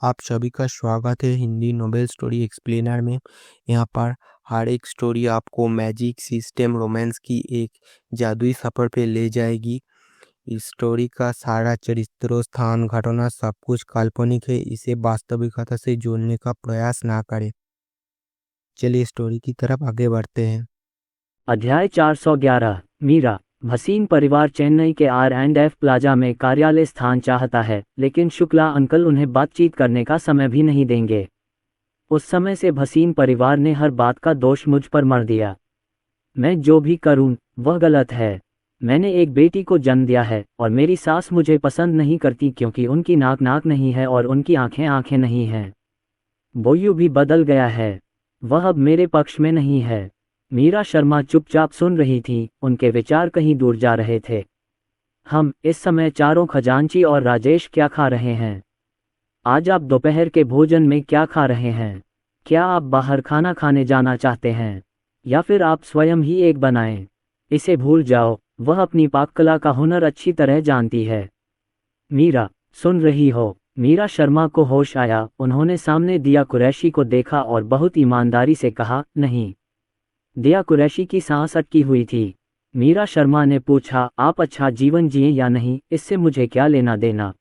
आप सभी का स्वागत है हिंदी नोबेल स्टोरी एक्सप्लेनर में। यहाँ पर हर एक स्टोरी आपको मैजिक सिस्टम रोमांस की एक जादुई सफ़र पे ले जाएगी। इस स्टोरी का सारा चरित्रों, स्थान, घटना सब कुछ काल्पनिक है। इसे वास्तविकता से जोड़ने का प्रयास ना करें। चलिए स्टोरी की तरफ आगे बढ़ते हैं। अध्याय 411। मीरा। भसीन परिवार चेन्नई के R&F प्लाजा में कार्यालय स्थान चाहता है, लेकिन शुक्ला अंकल उन्हें बातचीत करने का समय भी नहीं देंगे। उस समय से भसीन परिवार ने हर बात का दोष मुझ पर मढ़ दिया। मैं जो भी करूं, वह गलत है। मैंने एक बेटी को जन्म दिया है और मेरी सास मुझे पसंद नहीं करती क्योंकि उनकी नाक नहीं है और उनकी आंखें नहीं हैं। बोयू भी बदल गया है, वह अब मेरे पक्ष में नहीं है। मीरा शर्मा चुपचाप सुन रही थी, उनके विचार कहीं दूर जा रहे थे। हम इस समय चारों खजांची और राजेश क्या खा रहे हैं? आज आप दोपहर के भोजन में क्या खा रहे हैं? क्या आप बाहर खाना खाने जाना चाहते हैं या फिर आप स्वयं ही एक बनाएं? इसे भूल जाओ, वह अपनी पाककला का हुनर अच्छी तरह जानती है। मीरा, सुन रही हो? मीरा शर्मा को होश आया। उन्होंने सामने दिया कुरैशी को देखा और बहुत ईमानदारी से कहा, नहीं। दिया कुरैशी की सांस अटकी हुई थी। मीरा शर्मा ने पूछा, आप अच्छा जीवन जिए या नहीं, इससे मुझे क्या लेना देना?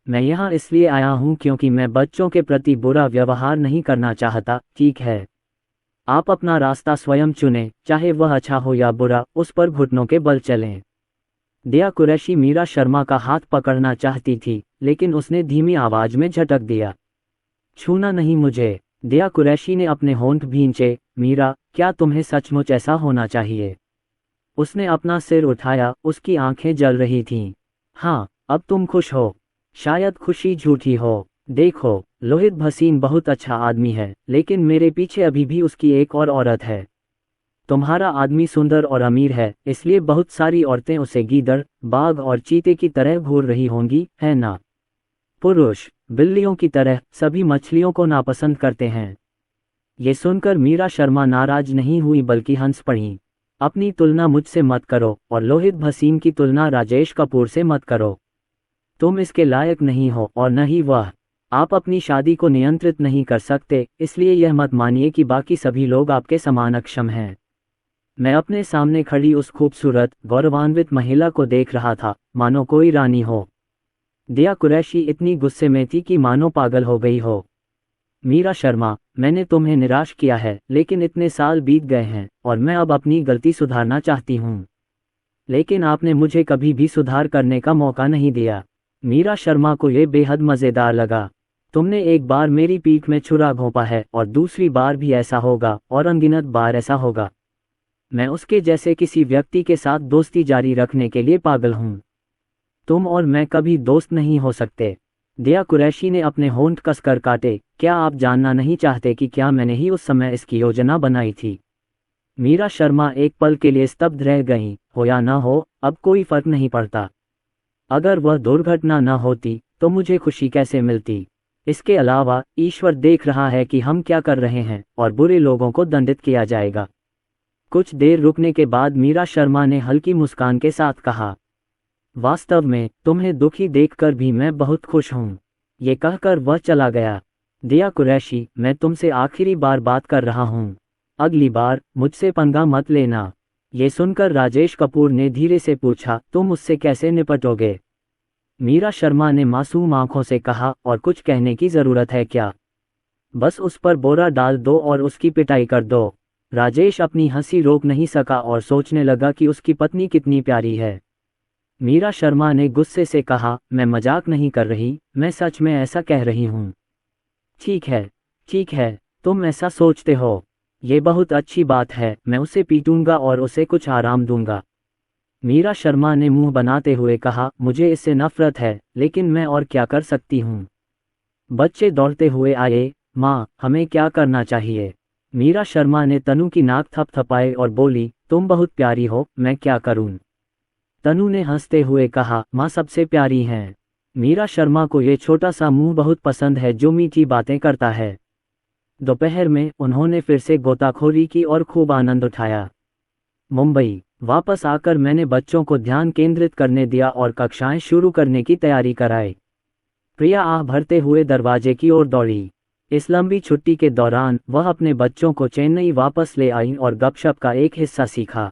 मैं यहाँ इसलिए आया हूँ क्योंकि मैं बच्चों के प्रति बुरा व्यवहार नहीं करना चाहता। ठीक है, आप अपना रास्ता स्वयं चुनें, चाहे वह अच्छा हो या बुरा, उस पर घुटनों के बल चलें। दिया कुरैशी मीरा शर्मा का हाथ पकड़ना चाहती थी, लेकिन उसने धीमी आवाज में झटक दिया, छूना नहीं मुझे। दिया कुरैशी ने अपने होंठ भींचे। मीरा, क्या तुम्हें सचमुच ऐसा होना चाहिए? उसने अपना सिर उठाया, उसकी आंखें जल रही थीं। हाँ, अब तुम खुश हो। शायद खुशी झूठी हो। देखो, लोहित भसीन बहुत अच्छा आदमी है, लेकिन मेरे पीछे अभी भी उसकी एक और औरत है। तुम्हारा आदमी सुंदर और अमीर है, इसलिए बहुत सारी औरतें उसे गीदड़, बाघ और चीते की तरह घूर रही होंगी, है ना? पुरुष बिल्लियों की तरह सभी मछलियों को नापसंद करते हैं। ये सुनकर मीरा शर्मा नाराज नहीं हुई बल्कि हंस पड़ी। अपनी तुलना मुझसे मत करो और लोहित भसीन की तुलना राजेश कपूर से मत करो। तुम इसके लायक नहीं हो और न ही वह। आप अपनी शादी को नियंत्रित नहीं कर सकते, इसलिए यह मत मानिए कि बाकी सभी लोग आपके समान अक्षम हैं। मैं अपने सामने खड़ी उस खूबसूरत, गौरवान्वित महिला को देख रहा था, मानो कोई रानी हो। दिया कुरैशी इतनी गुस्से में थी कि मानो पागल हो गई हो। मीरा शर्मा, मैंने तुम्हें निराश किया है, लेकिन इतने साल बीत गए हैं और मैं अब अपनी गलती सुधारना चाहती हूँ। लेकिन आपने मुझे कभी भी सुधार करने का मौका नहीं दिया। मीरा शर्मा को यह बेहद मज़ेदार लगा। तुमने एक बार मेरी पीठ में छुरा घोंपा है और दूसरी बार भी ऐसा होगा और अनगिनत बार ऐसा होगा। मैं उसके जैसे किसी व्यक्ति के साथ दोस्ती जारी रखने के लिए पागल हूँ। तुम और मैं कभी दोस्त नहीं हो सकते। दिया कुरैशी ने अपने होंठ कसकर काटे। क्या आप जानना नहीं चाहते कि क्या मैंने ही उस समय इसकी योजना बनाई थी? मीरा शर्मा एक पल के लिए स्तब्ध रह गईं। हो या ना हो, अब कोई फर्क नहीं पड़ता। अगर वह दुर्घटना न होती तो मुझे खुशी कैसे मिलती? इसके अलावा ईश्वर देख रहा है कि हम क्या कर रहे हैं और बुरे लोगों को दंडित किया जाएगा। कुछ देर रुकने के बाद मीरा शर्मा ने हल्की मुस्कान के साथ कहा, वास्तव में तुम्हें दुखी देखकर भी मैं बहुत खुश हूँ। ये कहकर वह चला गया। दिया कुरैशी, मैं तुमसे आखिरी बार बात कर रहा हूँ। अगली बार मुझसे पंगा मत लेना। ये सुनकर राजेश कपूर ने धीरे से पूछा, तुम उससे कैसे निपटोगे? मीरा शर्मा ने मासूम आंखों से कहा, और कुछ कहने की जरूरत है क्या? बस उस पर बोरा डाल दो और उसकी पिटाई कर दो। राजेश अपनी हंसी रोक नहीं सका और सोचने लगा कि उसकी पत्नी कितनी प्यारी है। मीरा शर्मा ने गुस्से से कहा, मैं मजाक नहीं कर रही, मैं सच में ऐसा कह रही हूँ। ठीक है, तुम ऐसा सोचते हो। ये बहुत अच्छी बात है, मैं उसे पीटूंगा और उसे कुछ आराम दूंगा। मीरा शर्मा ने मुंह बनाते हुए कहा, मुझे इससे नफरत है, लेकिन मैं और क्या कर सकती हूँ? बच्चे दौड़ते हुए आए। माँ, हमें क्या करना चाहिए? मीरा शर्मा ने तनु की नाक थपथपाई और बोली, तुम बहुत प्यारी हो, मैं क्या करूँ? तनु ने हंसते हुए कहा, माँ सबसे प्यारी हैं। मीरा शर्मा को ये छोटा सा मुंह बहुत पसंद है जो मीठी बातें करता है। दोपहर में उन्होंने फिर से गोताखोरी की और खूब आनंद उठाया। मुंबई वापस आकर मैंने बच्चों को ध्यान केंद्रित करने दिया और कक्षाएं शुरू करने की तैयारी कराई। प्रिया आह भरते हुए दरवाजे की ओर दौड़ी। इस लंबी छुट्टी के दौरान वह अपने बच्चों को चेन्नई वापस ले आई और गपशप का एक हिस्सा सीखा।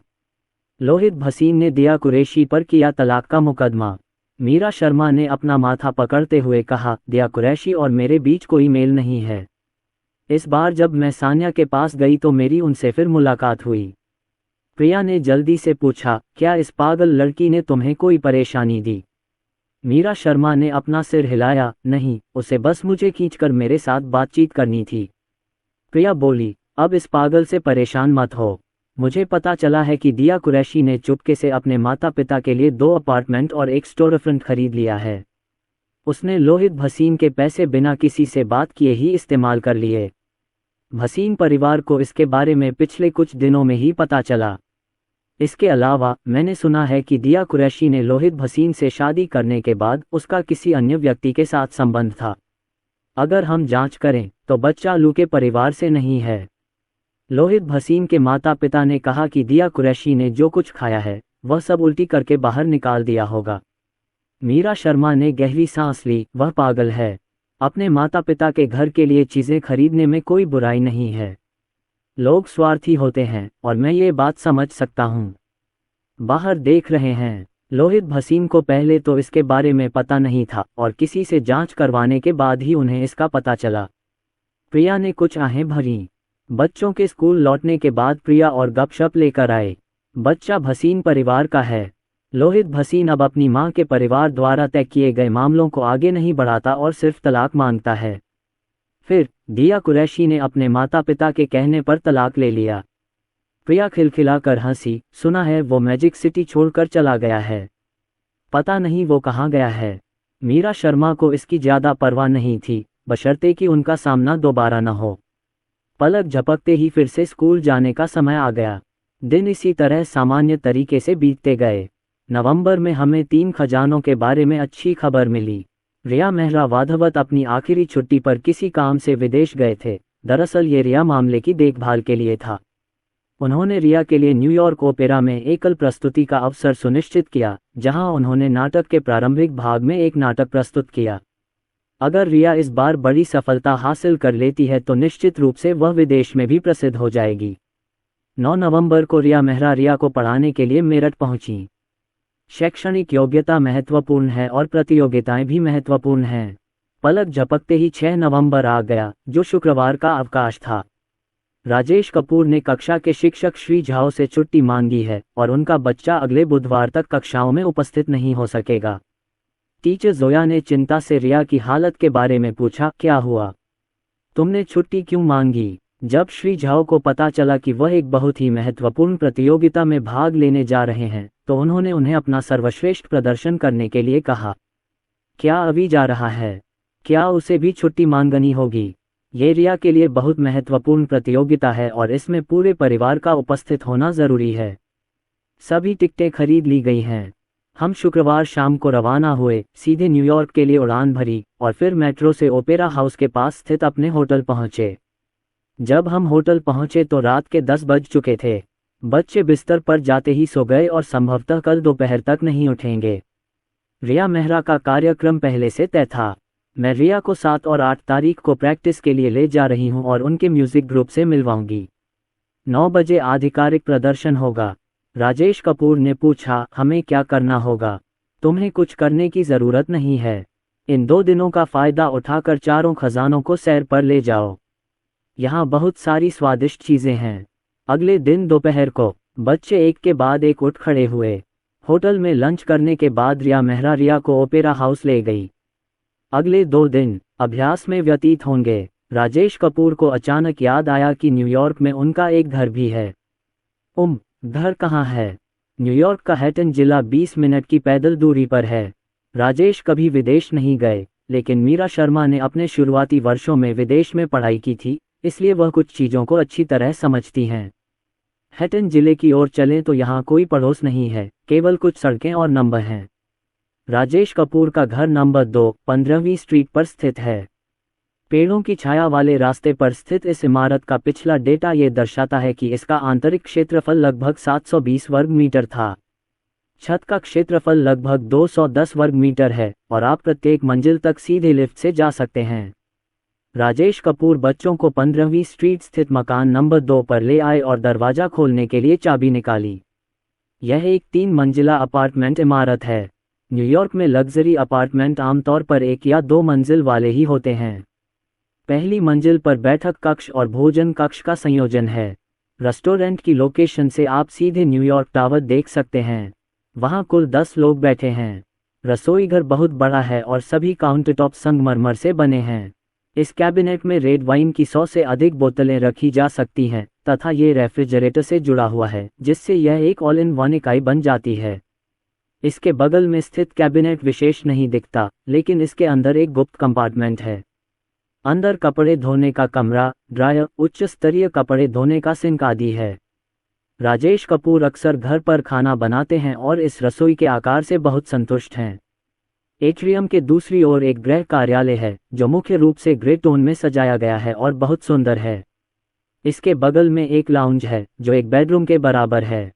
लोहित भसीन ने दिया कुरैशी पर किया तलाक का मुकदमा। मीरा शर्मा ने अपना माथा पकड़ते हुए कहा, दिया कुरैशी और मेरे बीच कोई मेल नहीं है। इस बार जब मैं सान्या के पास गई तो मेरी उनसे फिर मुलाकात हुई। प्रिया ने जल्दी से पूछा, क्या इस पागल लड़की ने तुम्हें कोई परेशानी दी? मीरा शर्मा ने अपना सिर हिलाया, नहीं, उसे बस मुझे खींचकर मेरे साथ बातचीत करनी थी। प्रिया बोली, अब इस पागल से परेशान मत हो। मुझे पता चला है कि दिया कुरैशी ने चुपके से अपने माता पिता के लिए 2 अपार्टमेंट और एक स्टोरफ्रंट खरीद लिया है। उसने लोहित भसीन के पैसे बिना किसी से बात किए ही इस्तेमाल कर लिए। भसीन परिवार को इसके बारे में पिछले कुछ दिनों में ही पता चला। इसके अलावा मैंने सुना है कि दिया कुरैशी ने लोहित भसीन से शादी करने के बाद उसका किसी अन्य व्यक्ति के साथ संबंध था। अगर हम जांच करें तो बच्चा लू के परिवार से नहीं है। लोहित भसीन के माता पिता ने कहा कि दिया कुरैशी ने जो कुछ खाया है वह सब उल्टी करके बाहर निकाल दिया होगा। मीरा शर्मा ने गहरी सांस ली, वह पागल है। अपने माता पिता के घर के लिए चीज़ें खरीदने में कोई बुराई नहीं है। लोग स्वार्थी होते हैं और मैं ये बात समझ सकता हूँ। बाहर देख रहे हैं। लोहित भसीन को पहले तो इसके बारे में पता नहीं था और किसी से जांच करवाने के बाद ही उन्हें इसका पता चला। प्रिया ने कुछ आहें भरीं। बच्चों के स्कूल लौटने के बाद प्रिया और गपशप लेकर आए। बच्चा भसीन परिवार का है। लोहित भसीन अब अपनी मां के परिवार द्वारा तय किए गए मामलों को आगे नहीं बढ़ाता और सिर्फ तलाक मांगता है। फिर दिया कुरैशी ने अपने माता पिता के कहने पर तलाक ले लिया। प्रिया खिलखिलाकर हंसी, सुना है वो मैजिक सिटी छोड़कर चला गया है। पता नहीं वो कहाँ गया है। मीरा शर्मा को इसकी ज्यादा परवाह नहीं थी, बशर्ते कि उनका सामना दोबारा न हो। पलक झपकते ही फिर से स्कूल जाने का समय आ गया। दिन इसी तरह सामान्य तरीके से बीतते गए। नवंबर में हमें 3 खजानों के बारे में अच्छी खबर मिली। रिया मेहरा वाधवत अपनी आखिरी छुट्टी पर किसी काम से विदेश गए थे। दरअसल ये रिया मामले की देखभाल के लिए था। उन्होंने रिया के लिए न्यूयॉर्क ओपेरा में एकल प्रस्तुति का अवसर सुनिश्चित किया, जहां उन्होंने नाटक के प्रारंभिक भाग में एक नाटक प्रस्तुत किया। अगर रिया इस बार बड़ी सफलता हासिल कर लेती है तो निश्चित रूप से वह विदेश में भी प्रसिद्ध हो जाएगी। 9 नवंबर को रिया को पढ़ाने के लिए मेरठ पहुंची। शैक्षणिक योग्यता महत्वपूर्ण है और प्रतियोगिताएं भी महत्वपूर्ण हैं। पलक झपकते ही 6 नवंबर आ गया, जो शुक्रवार का अवकाश था। राजेश कपूर ने कक्षा के शिक्षक श्री झाओ से छुट्टी मांगी है और उनका बच्चा अगले बुधवार तक कक्षाओं में उपस्थित नहीं हो सकेगा। टीचर जोया ने चिंता से रिया की हालत के बारे में पूछा, क्या हुआ? तुमने छुट्टी क्यों मांगी? जब श्री झाओ को पता चला कि वह एक बहुत ही महत्वपूर्ण प्रतियोगिता में भाग लेने जा रहे हैं तो उन्होंने उन्हें अपना सर्वश्रेष्ठ प्रदर्शन करने के लिए कहा। क्या अभी जा रहा है? क्या उसे भी छुट्टी मांगनी होगी? ये रिया के लिए बहुत महत्वपूर्ण प्रतियोगिता है और इसमें पूरे परिवार का उपस्थित होना जरूरी है। सभी टिकटें खरीद ली गई हैं। हम शुक्रवार शाम को रवाना हुए, सीधे न्यूयॉर्क के लिए उड़ान भरी और फिर मेट्रो से ओपेरा हाउस के पास स्थित अपने होटल पहुंचे। जब हम होटल पहुंचे तो रात के 10 बज चुके थे। बच्चे बिस्तर पर जाते ही सो गए और संभवतः कल दोपहर तक नहीं उठेंगे। रिया मेहरा का कार्यक्रम पहले से तय था। मैं रिया को 7 और 8 तारीख को प्रैक्टिस के लिए ले जा रही हूं और उनके म्यूजिक ग्रुप से मिलवाऊंगी। 9 बजे आधिकारिक प्रदर्शन होगा। राजेश कपूर ने पूछा, हमें क्या करना होगा? तुम्हें कुछ करने की जरूरत नहीं है। इन 2 दिनों का फायदा उठाकर चारों खजानों को सैर पर ले जाओ। यहाँ बहुत सारी स्वादिष्ट चीजें हैं। अगले दिन दोपहर को बच्चे एक के बाद एक उठ खड़े हुए। होटल में लंच करने के बाद रिया को ओपेरा हाउस ले गई। अगले 2 दिन अभ्यास में व्यतीत होंगे। राजेश कपूर को अचानक याद आया कि न्यूयॉर्क में उनका एक घर भी है। घर कहाँ है? न्यूयॉर्क का हैटन जिला 20 मिनट की पैदल दूरी पर है। राजेश कभी विदेश नहीं गए, लेकिन मीरा शर्मा ने अपने शुरुआती वर्षों में विदेश में पढ़ाई की थी, इसलिए वह कुछ चीज़ों को अच्छी तरह समझती हैं। हैटन जिले की ओर चलें तो यहाँ कोई पड़ोस नहीं है, केवल कुछ सड़कें और नंबर हैं। राजेश कपूर का घर नंबर 2, 15वीं स्ट्रीट पर स्थित है। पेड़ों की छाया वाले रास्ते पर स्थित इस इमारत का पिछला डेटा ये दर्शाता है कि इसका आंतरिक क्षेत्रफल लगभग 720 वर्ग मीटर था। छत का क्षेत्रफल लगभग 210 वर्ग मीटर है और आप प्रत्येक मंजिल तक सीधे लिफ्ट से जा सकते हैं। राजेश कपूर बच्चों को 15वीं स्ट्रीट स्थित मकान नंबर 2 पर ले आए और दरवाजा खोलने के लिए चाबी निकाली। यह एक 3 मंजिला अपार्टमेंट इमारत है। न्यूयॉर्क में लग्जरी अपार्टमेंट आमतौर पर 1 या 2 मंजिल वाले ही होते हैं। पहली मंजिल पर बैठक कक्ष और भोजन कक्ष का संयोजन है। रेस्टोरेंट की लोकेशन से आप सीधे न्यूयॉर्क टावर देख सकते हैं। वहां कुल 10 लोग बैठे हैं। रसोईघर बहुत बड़ा है और सभी काउंटरटॉप संगमरमर से बने हैं। इस कैबिनेट में रेड वाइन की 100 से अधिक बोतलें रखी जा सकती हैं तथा ये रेफ्रिजरेटर से जुड़ा हुआ है, जिससे यह एक ऑल इन वन इकाई बन जाती है। इसके बगल में स्थित कैबिनेट विशेष नहीं दिखता, लेकिन इसके अंदर एक गुप्त कंपार्टमेंट है। अंदर कपड़े धोने का कमरा, ड्रायर, उच्च स्तरीय कपड़े धोने का सिंक आदि है। राजेश कपूर अक्सर घर पर खाना बनाते हैं और इस रसोई के आकार से बहुत संतुष्ट हैं। एट्रियम के दूसरी ओर एक गृह कार्यालय है जो मुख्य रूप से ग्रे टोन में सजाया गया है और बहुत सुंदर है। इसके बगल में एक लाउंज है जो एक बेडरूम के बराबर है।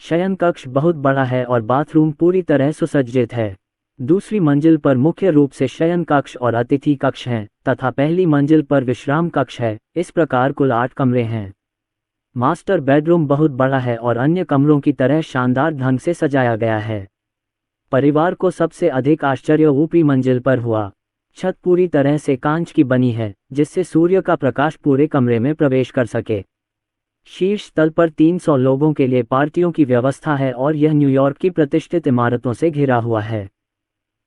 शयन कक्ष बहुत बड़ा है और बाथरूम पूरी तरह सुसज्जित है। दूसरी मंजिल पर मुख्य रूप से शयन कक्ष और अतिथि कक्ष हैं तथा पहली मंजिल पर विश्राम कक्ष है। इस प्रकार कुल 8 कमरे हैं। मास्टर बेडरूम बहुत बड़ा है और अन्य कमरों की तरह शानदार ढंग से सजाया गया है। परिवार को सबसे अधिक आश्चर्य ऊपरी मंजिल पर हुआ। छत पूरी तरह से कांच की बनी है, जिससे सूर्य का प्रकाश पूरे कमरे में प्रवेश कर सके। शीर्ष तल पर 300 लोगों के लिए पार्टियों की व्यवस्था है और यह न्यूयॉर्क की प्रतिष्ठित इमारतों से घिरा हुआ है।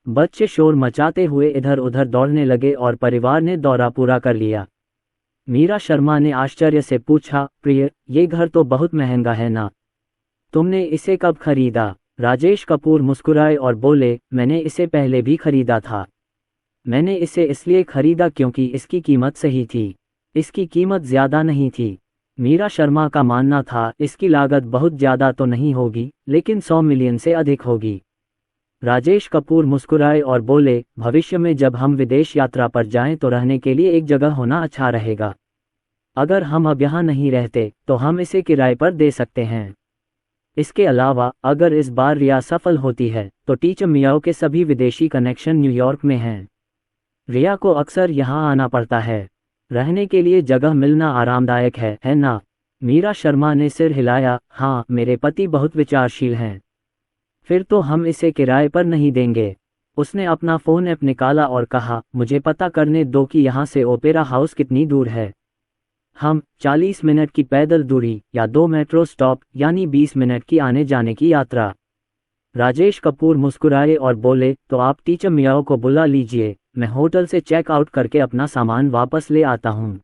बच्चे शोर मचाते हुए इधर उधर दौड़ने लगे और परिवार ने दौरा पूरा कर लिया। मीरा शर्मा ने आश्चर्य से पूछा, प्रिय, ये घर तो बहुत महंगा है ना? तुमने इसे कब खरीदा? राजेश कपूर मुस्कुराए और बोले, मैंने इसे पहले भी खरीदा था। मैंने इसे इसलिए खरीदा क्योंकि इसकी कीमत सही थी। इसकी कीमत ज़्यादा नहीं थी। मीरा शर्मा का मानना था इसकी लागत बहुत ज़्यादा तो नहीं होगी, लेकिन 100 मिलियन से अधिक होगी। राजेश कपूर मुस्कुराए और बोले, भविष्य में जब हम विदेश यात्रा पर जाएं तो रहने के लिए एक जगह होना अच्छा रहेगा। अगर हम अब यहाँ नहीं रहते तो हम इसे किराए पर दे सकते हैं। इसके अलावा अगर इस बार रिया सफल होती है तो टीचर मियाओ के सभी विदेशी कनेक्शन न्यूयॉर्क में हैं। रिया को अक्सर यहाँ आना पड़ता है। रहने के लिए जगह मिलना आरामदायक है ना? मीरा शर्मा ने सिर हिलाया, हाँ, मेरे पति बहुत विचारशील हैं। फिर तो हम इसे किराए पर नहीं देंगे। उसने अपना फ़ोन ऐप निकाला और कहा, मुझे पता करने दो कि यहाँ से ओपेरा हाउस कितनी दूर है। हम 40 मिनट की पैदल दूरी या 2 मेट्रो स्टॉप यानी 20 मिनट की आने जाने की यात्रा। राजेश कपूर मुस्कुराए और बोले, तो आप टीचर मियाओ को बुला लीजिए, मैं होटल से चेक आउट करके अपना सामान वापस ले आता हूँ।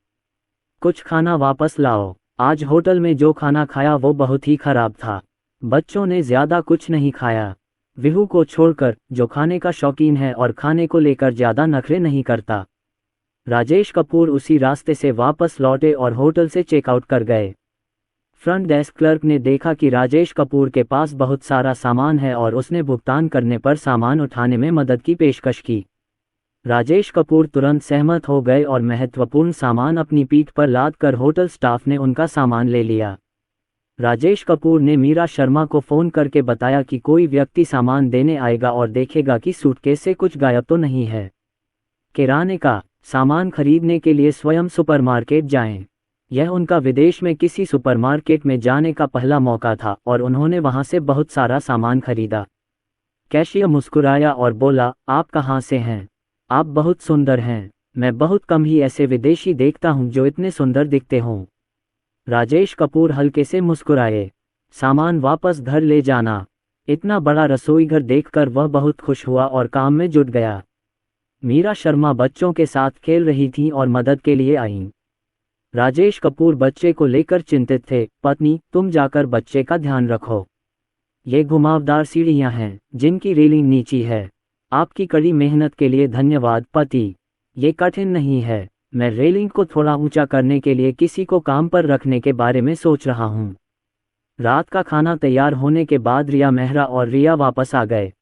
कुछ खाना वापस लाओ। आज होटल में जो खाना खाया वो बहुत ही खराब था। बच्चों ने ज़्यादा कुछ नहीं खाया। विहू को छोड़कर, जो खाने का शौकीन है और खाने को लेकर ज़्यादा नखरे नहीं करता। राजेश कपूर उसी रास्ते से वापस लौटे और होटल से चेकआउट कर गए। फ्रंट डेस्क क्लर्क ने देखा कि राजेश कपूर के पास बहुत सारा सामान है और उसने भुगतान करने पर सामान उठाने में मदद की पेशकश की। राजेश कपूर तुरंत सहमत हो गए और महत्वपूर्ण सामान अपनी पीठ पर लाद कर होटल स्टाफ ने उनका सामान ले लिया। राजेश कपूर ने मीरा शर्मा को फ़ोन करके बताया कि कोई व्यक्ति सामान देने आएगा और देखेगा कि सूटकेस से कुछ गायब तो नहीं है। किराने का सामान खरीदने के लिए स्वयं सुपरमार्केट जाएं। यह उनका विदेश में किसी सुपरमार्केट में जाने का पहला मौका था और उन्होंने वहां से बहुत सारा सामान खरीदा। कैशियर मुस्कुराया और बोला, आप कहाँ से हैं? आप बहुत सुंदर हैं। मैं बहुत कम ही ऐसे विदेशी देखता हूँ जो इतने सुंदर दिखते हों। राजेश कपूर हल्के से मुस्कुराए। सामान वापस घर ले जाना। इतना बड़ा रसोईघर देखकर वह बहुत खुश हुआ और काम में जुट गया। मीरा शर्मा बच्चों के साथ खेल रही थीं और मदद के लिए आईं। राजेश कपूर बच्चे को लेकर चिंतित थे। पत्नी, तुम जाकर बच्चे का ध्यान रखो। ये घुमावदार सीढ़ियां हैं जिनकी रेलिंग नीची है। आपकी कड़ी मेहनत के लिए धन्यवाद पति। ये कठिन नहीं है। मैं रेलिंग को थोड़ा ऊंचा करने के लिए किसी को काम पर रखने के बारे में सोच रहा हूँ। रात का खाना तैयार होने के बाद रिया मेहरा और रिया वापस आ गए।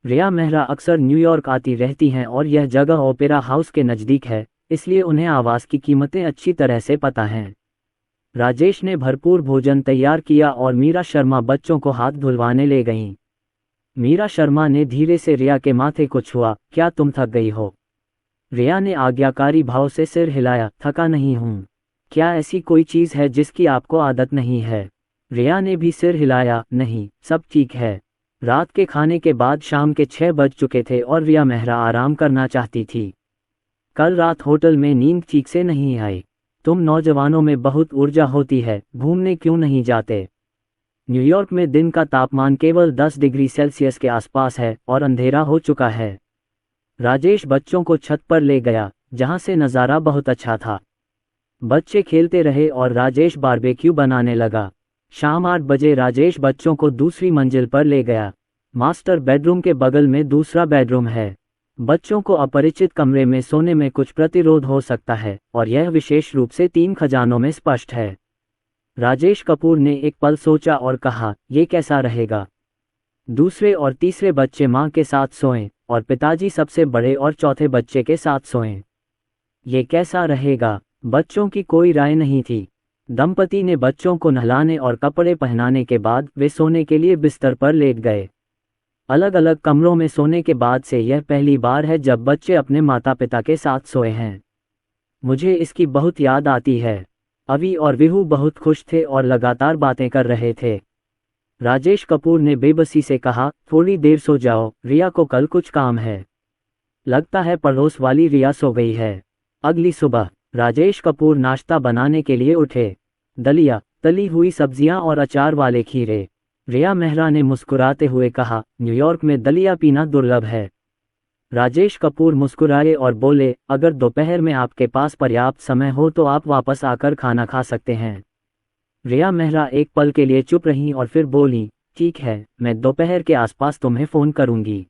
रिया मेहरा अक्सर न्यूयॉर्क आती रहती हैं और यह जगह ओपेरा हाउस के नज़दीक है, इसलिए उन्हें आवास की कीमतें अच्छी तरह से पता हैं। राजेश ने भरपूर भोजन तैयार किया और मीरा शर्मा बच्चों को हाथ धुलवाने ले गईं। मीरा शर्मा ने धीरे से रिया के माथे को छुआ। क्या तुम थक गई हो? रिया ने आज्ञाकारी भाव से सिर हिलाया। थका नहीं हूँ। क्या ऐसी कोई चीज़ है जिसकी आपको आदत नहीं है? रिया ने भी सिर हिलाया। नहीं, सब ठीक है। रात के खाने के बाद शाम के 6 बज चुके थे और रिया मेहरा आराम करना चाहती थी। कल रात होटल में नींद ठीक से नहीं आई। तुम नौजवानों में बहुत ऊर्जा होती है, घूमने क्यों नहीं जाते? न्यूयॉर्क में दिन का तापमान केवल 10 डिग्री सेल्सियस के आसपास है और अंधेरा हो चुका है। राजेश बच्चों को छत पर ले गया, जहां से नज़ारा बहुत अच्छा था। बच्चे खेलते रहे और राजेश बारबेक्यू बनाने लगा। शाम 8 बजे राजेश बच्चों को दूसरी मंजिल पर ले गया। मास्टर बेडरूम के बगल में दूसरा बेडरूम है। बच्चों को अपरिचित कमरे में सोने में कुछ प्रतिरोध हो सकता है और यह विशेष रूप से 3 खजानों में स्पष्ट है। राजेश कपूर ने एक पल सोचा और कहा, ये कैसा रहेगा? दूसरे और तीसरे बच्चे मां के साथ सोएं और पिताजी सबसे बड़े और चौथे बच्चे के साथ सोएं। ये कैसा रहेगा? बच्चों की कोई राय नहीं थी। दंपति ने बच्चों को नहलाने और कपड़े पहनाने के बाद वे सोने के लिए बिस्तर पर लेट गए। अलग अलग कमरों में सोने के बाद से यह पहली बार है जब बच्चे अपने माता पिता के साथ सोए हैं। मुझे इसकी बहुत याद आती है। अवी और विहू बहुत खुश थे और लगातार बातें कर रहे थे। राजेश कपूर ने बेबसी से कहा, थोड़ी देर सो जाओ, रिया को कल कुछ काम है। लगता है पड़ोस वाली रिया सो गई है। अगली सुबह राजेश कपूर नाश्ता बनाने के लिए उठे। दलिया, तली हुई सब्जियां और अचार वाले खीरे। रिया मेहरा ने मुस्कुराते हुए कहा, न्यूयॉर्क में दलिया पीना दुर्लभ है। राजेश कपूर मुस्कुराए और बोले, अगर दोपहर में आपके पास पर्याप्त समय हो तो आप वापस आकर खाना खा सकते हैं। रिया मेहरा एक पल के लिए चुप रहीं और फिर बोली, ठीक है, मैं दोपहर के आसपास तुम्हें फ़ोन करूंगी।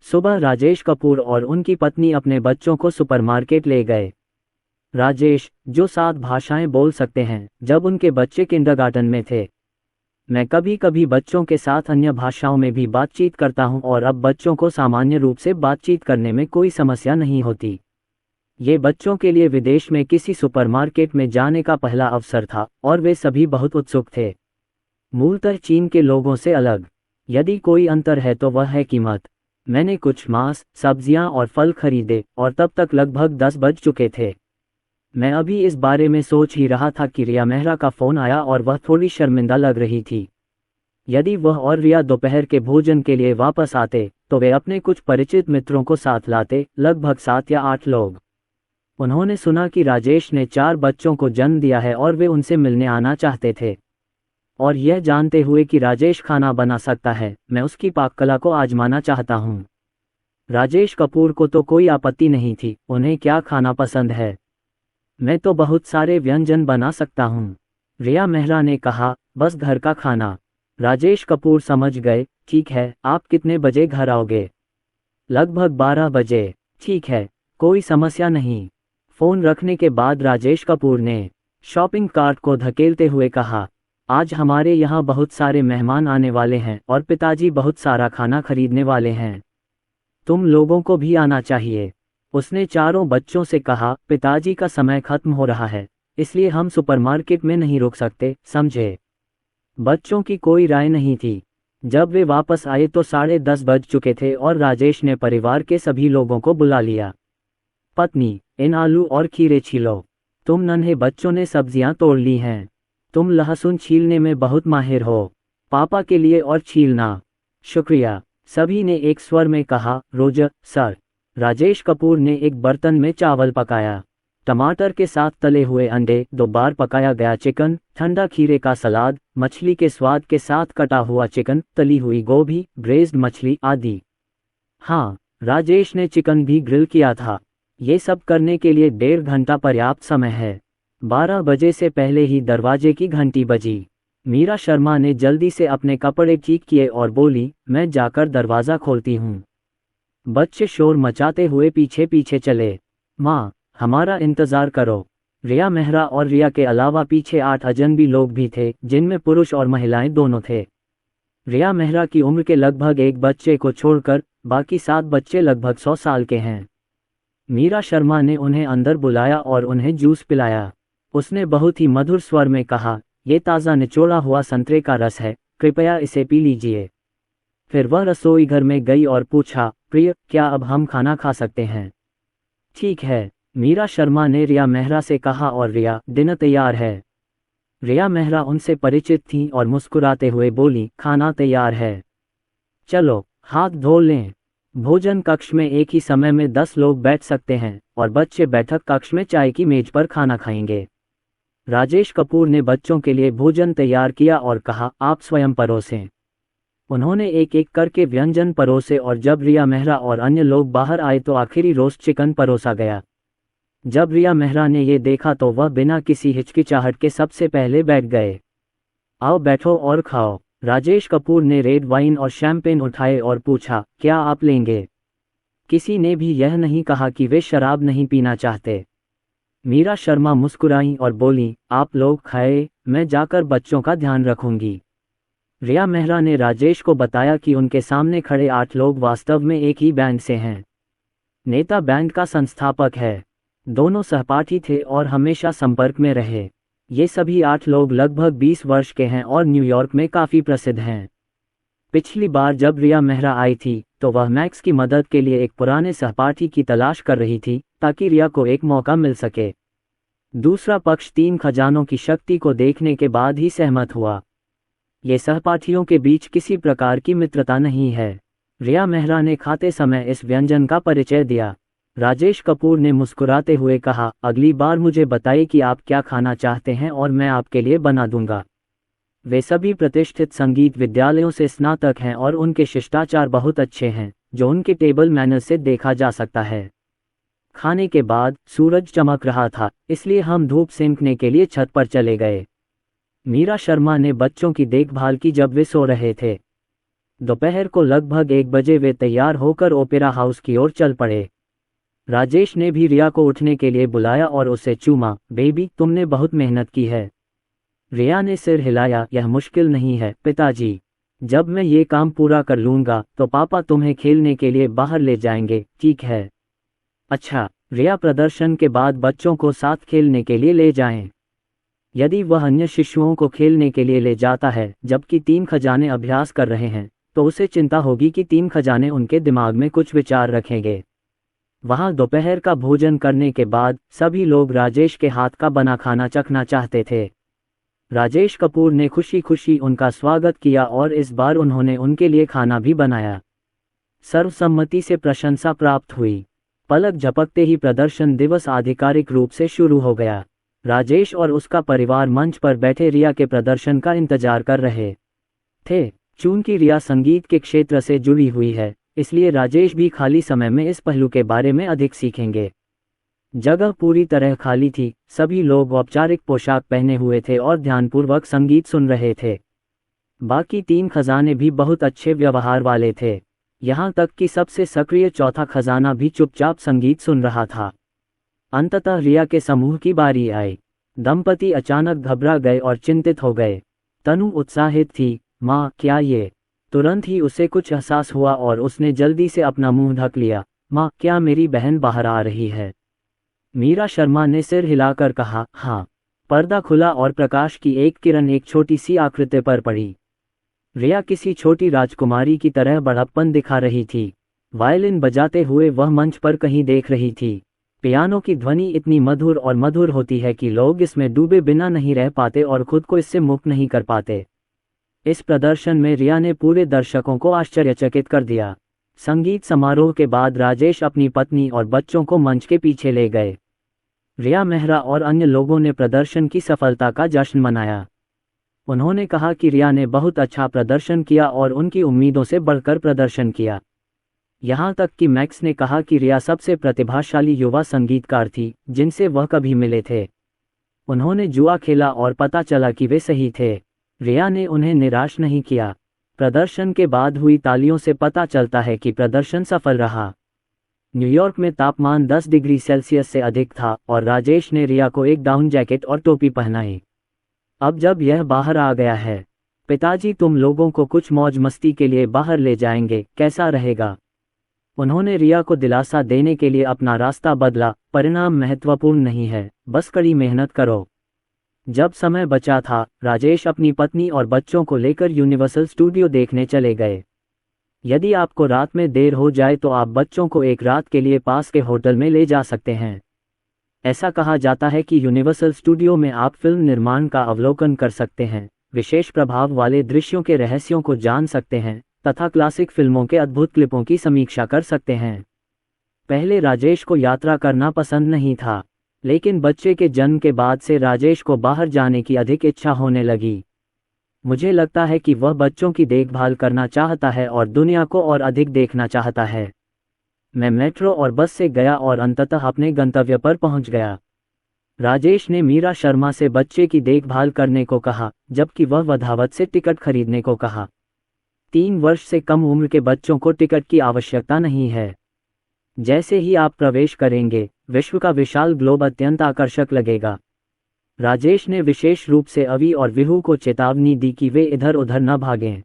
सुबह राजेश कपूर और उनकी पत्नी अपने बच्चों को सुपरमार्केट ले गए। राजेश, जो 7 भाषाएं बोल सकते हैं, जब उनके बच्चे किंडरगार्टन में थे। मैं कभी कभी बच्चों के साथ अन्य भाषाओं में भी बातचीत करता हूं और अब बच्चों को सामान्य रूप से बातचीत करने में कोई समस्या नहीं होती। ये बच्चों के लिए विदेश में किसी सुपरमार्केट में जाने का पहला अवसर था और वे सभी बहुत उत्सुक थे। मूलतः चीन के लोगों से अलग। यदि कोई अंतर है तो वह है कीमत। मैंने कुछ मांस, सब्जियां और फल खरीदे और तब तक लगभग 10 बज चुके थे। मैं अभी इस बारे में सोच ही रहा था कि रिया मेहरा का फ़ोन आया और वह थोड़ी शर्मिंदा लग रही थी। यदि वह और रिया दोपहर के भोजन के लिए वापस आते तो वे अपने कुछ परिचित मित्रों को साथ लाते, लगभग 7 या 8 लोग। उन्होंने सुना कि राजेश ने 4 बच्चों को जन्म दिया है और वे उनसे मिलने आना चाहते थे। और यह जानते हुए कि राजेश खाना बना सकता है, मैं उसकी पाककला को आजमाना चाहता हूँ। राजेश कपूर को तो कोई आपत्ति नहीं थी। उन्हें क्या खाना पसंद है? मैं तो बहुत सारे व्यंजन बना सकता हूँ। रिया मेहरा ने कहा, बस घर का खाना। राजेश कपूर समझ गए, ठीक है, आप कितने बजे घर आओगे? लगभग 12 बजे। ठीक है, कोई समस्या नहीं। फ़ोन रखने के बाद राजेश कपूर ने शॉपिंग कार्ट को धकेलते हुए कहा, आज हमारे यहाँ बहुत सारे मेहमान आने वाले हैं और पिताजी बहुत सारा खाना खरीदने वाले हैं। तुम लोगों को भी आना चाहिए। उसने चारों बच्चों से कहा, पिताजी का समय खत्म हो रहा है, इसलिए हम सुपरमार्केट में नहीं रुक सकते, समझे? बच्चों की कोई राय नहीं थी। जब वे वापस आए तो 10:30 बज चुके थे और राजेश ने परिवार के सभी लोगों को बुला लिया। पत्नी, इन आलू और खीरे छीलो। तुम नन्हे बच्चों ने सब्जियां तोड़ ली हैं। तुम लहसुन छीलने में बहुत माहिर हो। पापा के लिए और छीलना। शुक्रिया, सभी ने एक स्वर में कहा। Roger, sir. राजेश कपूर ने एक बर्तन में चावल पकाया, टमाटर के साथ तले हुए अंडे, 2 बार पकाया गया चिकन, ठंडा खीरे का सलाद, मछली के स्वाद के साथ कटा हुआ चिकन, तली हुई गोभी, ब्रेज्ड मछली आदि। हाँ, राजेश ने चिकन भी ग्रिल किया था। ये सब करने के लिए 1.5 घंटा पर्याप्त समय है। 12 बजे से पहले ही दरवाजे की घंटी बजी। मीरा शर्मा ने जल्दी से अपने कपड़े ठीक किए और बोली, मैं जाकर दरवाज़ा खोलती हूँ। बच्चे शोर मचाते हुए पीछे पीछे चले। माँ, हमारा इंतज़ार करो। रिया मेहरा और रिया के अलावा पीछे 8 अजनबी लोग भी थे, जिनमें पुरुष और महिलाएं दोनों थे। रिया मेहरा की उम्र के लगभग एक बच्चे को छोड़कर बाकी 7 बच्चे लगभग 100 साल के हैं। मीरा शर्मा ने उन्हें अंदर बुलाया और उन्हें जूस पिलाया। उसने बहुत ही मधुर स्वर में कहा, ये ताज़ा निचोड़ा हुआ संतरे का रस है, कृपया इसे पी लीजिए। फिर वह रसोई घर में गई और पूछा, प्रिय, क्या अब हम खाना खा सकते हैं? ठीक है, मीरा शर्मा ने रिया मेहरा से कहा और रिया, डिनर तैयार है। रिया मेहरा उनसे परिचित थीं और मुस्कुराते हुए बोली, खाना तैयार है। चलो, हाथ धो लें। भोजन कक्ष में एक ही समय में 10 लोग बैठ सकते हैं और बच्चे बैठक कक्ष में चाय की मेज पर खाना खाएंगे। राजेश कपूर ने बच्चों के लिए भोजन तैयार किया और कहा, आप स्वयं परोसें। उन्होंने एक एक करके व्यंजन परोसे और जब रिया मेहरा और अन्य लोग बाहर आए तो आखिरी रोस्ट चिकन परोसा गया। जब रिया मेहरा ने ये देखा तो वह बिना किसी हिचकिचाहट के सबसे पहले बैठ गए। आओ बैठो और खाओ। राजेश कपूर ने रेड वाइन और शैंपेन उठाए और पूछा, क्या आप लेंगे? किसी ने भी यह नहीं कहा कि वे शराब नहीं पीना चाहते। मीरा शर्मा मुस्कुराईं और बोली, आप लोग खाए, मैं जाकर बच्चों का ध्यान रखूंगी। रिया मेहरा ने राजेश को बताया कि उनके सामने खड़े 8 लोग वास्तव में एक ही बैंड से हैं। नेता बैंड का संस्थापक है। दोनों सहपाठी थे और हमेशा संपर्क में रहे। ये सभी 8 लोग लगभग 20 वर्ष के हैं और न्यूयॉर्क में काफ़ी प्रसिद्ध हैं। पिछली बार जब रिया मेहरा आई थी तो वह मैक्स की मदद के लिए एक पुराने सहपाठी की तलाश कर रही थी ताकि रिया को एक मौका मिल सके। दूसरा पक्ष 3 खजानों की शक्ति को देखने के बाद ही सहमत हुआ। ये सहपाठियों के बीच किसी प्रकार की मित्रता नहीं है। रिया मेहरा ने खाते समय इस व्यंजन का परिचय दिया। राजेश कपूर ने मुस्कुराते हुए कहा, अगली बार मुझे बताइए कि आप क्या खाना चाहते हैं और मैं आपके लिए बना दूंगा। वे सभी प्रतिष्ठित संगीत विद्यालयों से स्नातक हैं और उनके शिष्टाचार बहुत अच्छे हैं, जो उनके टेबल मैनर से देखा जा सकता है। खाने के बाद सूरज चमक रहा था, इसलिए हम धूप सेंकने के लिए छत पर चले गए। मीरा शर्मा ने बच्चों की देखभाल की जब वे सो रहे थे। दोपहर को लगभग 1 बजे वे तैयार होकर ओपेरा हाउस की ओर चल पड़े। राजेश ने भी रिया को उठने के लिए बुलाया और उसे चूमा, बेबी, तुमने बहुत मेहनत की है। रिया ने सिर हिलाया, यह मुश्किल नहीं है पिताजी। जब मैं ये काम पूरा कर लूँगा तो पापा तुम्हें खेलने के लिए बाहर ले जाएंगे, ठीक है? अच्छा, रिया प्रदर्शन के बाद बच्चों को साथ खेलने के लिए ले जाएं। यदि वह अन्य शिशुओं को खेलने के लिए ले जाता है जबकि 3 खजाने अभ्यास कर रहे हैं तो उसे चिंता होगी कि 3 खजाने उनके दिमाग में कुछ विचार रखेंगे। वहाँ दोपहर का भोजन करने के बाद सभी लोग राजेश के हाथ का बना खाना चखना चाहते थे। राजेश कपूर ने खुशी खुशी उनका स्वागत किया और इस बार उन्होंने उनके लिए खाना भी बनाया। सर्वसम्मति से प्रशंसा प्राप्त हुई। पलक झपकते ही प्रदर्शन दिवस आधिकारिक रूप से शुरू हो गया। राजेश और उसका परिवार मंच पर बैठे रिया के प्रदर्शन का इंतजार कर रहे थे। चूंकि रिया संगीत के क्षेत्र से जुड़ी हुई है, इसलिए राजेश भी खाली समय में इस पहलू के बारे में अधिक सीखेंगे। जगह पूरी तरह खाली थी, सभी लोग औपचारिक पोशाक पहने हुए थे और ध्यानपूर्वक संगीत सुन रहे थे। बाकी 3 खजाने भी बहुत अच्छे व्यवहार वाले थे, यहाँ तक कि सबसे सक्रिय चौथा खजाना भी चुपचाप संगीत सुन रहा था। अंततः रिया के समूह की बारी आई। दंपति अचानक घबरा गए और चिंतित हो गए। तनु उत्साहित थी, माँ, क्या ये? तुरंत ही उसे कुछ एहसास हुआ और उसने जल्दी से अपना मुंह ढक लिया। माँ, क्या मेरी बहन बाहर आ रही है? मीरा शर्मा ने सिर हिलाकर कहा, हाँ। पर्दा खुला और प्रकाश की एक किरण एक छोटी सी आकृति पर पड़ी। रिया किसी छोटी राजकुमारी की तरह बड़प्पन दिखा रही थी। वायलिन बजाते हुए वह मंच पर कहीं देख रही थी। पियानो की ध्वनि इतनी मधुर और मधुर होती है कि लोग इसमें डूबे बिना नहीं रह पाते और खुद को इससे मुक्त नहीं कर पाते। इस प्रदर्शन में रिया ने पूरे दर्शकों को आश्चर्यचकित कर दिया। संगीत समारोह के बाद राजेश अपनी पत्नी और बच्चों को मंच के पीछे ले गए। रिया मेहरा और अन्य लोगों ने प्रदर्शन की सफलता का जश्न मनाया। उन्होंने कहा कि रिया ने बहुत अच्छा प्रदर्शन किया और उनकी उम्मीदों से बढ़कर प्रदर्शन किया। यहाँ तक कि मैक्स ने कहा कि रिया सबसे प्रतिभाशाली युवा संगीतकार थी जिनसे वह कभी मिले थे। उन्होंने जुआ खेला और पता चला कि वे सही थे। रिया ने उन्हें निराश नहीं किया। प्रदर्शन के बाद हुई तालियों से पता चलता है कि प्रदर्शन सफल रहा। न्यूयॉर्क में तापमान 10 डिग्री सेल्सियस से अधिक था और राजेश ने रिया को एक डाउन जैकेट और टोपी पहनाई। अब जब यह बाहर आ गया है, पिताजी तुम लोगों को कुछ मौज मस्ती के लिए बाहर ले जाएंगे, कैसा रहेगा? उन्होंने रिया को दिलासा देने के लिए अपना रास्ता बदला। परिणाम महत्वपूर्ण नहीं है, बस कड़ी मेहनत करो। जब समय बचा था, राजेश अपनी पत्नी और बच्चों को लेकर यूनिवर्सल स्टूडियो देखने चले गए। यदि आपको रात में देर हो जाए तो आप बच्चों को एक रात के लिए पास के होटल में ले जा सकते हैं। ऐसा कहा जाता है कि यूनिवर्सल स्टूडियो में आप फिल्म निर्माण का अवलोकन कर सकते हैं, विशेष प्रभाव वाले दृश्यों के रहस्यों को जान सकते हैं तथा क्लासिक फिल्मों के अद्भुत क्लिपों की समीक्षा कर सकते हैं। पहले राजेश को यात्रा करना पसंद नहीं था, लेकिन बच्चे के जन्म के बाद से राजेश को बाहर जाने की अधिक इच्छा होने लगी। मुझे लगता है कि वह बच्चों की देखभाल करना चाहता है और दुनिया को और अधिक देखना चाहता है। मैं मेट्रो और बस से गया और अंततः अपने गंतव्य पर पहुंच गया। राजेश ने मीरा शर्मा से बच्चे की देखभाल करने को कहा, जबकि वह वधावत से टिकट खरीदने को कहा। 3 वर्ष से कम उम्र के बच्चों को टिकट की आवश्यकता नहीं है। जैसे ही आप प्रवेश करेंगे, विश्व का विशाल ग्लोब अत्यंत आकर्षक लगेगा। राजेश ने विशेष रूप से अवि और विहू को चेतावनी दी कि वे इधर उधर न भागें।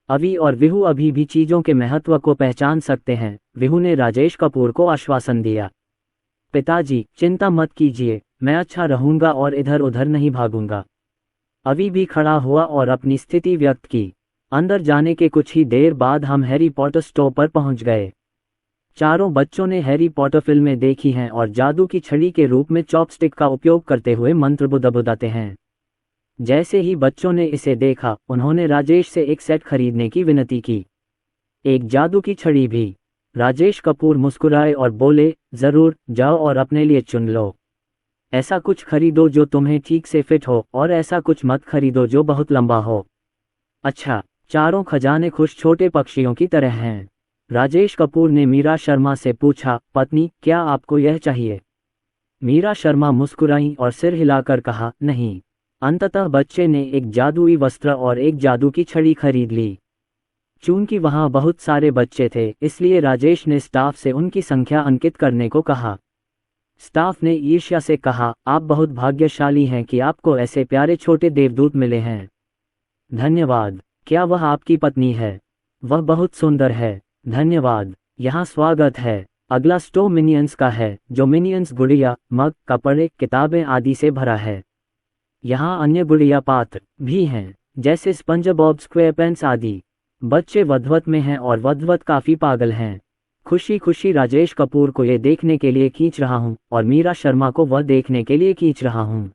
अवि और विहू अभी भी चीजों के महत्व को पहचान सकते हैं। विहू ने राजेश कपूर को आश्वासन दिया, पिताजी चिंता मत कीजिए, मैं अच्छा रहूंगा और इधर उधर नहीं भागूंगा। अवि भी खड़ा हुआ और अपनी स्थिति व्यक्त की। अंदर जाने के कुछ ही देर बाद हम हैरी पॉटर स्टोर पर पहुंच गए। चारों बच्चों ने हैरी पॉटर फिल्में देखी हैं और जादू की छड़ी के रूप में चॉपस्टिक का उपयोग करते हुए मंत्र बुदबुदाते हैं। जैसे ही बच्चों ने इसे देखा, उन्होंने राजेश से एक सेट खरीदने की विनती की, एक जादू की छड़ी भी। राजेश कपूर मुस्कुराए और बोले, जरूर, जाओ और अपने लिए चुन लो। ऐसा कुछ खरीदो जो तुम्हें ठीक से फिट हो और ऐसा कुछ मत खरीदो जो बहुत लंबा हो। अच्छा, चारों खजाने खुश छोटे पक्षियों की तरह हैं। राजेश कपूर ने मीरा शर्मा से पूछा, पत्नी क्या आपको यह चाहिए? मीरा शर्मा मुस्कुराई और सिर हिलाकर कहा, नहीं। अंततः बच्चे ने एक जादुई वस्त्र और एक जादू की छड़ी खरीद ली। चूंकि वहां बहुत सारे बच्चे थे, इसलिए राजेश ने स्टाफ से उनकी संख्या अंकित करने को कहा। स्टाफ ने ईर्ष्या से कहा, आप बहुत भाग्यशाली हैं कि आपको ऐसे प्यारे छोटे देवदूत मिले हैं। धन्यवाद। क्या वह आपकी पत्नी है? वह बहुत सुंदर है। धन्यवाद। यहाँ स्वागत है। अगला स्टोर मिनियंस का है, जो मिनियंस गुड़िया, मग, कपड़े, किताबें आदि से भरा है। यहाँ अन्य गुड़िया पात्र भी हैं, जैसे स्पंज बॉब स्क्वेयरपैंट्स आदि। बच्चे वधवत में हैं और वधवत काफी पागल हैं। खुशी खुशी राजेश कपूर को ये देखने के लिए खींच रहा हूँ और मीरा शर्मा को वह देखने के लिए खींच रहा हूँ।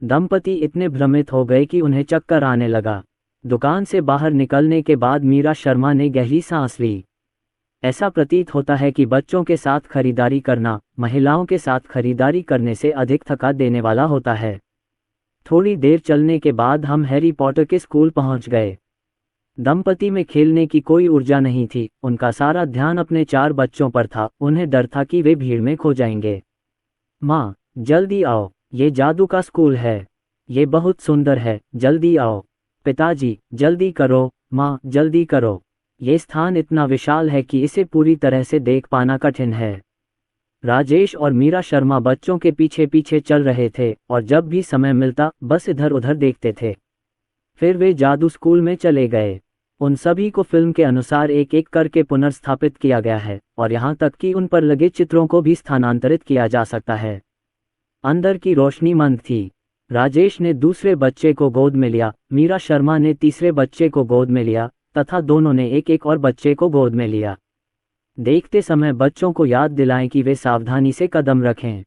दंपति इतने भ्रमित हो गए कि उन्हें चक्कर आने लगा। दुकान से बाहर निकलने के बाद मीरा शर्मा ने गहरी सांस ली। ऐसा प्रतीत होता है कि बच्चों के साथ खरीदारी करना महिलाओं के साथ खरीदारी करने से अधिक थका देने वाला होता है। थोड़ी देर चलने के बाद हम हैरी पॉटर के स्कूल पहुंच गए। दंपति में खेलने की कोई ऊर्जा नहीं थी, उनका सारा ध्यान अपने 4 बच्चों पर था। उन्हें डर था कि वे भीड़ में खो जाएंगे। माँ, जल्दी आओ, ये जादू का स्कूल है। ये बहुत सुंदर है, जल्दी आओ। पिताजी, जल्दी करो। माँ, जल्दी करो। ये स्थान इतना विशाल है कि इसे पूरी तरह से देख पाना कठिन है। राजेश और मीरा शर्मा बच्चों के पीछे पीछे चल रहे थे और जब भी समय मिलता बस इधर उधर देखते थे। फिर वे जादू स्कूल में चले गए। उन सभी को फिल्म के अनुसार एक एक करके पुनर्स्थापित किया गया है और यहाँ तक कि उन पर लगे चित्रों को भी स्थानांतरित किया जा सकता है। अंदर की रोशनी मंद थी। राजेश ने दूसरे बच्चे को गोद में लिया, मीरा शर्मा ने तीसरे बच्चे को गोद में लिया तथा दोनों ने एक एक और बच्चे को गोद में लिया। देखते समय बच्चों को याद दिलाएं कि वे सावधानी से कदम रखें।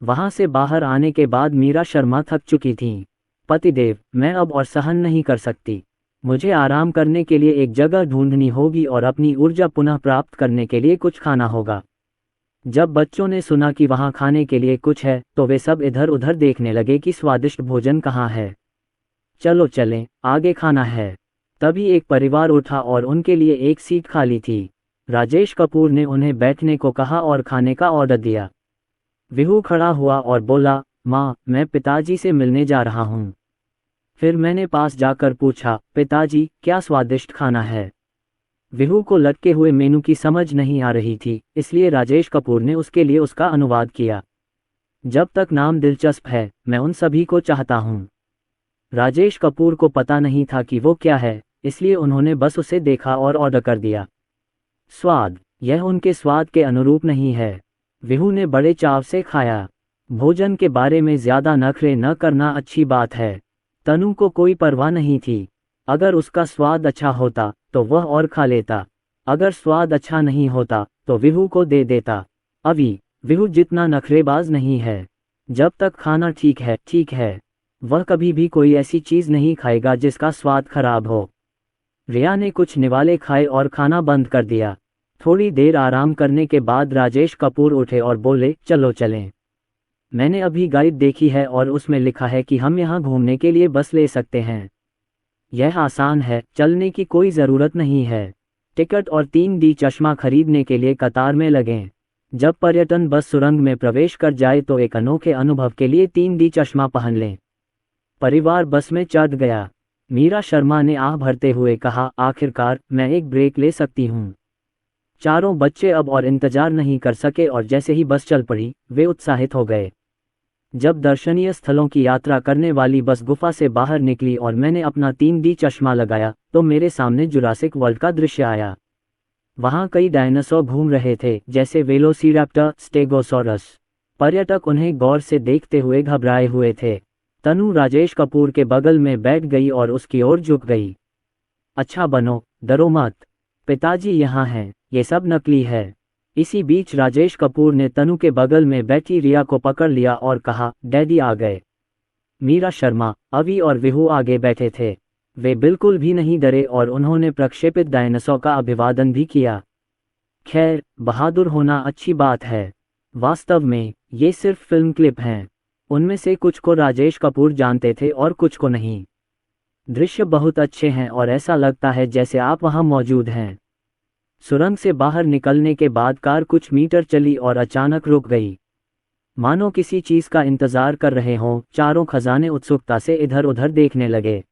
वहां से बाहर आने के बाद मीरा शर्मा थक चुकी थीं। पतिदेव, मैं अब और सहन नहीं कर सकती। मुझे आराम करने के लिए एक जगह ढूंढनी होगी और अपनी ऊर्जा पुनः प्राप्त करने के लिए कुछ खाना होगा। जब बच्चों ने सुना कि वहां खाने के लिए कुछ है, तो वे सब इधर उधर देखने लगे कि स्वादिष्ट भोजन कहाँ है। चलो चलें, आगे खाना है। तभी एक परिवार उठा और उनके लिए एक सीट खाली थी। राजेश कपूर ने उन्हें बैठने को कहा और खाने का ऑर्डर दिया। विहू खड़ा हुआ और बोला, माँ, मैं पिताजी से मिलने जा रहा हूँ। फिर मैंने पास जाकर पूछा, पिताजी, क्या स्वादिष्ट खाना है? विहू को लटके हुए मेनू की समझ नहीं आ रही थी, इसलिए राजेश कपूर ने उसके लिए उसका अनुवाद किया। जब तक नाम दिलचस्प है, मैं उन सभी को चाहता हूँ। राजेश कपूर को पता नहीं था कि वो क्या है, इसलिए उन्होंने बस उसे देखा और ऑर्डर कर दिया। स्वाद, यह उनके स्वाद के अनुरूप नहीं है। विहू ने बड़े चाव से खाया। भोजन के बारे में ज्यादा नखरे न करना अच्छी बात है। तनु को कोई परवाह नहीं थी। अगर उसका स्वाद अच्छा होता तो वह और खा लेता, अगर स्वाद अच्छा नहीं होता तो विभू को दे देता। अभी विभू जितना नखरेबाज नहीं है। जब तक खाना ठीक है, वह कभी भी कोई ऐसी चीज नहीं खाएगा जिसका स्वाद खराब हो। रिया ने कुछ निवाले खाए और खाना बंद कर दिया। थोड़ी देर आराम करने के बाद राजेश कपूर उठे और बोले, चलो चलें। मैंने अभी गाइड देखी है और उसमें लिखा है कि हम यहाँ घूमने के लिए बस ले सकते हैं। यह आसान है, चलने की कोई ज़रूरत नहीं है। टिकट और 3D चश्मा खरीदने के लिए कतार में लगें। जब पर्यटन बस सुरंग में प्रवेश कर जाए तो एक अनोखे अनुभव के लिए 3D चश्मा पहन लें। परिवार बस में चढ़ गया। मीरा शर्मा ने आह भरते हुए कहा, आखिरकार मैं एक ब्रेक ले सकती हूँ। चारों बच्चे अब और इंतजार नहीं कर सके और जैसे ही बस चल पड़ी वे उत्साहित हो गए। जब दर्शनीय स्थलों की यात्रा करने वाली बस गुफा से बाहर निकली और मैंने अपना 3D चश्मा लगाया तो मेरे सामने जुरासिक वर्ल्ड का दृश्य आया। वहां कई डायनासोर घूम रहे थे, जैसे वेलोसिरैप्टर, स्टेगोसॉरस। पर्यटक उन्हें गौर से देखते हुए घबराए हुए थे। तनु राजेश कपूर के बगल में बैठ गई और उसकी ओर झुक गई। अच्छा बनो, डरो मत, पिताजी यहाँ हैं, ये सब नकली है। इसी बीच राजेश कपूर ने तनु के बगल में बैठी रिया को पकड़ लिया और कहा, डैडी आ गए। मीरा शर्मा, अवी और विहू आगे बैठे थे। वे बिल्कुल भी नहीं डरे और उन्होंने प्रक्षेपित डायनासोर का अभिवादन भी किया। खैर, बहादुर होना अच्छी बात है। वास्तव में ये सिर्फ फिल्म क्लिप हैं। उनमें से कुछ को राजेश कपूर जानते थे और कुछ को नहीं। दृश्य बहुत अच्छे हैं और ऐसा लगता है जैसे आप वहां मौजूद हैं। सुरंग से बाहर निकलने के बाद कार कुछ मीटर चली और अचानक रुक गई। मानो किसी चीज का इंतजार कर रहे हों। चारों खजाने उत्सुकता से इधर उधर देखने लगे।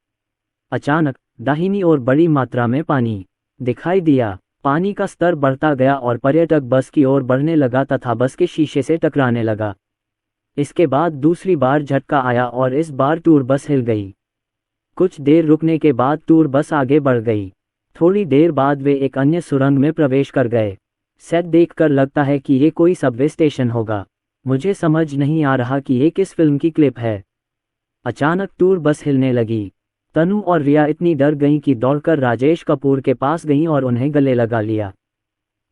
अचानक दाहिनी ओर बड़ी मात्रा में पानी दिखाई दिया। पानी का स्तर बढ़ता गया और पर्यटक बस की ओर बढ़ने लगा तथा बस के शीशे से टकराने लगा। इसके बाद दूसरी बार झटका आया और इस बार टूर बस हिल गई। कुछ देर रुकने के बाद टूर बस आगे बढ़ गई। थोड़ी देर बाद वे एक अन्य सुरंग में प्रवेश कर गए। सेट देखकर लगता है कि ये कोई सबवे स्टेशन होगा। मुझे समझ नहीं आ रहा कि ये किस फिल्म की क्लिप है। अचानक टूर बस हिलने लगी। तनु और रिया इतनी डर गईं कि दौड़कर राजेश कपूर के पास गईं और उन्हें गले लगा लिया।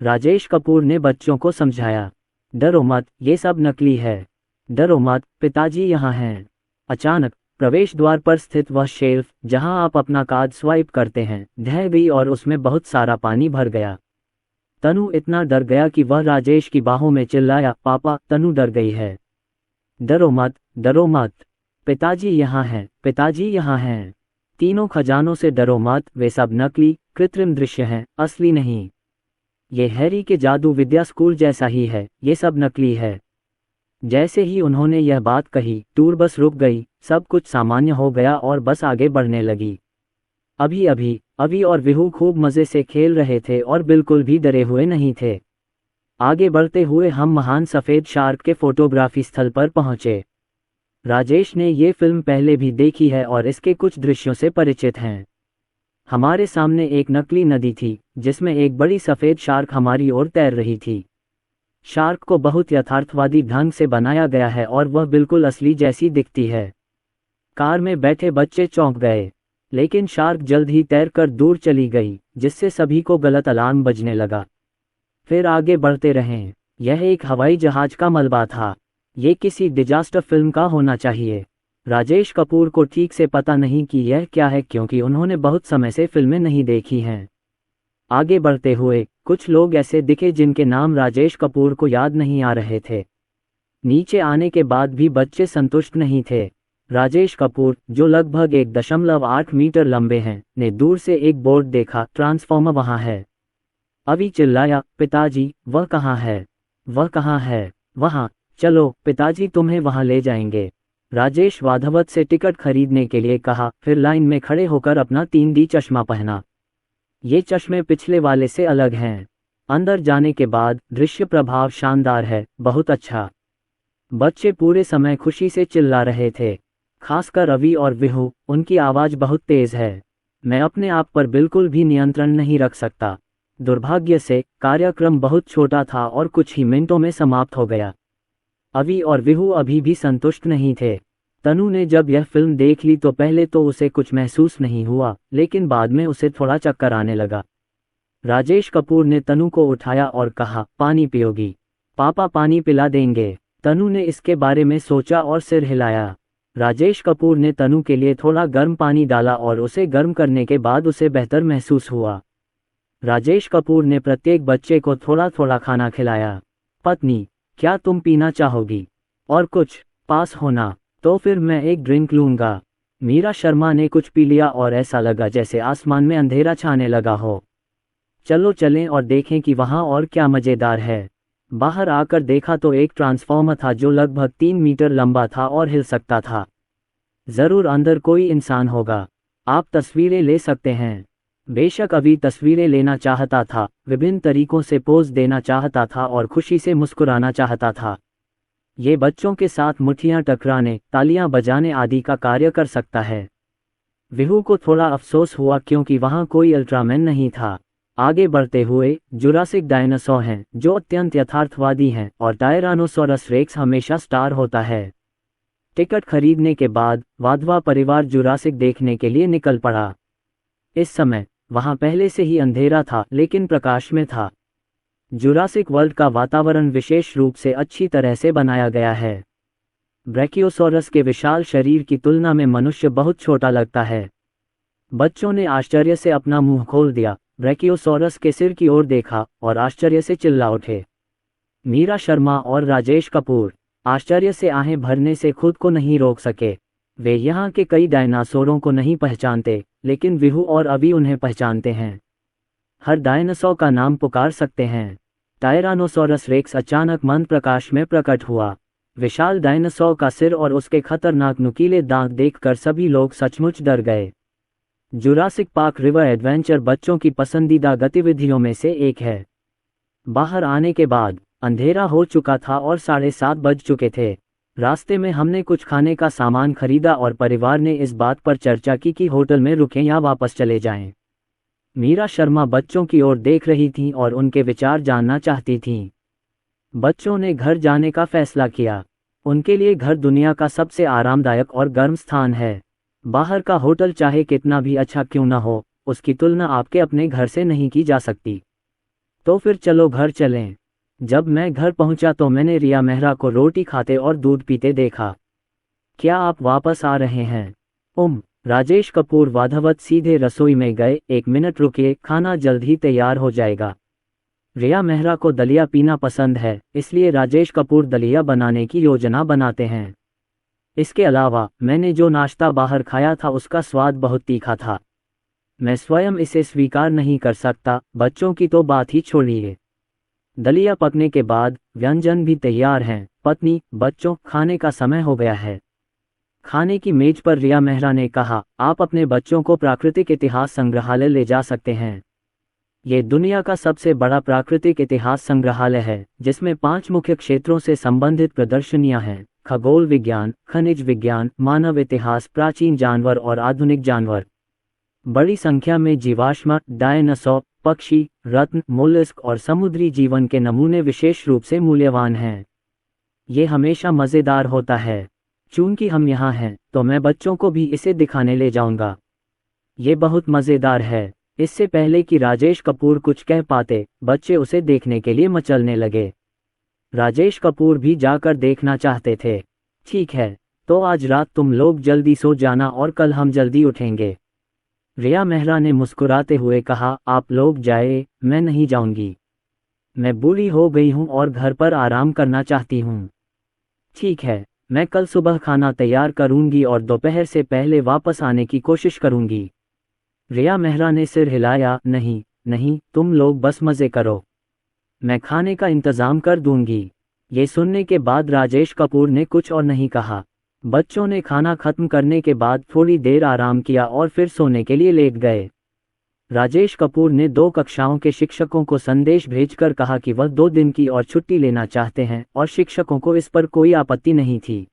राजेश कपूर ने बच्चों को समझाया, डरो मत, ये सब नकली है। डरो मत, पिताजी यहाँ हैं। अचानक प्रवेश द्वार पर स्थित वह शेल्फ जहां आप अपना कार्ड स्वाइप करते हैं ढह गई और उसमें बहुत सारा पानी भर गया। तनु इतना डर गया कि वह राजेश की बाहों में चिल्लाया, पापा, तनु डर गई है। डरो मत, पिताजी यहाँ हैं, पिताजी यहाँ हैं। तीनों खजानों से डरो मत, वे सब नकली कृत्रिम दृश्य हैं, असली नहीं। ये हैरी के जादू विद्या स्कूल जैसा ही है, ये सब नकली है। जैसे ही उन्होंने यह बात कही टूर बस रुक गई। सब कुछ सामान्य हो गया और बस आगे बढ़ने लगी। अभी और विहू खूब मजे से खेल रहे थे और बिल्कुल भी डरे हुए नहीं थे। आगे बढ़ते हुए हम महान सफ़ेद शार्क के फोटोग्राफी स्थल पर पहुंचे। राजेश ने ये फिल्म पहले भी देखी है और इसके कुछ दृश्यों से परिचित हैं। हमारे सामने एक नकली नदी थी जिसमें एक बड़ी सफ़ेद शार्क हमारी ओर तैर रही थी। शार्क को बहुत यथार्थवादी ढंग से बनाया गया है और वह बिल्कुल असली जैसी दिखती है। कार में बैठे बच्चे चौंक गए, लेकिन शार्क जल्द ही तैरकर दूर चली गई, जिससे सभी को गलत अलार्म बजने लगा। फिर आगे बढ़ते रहें। यह एक हवाई जहाज का मलबा था। ये किसी डिजास्टर फिल्म का होना चाहिए। राजेश कपूर को ठीक से पता नहीं कि यह क्या है क्योंकि उन्होंने बहुत समय से फिल्में नहीं देखी हैं। आगे बढ़ते हुए कुछ लोग ऐसे दिखे जिनके नाम राजेश कपूर को याद नहीं आ रहे थे। नीचे आने के बाद भी बच्चे संतुष्ट नहीं थे। राजेश कपूर, जो लगभग 1.8 मीटर लंबे हैं, ने दूर से एक बोर्ड देखा, ट्रांसफॉर्मर वहां है। अभी चिल्लाया, पिताजी, वह कहाँ है? वह कहाँ है? वहां चलो, पिताजी तुम्हें वहां ले जाएंगे। राजेश वाधवत से टिकट खरीदने के लिए कहा, फिर लाइन में खड़े होकर अपना 3D चश्मा पहना। ये चश्मे पिछले वाले से अलग हैं। अंदर जाने के बाद दृश्य प्रभाव शानदार है, बहुत अच्छा। बच्चे पूरे समय खुशी से चिल्ला रहे थे, खासकर रवि और विहू, उनकी आवाज़ बहुत तेज है। मैं अपने आप पर बिल्कुल भी नियंत्रण नहीं रख सकता। दुर्भाग्य से कार्यक्रम बहुत छोटा था और कुछ ही मिनटों में समाप्त हो गया। अवि और विहू अभी भी संतुष्ट नहीं थे। तनु ने जब यह फिल्म देख ली तो पहले तो उसे कुछ महसूस नहीं हुआ, लेकिन बाद में उसे थोड़ा चक्कर आने लगा। राजेश कपूर ने तनु को उठाया और कहा, पानी पियोगी? पापा पानी पिला देंगे। तनु ने इसके बारे में सोचा और सिर हिलाया। राजेश कपूर ने तनु के लिए थोड़ा गर्म पानी डाला और उसे गर्म करने के बाद उसे बेहतर महसूस हुआ। राजेश कपूर ने प्रत्येक बच्चे को थोड़ा थोड़ा खाना खिलाया। पत्नी, क्या तुम पीना चाहोगी? और कुछ पास होना? तो फिर मैं एक ड्रिंक लूँगा। मीरा शर्मा ने कुछ पी लिया और ऐसा लगा जैसे आसमान में अंधेरा छाने लगा हो। चलो चलें और देखें कि वहाँ और क्या मज़ेदार है। बाहर आकर देखा तो एक ट्रांसफॉर्मर था जो लगभग 3 मीटर लंबा था और हिल सकता था। ज़रूर अंदर कोई इंसान होगा। आप तस्वीरें ले सकते हैं। बेशक अभी तस्वीरें लेना चाहता था, विभिन्न तरीकों से पोज देना चाहता था और खुशी से मुस्कुराना चाहता था। ये बच्चों के साथ मुट्ठियां टकराने, तालियां बजाने आदि का कार्य कर सकता है। विहू को थोड़ा अफसोस हुआ क्योंकि वहां कोई अल्ट्रामैन नहीं था। आगे बढ़ते हुए, जुरासिक डायनासोर हैं जो अत्यंत यथार्थवादी हैं और टायरानोसोरस रेक्स हमेशा स्टार होता है। टिकट खरीदने के बाद वाधवा परिवार जुरासिक देखने के लिए निकल पड़ा। इस समय वहां पहले से ही अंधेरा था लेकिन प्रकाश में था। जुरासिक वर्ल्ड का वातावरण विशेष रूप से अच्छी तरह से बनाया गया है। ब्रैकियोसोरस के विशाल शरीर की तुलना में मनुष्य बहुत छोटा लगता है। बच्चों ने आश्चर्य से अपना मुंह खोल दिया, ब्रैकियोसोरस के सिर की ओर देखा और आश्चर्य से चिल्ला उठे। मीरा शर्मा और राजेश कपूर आश्चर्य से आहें भरने से खुद को नहीं रोक सके। वे यहाँ के कई डायनासोरों को नहीं पहचानते, लेकिन विहू और अभी उन्हें पहचानते हैं। हर डायनासोर का नाम पुकार सकते हैं। टायरानोसोरस रेक्स अचानक मंद प्रकाश में प्रकट हुआ। विशाल डायनासोर का सिर और उसके खतरनाक नुकीले दांत देखकर सभी लोग सचमुच डर गए। जुरासिक पार्क रिवर एडवेंचर बच्चों की पसंदीदा गतिविधियों में से एक है। बाहर आने के बाद अंधेरा हो चुका था और 7:30 बज चुके थे। रास्ते में हमने कुछ खाने का सामान खरीदा और परिवार ने इस बात पर चर्चा की कि होटल में रुकें या वापस चले जाएं। मीरा शर्मा बच्चों की ओर देख रही थीं और उनके विचार जानना चाहती थीं। बच्चों ने घर जाने का फैसला किया। उनके लिए घर दुनिया का सबसे आरामदायक और गर्म स्थान है। बाहर का होटल चाहे कितना भी अच्छा क्यों न हो, उसकी तुलना आपके अपने घर से नहीं की जा सकती। तो फिर चलो घर चलें। जब मैं घर पहुंचा तो मैंने रिया मेहरा को रोटी खाते और दूध पीते देखा। क्या आप वापस आ रहे हैं? राजेश कपूर वाधवत सीधे रसोई में गए। 1 मिनट रुकिए, खाना जल्द ही तैयार हो जाएगा। रिया मेहरा को दलिया पीना पसंद है, इसलिए राजेश कपूर दलिया बनाने की योजना बनाते हैं। इसके अलावा मैंने जो नाश्ता बाहर खाया था उसका स्वाद बहुत तीखा था। मैं स्वयं इसे स्वीकार नहीं कर सकता, बच्चों की तो बात ही छोड़िए। दलिया पकने के बाद व्यंजन भी तैयार हैं। पत्नी, बच्चों, खाने का समय हो गया है। खाने की मेज पर रिया मेहरा ने कहा, आप अपने बच्चों को प्राकृतिक इतिहास संग्रहालय ले जा सकते हैं। ये दुनिया का सबसे बड़ा प्राकृतिक इतिहास संग्रहालय है, जिसमें 5 मुख्य क्षेत्रों से संबंधित प्रदर्शनियां हैं: खगोल विज्ञान, खनिज विज्ञान, मानव इतिहास, प्राचीन जानवर और आधुनिक जानवर। बड़ी संख्या में जीवाश्म, डायनासोर, पक्षी, रत्न, मोलस्क और समुद्री जीवन के नमूने विशेष रूप से मूल्यवान हैं। ये हमेशा मज़ेदार होता है। चूंकि हम यहाँ हैं, तो मैं बच्चों को भी इसे दिखाने ले जाऊंगा। ये बहुत मज़ेदार है। इससे पहले कि राजेश कपूर कुछ कह पाते, बच्चे उसे देखने के लिए मचलने लगे। राजेश कपूर भी जाकर देखना चाहते थे। ठीक है, तो आज रात तुम लोग जल्दी सो जाना और कल हम जल्दी उठेंगे। रिया मेहरा ने मुस्कुराते हुए कहा, आप लोग जाए, मैं नहीं जाऊंगी। मैं बूढ़ी हो गई हूँ और घर पर आराम करना चाहती हूँ। ठीक है, मैं कल सुबह खाना तैयार करूंगी और दोपहर से पहले वापस आने की कोशिश करूंगी। रिया मेहरा ने सिर हिलाया, नहीं नहीं, तुम लोग बस मज़े करो, मैं खाने का इंतज़ाम कर दूंगी। ये सुनने के बाद राजेश कपूर ने कुछ और नहीं कहा। बच्चों ने खाना खत्म करने के बाद थोड़ी देर आराम किया और फिर सोने के लिए लेट गए। राजेश कपूर ने 2 कक्षाओं के शिक्षकों को संदेश भेजकर कहा कि वह 2 दिन की और छुट्टी लेना चाहते हैं और शिक्षकों को इस पर कोई आपत्ति नहीं थी।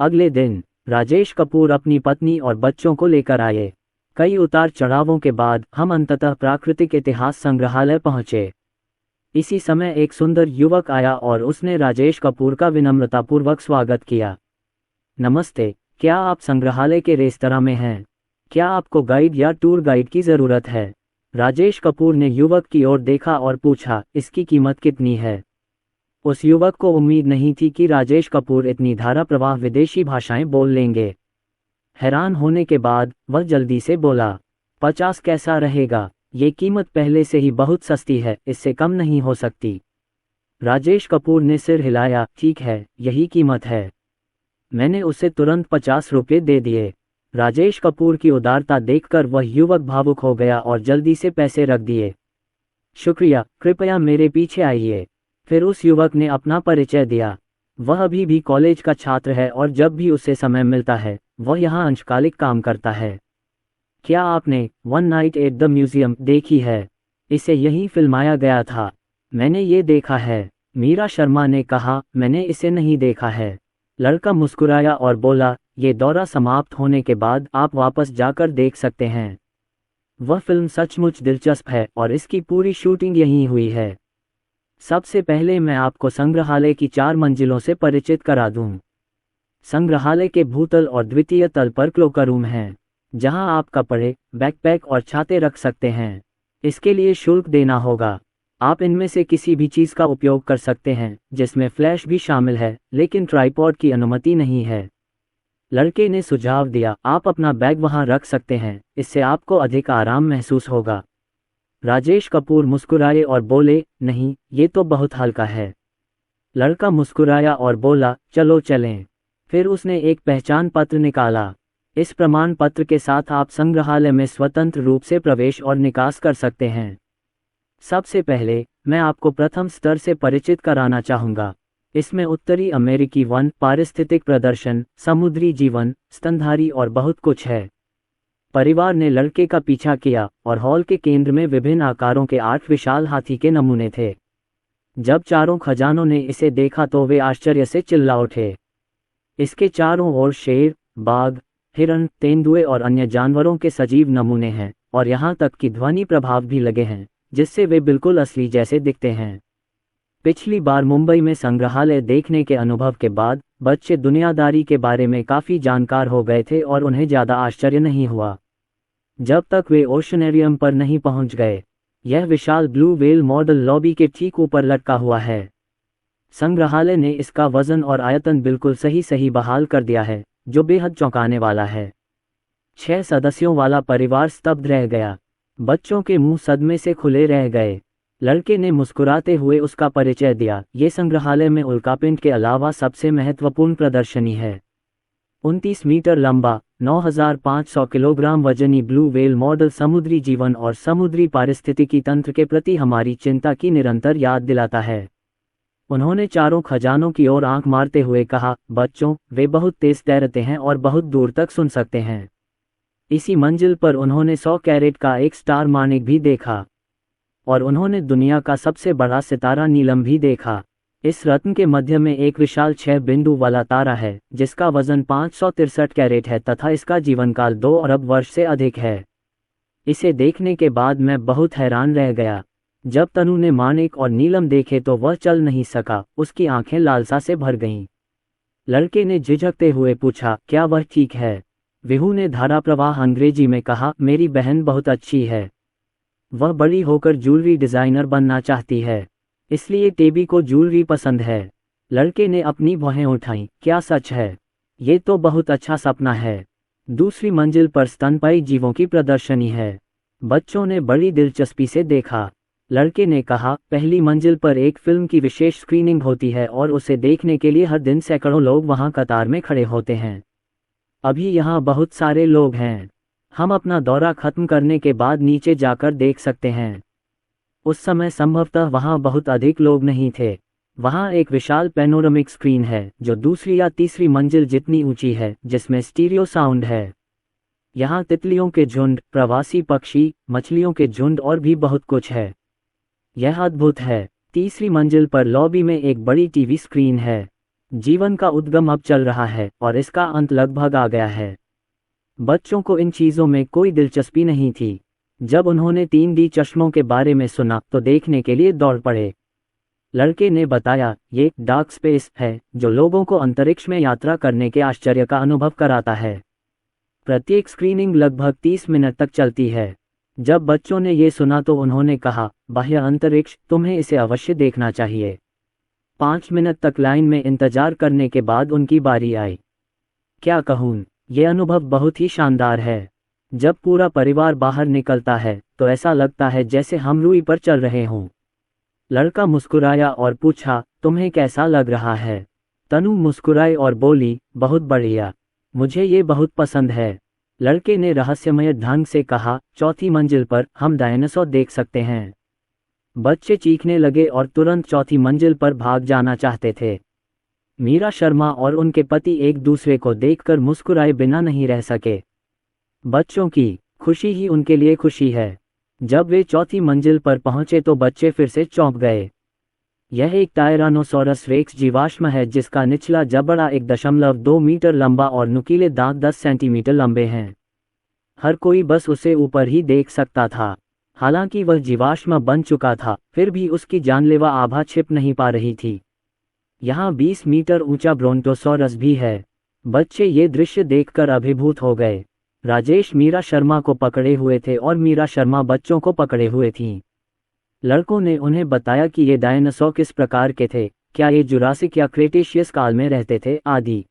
अगले दिन राजेश कपूर अपनी पत्नी और बच्चों को लेकर आए। कई उतार चढ़ावों के बाद हम अंततः प्राकृतिक इतिहास संग्रहालय पहुंचे। इसी समय एक सुंदर युवक आया और उसने राजेश कपूर का विनम्रतापूर्वक स्वागत किया। नमस्ते, क्या आप संग्रहालय के रेस्तरां में हैं? क्या आपको गाइड या टूर गाइड की ज़रूरत है? राजेश कपूर ने युवक की ओर देखा और पूछा, इसकी कीमत कितनी है? उस युवक को उम्मीद नहीं थी कि राजेश कपूर इतनी धारा प्रवाह विदेशी भाषाएं बोल लेंगे। हैरान होने के बाद वह जल्दी से बोला, 50 कैसा रहेगा? ये कीमत पहले से ही बहुत सस्ती है, इससे कम नहीं हो सकती। राजेश कपूर ने सिर हिलाया, ठीक है, यही कीमत है। मैंने उसे तुरंत 50 रुपये दे दिए। राजेश कपूर की उदारता देखकर वह युवक भावुक हो गया और जल्दी से पैसे रख दिए। शुक्रिया, कृपया मेरे पीछे आइए। फिर उस युवक ने अपना परिचय दिया। वह अभी भी कॉलेज का छात्र है और जब भी उसे समय मिलता है वह यहाँ अंशकालिक काम करता है। क्या आपने one night at the museum देखी है? इसे यहीं फिल्माया गया था। मैंने ये देखा है, मीरा शर्मा ने कहा। मैंने इसे नहीं देखा है। लड़का मुस्कुराया और बोला, ये दौरा समाप्त होने के बाद आप वापस जाकर देख सकते हैं। वह फिल्म सचमुच दिलचस्प है और इसकी पूरी शूटिंग यहीं हुई है। सबसे पहले मैं आपको संग्रहालय की 4 मंजिलों से परिचित करा दूं। संग्रहालय के भूतल और द्वितीय तल पर क्लोकर रूम हैं, जहां आप कपड़े, बैकपैक और छाते रख सकते हैं। इसके लिए शुल्क देना होगा। आप इनमें से किसी भी चीज़ का उपयोग कर सकते हैं, जिसमें फ्लैश भी शामिल है, लेकिन ट्राइपॉड की अनुमति नहीं है। लड़के ने सुझाव दिया, आप अपना बैग वहां रख सकते हैं, इससे आपको अधिक आराम महसूस होगा। राजेश कपूर मुस्कुराए और बोले, नहीं, ये तो बहुत हल्का है। लड़का मुस्कुराया और बोला, चलो चलें। फिर उसने एक पहचान पत्र निकाला। इस प्रमाण पत्र के साथ आप संग्रहालय में स्वतंत्र रूप से प्रवेश और निकास कर सकते हैं। सबसे पहले मैं आपको प्रथम स्तर से परिचित कराना चाहूँगा। इसमें उत्तरी अमेरिकी वन, पारिस्थितिक प्रदर्शन, समुद्री जीवन, स्तनधारी और बहुत कुछ है। परिवार ने लड़के का पीछा किया और हॉल के केंद्र में विभिन्न आकारों के 8 विशाल हाथी के नमूने थे। जब चारों खजानों ने इसे देखा तो वे आश्चर्य से चिल्ला उठे। इसके चारों ओर शेर, बाघ, हिरण, तेंदुए और अन्य जानवरों के सजीव नमूने हैं और यहाँ तक कि ध्वनि प्रभाव भी लगे हैं, जिससे वे बिल्कुल असली जैसे दिखते हैं। पिछली बार मुंबई में संग्रहालय देखने के अनुभव के बाद बच्चे दुनियादारी के बारे में काफ़ी जानकार हो गए थे और उन्हें ज़्यादा आश्चर्य नहीं हुआ, जब तक वे ओशनेरियम पर नहीं पहुंच गए। यह विशाल ब्लू व्हेल मॉडल लॉबी के ठीक ऊपर लटका हुआ है। संग्रहालय ने इसका वजन और आयतन बिल्कुल सही बहाल कर दिया है, जो बेहद चौंकाने वाला है। 6 सदस्यों वाला परिवार स्तब्ध रह गया। बच्चों के मुंह सदमे से खुले रह गए। लड़के ने मुस्कुराते हुए उसका परिचय दिया, ये संग्रहालय में उल्कापिंड के अलावा सबसे महत्वपूर्ण प्रदर्शनी है। 29 मीटर लंबा, 9,500 किलोग्राम वजनी ब्लू व्हेल मॉडल समुद्री जीवन और समुद्री पारिस्थितिकी तंत्र के प्रति हमारी चिंता की निरंतर याद दिलाता है। उन्होंने चारों खजानों की ओर आंख मारते हुए कहा, बच्चों, वे बहुत तेज तैरते हैं और बहुत दूर तक सुन सकते हैं। इसी मंजिल पर उन्होंने 100 कैरेट का एक स्टार मानिक भी देखा और उन्होंने दुनिया का सबसे बड़ा सितारा नीलम भी देखा। इस रत्न के मध्य में एक विशाल 6 बिंदु वाला तारा है, जिसका वजन 563 कैरेट है तथा इसका जीवनकाल 2 अरब वर्ष से अधिक है। इसे देखने के बाद मैं बहुत हैरान रह गया। जब तनु ने मानिक और नीलम देखे तो वह चल नहीं सका, उसकी आंखें लालसा से भर गईं। लड़के ने झिझकते हुए पूछा, क्या वह ठीक है? विहू ने धाराप्रवाह अंग्रेजी में कहा, मेरी बहन बहुत अच्छी है। वह बड़ी होकर ज्वेलरी डिज़ाइनर बनना चाहती है, इसलिए टेबी को ज्वेलरी पसंद है। लड़के ने अपनी भौहें उठाईं, क्या सच है? ये तो बहुत अच्छा सपना है। दूसरी मंजिल पर स्तनपायी जीवों की प्रदर्शनी है। बच्चों ने बड़ी दिलचस्पी से देखा। लड़के ने कहा, पहली मंजिल पर एक फिल्म की विशेष स्क्रीनिंग होती है और उसे देखने के लिए हर दिन सैकड़ों लोग वहां कतार में खड़े होते हैं। अभी यहाँ बहुत सारे लोग हैं। हम अपना दौरा खत्म करने के बाद नीचे जाकर देख सकते हैं। उस समय संभवतः वहाँ बहुत अधिक लोग नहीं थे। वहाँ एक विशाल पैनोरामिक स्क्रीन है जो दूसरी या तीसरी मंजिल जितनी ऊंची है, जिसमें स्टीरियो साउंड है। यहाँ तितलियों के झुंड, प्रवासी पक्षी, मछलियों के झुंड और भी बहुत कुछ है। यह अद्भुत है। तीसरी मंजिल पर लॉबी में एक बड़ी टीवी स्क्रीन है। जीवन का उद्गम अब चल रहा है और इसका अंत लगभग आ गया है। बच्चों को इन चीज़ों में कोई दिलचस्पी नहीं थी। जब उन्होंने 3D चश्मों के बारे में सुना तो देखने के लिए दौड़ पड़े। लड़के ने बताया, ये डार्क स्पेस है जो लोगों को अंतरिक्ष में यात्रा करने के आश्चर्य का अनुभव कराता है। प्रत्येक स्क्रीनिंग लगभग 30 मिनट तक चलती है। जब बच्चों ने ये सुना तो उन्होंने कहा, बाह्य अंतरिक्ष, तुम्हें इसे अवश्य देखना चाहिए। 5 मिनट तक लाइन में इंतजार करने के बाद उनकी बारी आई। क्या कहूँ, ये अनुभव बहुत ही शानदार है। जब पूरा परिवार बाहर निकलता है तो ऐसा लगता है जैसे हम रूई पर चल रहे हों। लड़का मुस्कुराया और पूछा, तुम्हें कैसा लग रहा है? तनु मुस्कुराई और बोली, बहुत बढ़िया, मुझे ये बहुत पसंद है। लड़के ने रहस्यमय ढंग से कहा, चौथी मंजिल पर हम डायनासोर देख सकते हैं। बच्चे चीखने लगे और तुरंत चौथी मंजिल पर भाग जाना चाहते थे। मीरा शर्मा और उनके पति एक दूसरे को देखकर मुस्कुराए बिना नहीं रह सके। बच्चों की खुशी ही उनके लिए खुशी है। जब वे चौथी मंजिल पर पहुंचे तो बच्चे फिर से चौंक गए। यह एक टायरानोसॉरस रेक्स जीवाश्म है जिसका निचला जबड़ा 1.2 मीटर लंबा और नुकीले दांत 10 सेंटीमीटर लंबे हैं। हर कोई बस उसे ऊपर ही देख सकता था। हालांकि वह जीवाश्म बन चुका था, फिर भी उसकी जानलेवा आभा छिप नहीं पा रही थी। यहाँ 20 मीटर ऊंचा ब्रोंटोसॉरस भी है। बच्चे ये दृश्य देखकर अभिभूत हो गए। राजेश मीरा शर्मा को पकड़े हुए थे और मीरा शर्मा बच्चों को पकड़े हुए थीं। लड़कों ने उन्हें बताया कि ये डायनासोर किस प्रकार के थे, क्या ये जुरासिक या क्रेटेशियस काल में रहते थे आदि।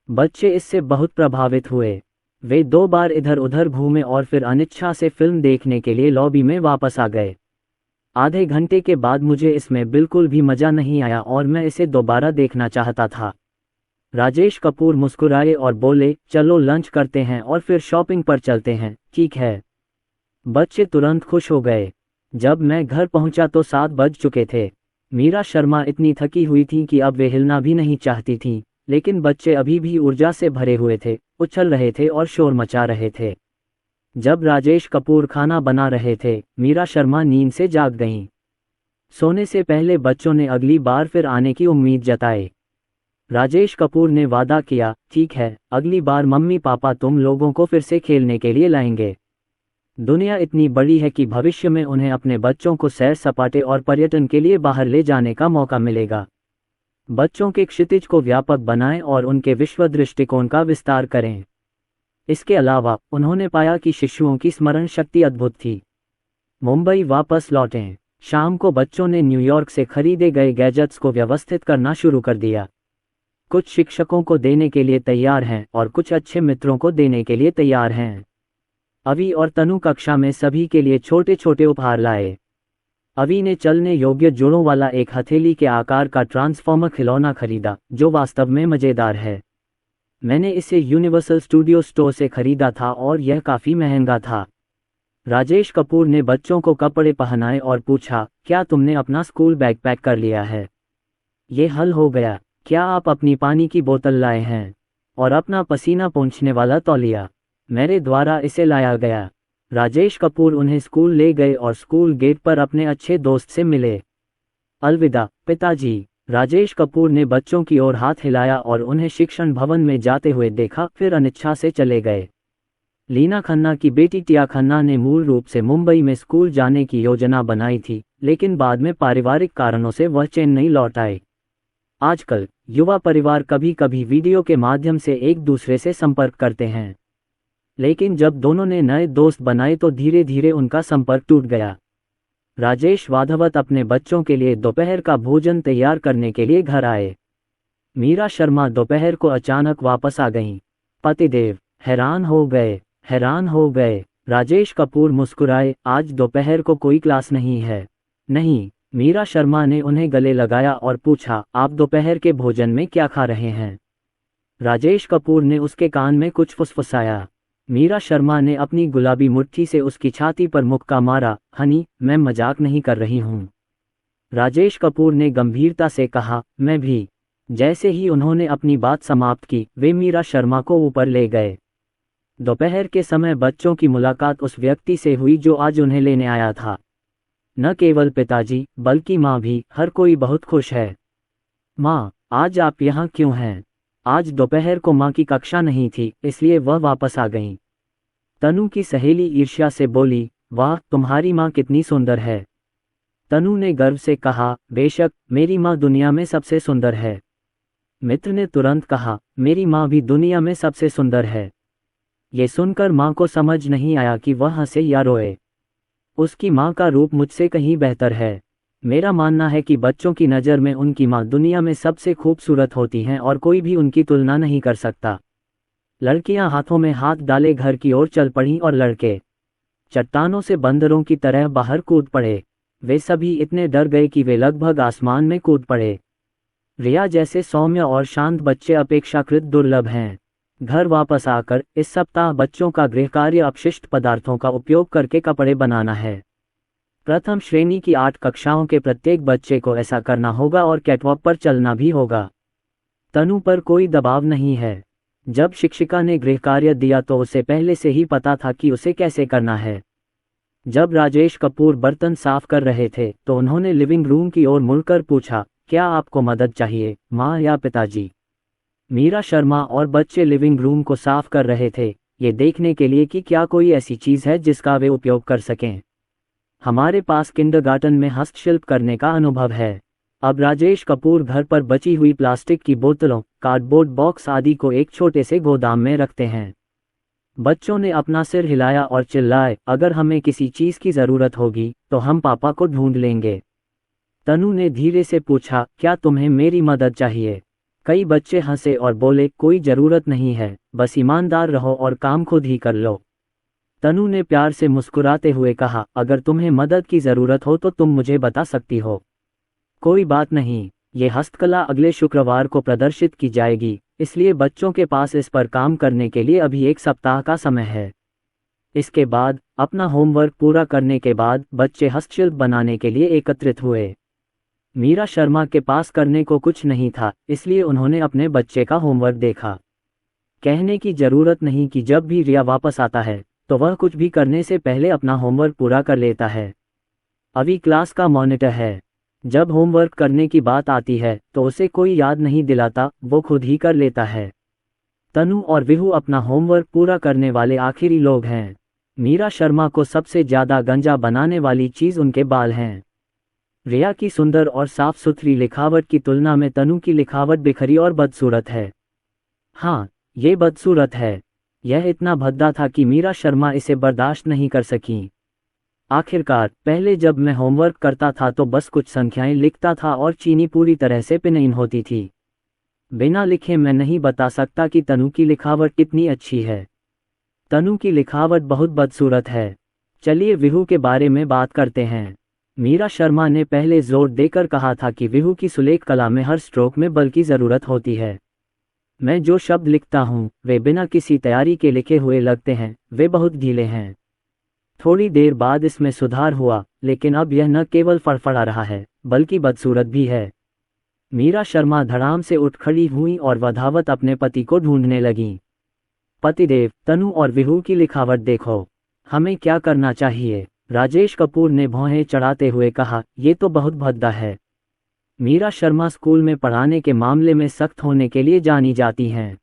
बच्चे इससे बहुत प्रभावित हुए। वे 2 बार इधर उधर घूमे और फिर अनिच्छा से फिल्म देखने के लिए लॉबी में वापस आ गए। आधे घंटे के बाद मुझे इसमें बिल्कुल भी मज़ा नहीं आया और मैं इसे दोबारा देखना चाहता था। राजेश कपूर मुस्कुराए और बोले, चलो लंच करते हैं और फिर शॉपिंग पर चलते हैं, ठीक है? बच्चे तुरंत खुश हो गए। जब मैं घर पहुंचा तो 7 बज चुके थे। मीरा शर्मा इतनी थकी हुई थी कि अब वे हिलना भी नहीं चाहती थीं, लेकिन बच्चे अभी भी ऊर्जा से भरे हुए थे, उछल रहे थे और शोर मचा रहे थे। जब राजेश कपूर खाना बना रहे थे, मीरा शर्मा नींद से जाग गईं। सोने से पहले बच्चों ने अगली बार फिर आने की उम्मीद जताई। राजेश कपूर ने वादा किया, ठीक है, अगली बार मम्मी पापा तुम लोगों को फिर से खेलने के लिए लाएंगे। दुनिया इतनी बड़ी है कि भविष्य में उन्हें अपने बच्चों को सैर सपाटे और पर्यटन के लिए बाहर ले जाने का मौका मिलेगा। बच्चों के क्षितिज को व्यापक बनाएं और उनके विश्व दृष्टिकोण का विस्तार करें। इसके अलावा उन्होंने पाया कि शिशुओं की स्मरण शक्ति अद्भुत थी। मुंबई वापस लौटें। शाम को बच्चों ने न्यूयॉर्क से खरीदे गए गैजेट्स को व्यवस्थित करना शुरू कर दिया। कुछ शिक्षकों को देने के लिए तैयार हैं और कुछ अच्छे मित्रों को देने के लिए तैयार हैं। अवि और तनु कक्षा में सभी के लिए छोटे छोटे उपहार लाए। अवि ने चलने योग्य जोड़ों वाला एक हथेली के आकार का ट्रांसफॉर्मर खिलौना खरीदा, जो वास्तव में मज़ेदार है। मैंने इसे यूनिवर्सल स्टूडियो स्टोर से खरीदा था और यह काफ़ी महंगा था। राजेश कपूर ने बच्चों को कपड़े पहनाए और पूछा, क्या तुमने अपना स्कूल बैग पैक कर लिया है? ये हल हो गया। क्या आप अपनी पानी की बोतल लाए हैं? और अपना पसीना पोंछने वाला तौलिया? मेरे द्वारा इसे लाया गया। राजेश कपूर उन्हें स्कूल ले गए और स्कूल गेट पर अपने अच्छे दोस्त से मिले। अलविदा पिताजी। राजेश कपूर ने बच्चों की ओर हाथ हिलाया और उन्हें शिक्षण भवन में जाते हुए देखा, फिर अनिच्छा से चले गए। लीना खन्ना की बेटी टिया खन्ना ने मूल रूप से मुंबई में स्कूल जाने की योजना बनाई थी, लेकिन बाद में पारिवारिक कारणों से वह चेन्नई लौट आए। आजकल युवा परिवार कभी कभी वीडियो के माध्यम से एक दूसरे से संपर्क करते हैं, लेकिन जब दोनों ने नए दोस्त बनाए तो धीरे धीरे उनका संपर्क टूट गया। राजेश वाधवत अपने बच्चों के लिए दोपहर का भोजन तैयार करने के लिए घर आए। मीरा शर्मा दोपहर को अचानक वापस आ गईं। पतिदेव हैरान हो गए। राजेश कपूर मुस्कुराए, आज दोपहर को कोई क्लास नहीं है। नहीं। मीरा शर्मा ने उन्हें गले लगाया और पूछा, आप दोपहर के भोजन में क्या खा रहे हैं? राजेश कपूर ने उसके कान में कुछ फुसफुसाया। मीरा शर्मा ने अपनी गुलाबी मुट्ठी से उसकी छाती पर मुक्का मारा, हनी, मैं मजाक नहीं कर रही हूँ। राजेश कपूर ने गंभीरता से कहा, मैं भी। जैसे ही उन्होंने अपनी बात समाप्त की, वे मीरा शर्मा को ऊपर ले गए। दोपहर के समय बच्चों की मुलाकात उस व्यक्ति से हुई जो आज उन्हें लेने आया था। न केवल पिताजी बल्कि माँ भी, हर कोई बहुत खुश है। माँ, आज आप यहाँ क्यों हैं? आज दोपहर को माँ की कक्षा नहीं थी, इसलिए वह वापस आ गईं। तनु की सहेली ईर्ष्या से बोली, वाह, तुम्हारी माँ कितनी सुंदर है। तनु ने गर्व से कहा, बेशक, मेरी माँ दुनिया में सबसे सुंदर है। मित्र ने तुरंत कहा, मेरी माँ भी दुनिया में सबसे सुंदर है। ये सुनकर माँ को समझ नहीं आया कि वह हंसे या रोए। उसकी माँ का रूप मुझसे कहीं बेहतर है। मेरा मानना है कि बच्चों की नज़र में उनकी माँ दुनिया में सबसे खूबसूरत होती हैं और कोई भी उनकी तुलना नहीं कर सकता। लड़कियां हाथों में हाथ डाले घर की ओर चल पड़ीं और लड़के चट्टानों से बंदरों की तरह बाहर कूद पड़े। वे सभी इतने डर गए कि वे लगभग आसमान में कूद पड़े। रिया जैसे सौम्य और शांत बच्चे अपेक्षाकृत दुर्लभ हैं। घर वापस आकर इस सप्ताह बच्चों का गृह कार्य अपशिष्ट पदार्थों का उपयोग करके कपड़े बनाना है। प्रथम श्रेणी की 8 कक्षाओं के प्रत्येक बच्चे को ऐसा करना होगा और कैटवॉक पर चलना भी होगा। तनु पर कोई दबाव नहीं है। जब शिक्षिका ने गृह कार्य दिया तो उसे पहले से ही पता था कि उसे कैसे करना है। जब राजेश कपूर बर्तन साफ कर रहे थे तो उन्होंने लिविंग रूम की ओर मुड़कर पूछा, क्या आपको मदद चाहिए, माँ या पिताजी? मीरा शर्मा और बच्चे लिविंग रूम को साफ कर रहे थे, ये देखने के लिए कि क्या कोई ऐसी चीज़ है जिसका वे उपयोग कर सकें। हमारे पास किंडरगार्टन में हस्तशिल्प करने का अनुभव है। अब राजेश कपूर घर पर बची हुई प्लास्टिक की बोतलों, कार्डबोर्ड बॉक्स आदि को एक छोटे से गोदाम में रखते हैं। बच्चों ने अपना सिर हिलाया और चिल्लाए, अगर हमें किसी चीज़ की ज़रूरत होगी तो हम पापा को ढूंढ लेंगे। तनु ने धीरे से पूछा, क्या तुम्हें मेरी मदद चाहिए? कई बच्चे हंसे और बोले, कोई ज़रूरत नहीं है, बस ईमानदार रहो और काम खुद ही कर लो। तनु ने प्यार से मुस्कुराते हुए कहा, अगर तुम्हें मदद की ज़रूरत हो तो तुम मुझे बता सकती हो। कोई बात नहीं, ये हस्तकला अगले शुक्रवार को प्रदर्शित की जाएगी, इसलिए बच्चों के पास इस पर काम करने के लिए अभी 1 सप्ताह का समय है। इसके बाद, अपना होमवर्क पूरा करने के बाद, बच्चे हस्तशिल्प बनाने के लिए एकत्रित हुए। मीरा शर्मा के पास करने को कुछ नहीं था, इसलिए उन्होंने अपने बच्चे का होमवर्क देखा। कहने की ज़रूरत नहीं कि जब भी रिया वापस आता है तो वह कुछ भी करने से पहले अपना होमवर्क पूरा कर लेता है। अभी क्लास का मॉनिटर है। जब होमवर्क करने की बात आती है तो उसे कोई याद नहीं दिलाता, वो खुद ही कर लेता है। तनु और विहू अपना होमवर्क पूरा करने वाले आखिरी लोग हैं। मीरा शर्मा को सबसे ज़्यादा गंजा बनाने वाली चीज़ उनके बाल हैं। रिया की सुंदर और साफ सुथरी लिखावट की तुलना में तनु की लिखावट बिखरी और बदसूरत है। हाँ, ये बदसूरत है। यह इतना भद्दा था कि मीरा शर्मा इसे बर्दाश्त नहीं कर सकीं। आखिरकार, पहले जब मैं होमवर्क करता था तो बस कुछ संख्याएं लिखता था और चीनी पूरी तरह से पिनइन होती थी। बिना लिखे मैं नहीं बता सकता कि तनु की लिखावट कितनी अच्छी है। तनु की लिखावट बहुत बदसूरत है। चलिए विहू के बारे में बात करते हैं। मीरा शर्मा ने पहले जोर देकर कहा था कि विहू की सुलेख कला में हर स्ट्रोक में बल की ज़रूरत होती है। मैं जो शब्द लिखता हूँ वे बिना किसी तैयारी के लिखे हुए लगते हैं, वे बहुत ढीले हैं। थोड़ी देर बाद इसमें सुधार हुआ, लेकिन अब यह न केवल फड़फड़ा रहा है बल्कि बदसूरत भी है। मीरा शर्मा धड़ाम से उठ खड़ी हुई और वधावत अपने पति को ढूंढने लगीं। पतिदेव, तनु और विहू की लिखावट देखो, हमें क्या करना चाहिए? राजेश कपूर ने भौहें चढ़ाते हुए कहा, ये तो बहुत भद्दा है। मीरा शर्मा स्कूल में पढ़ाने के मामले में सख्त होने के लिए जानी जाती हैं।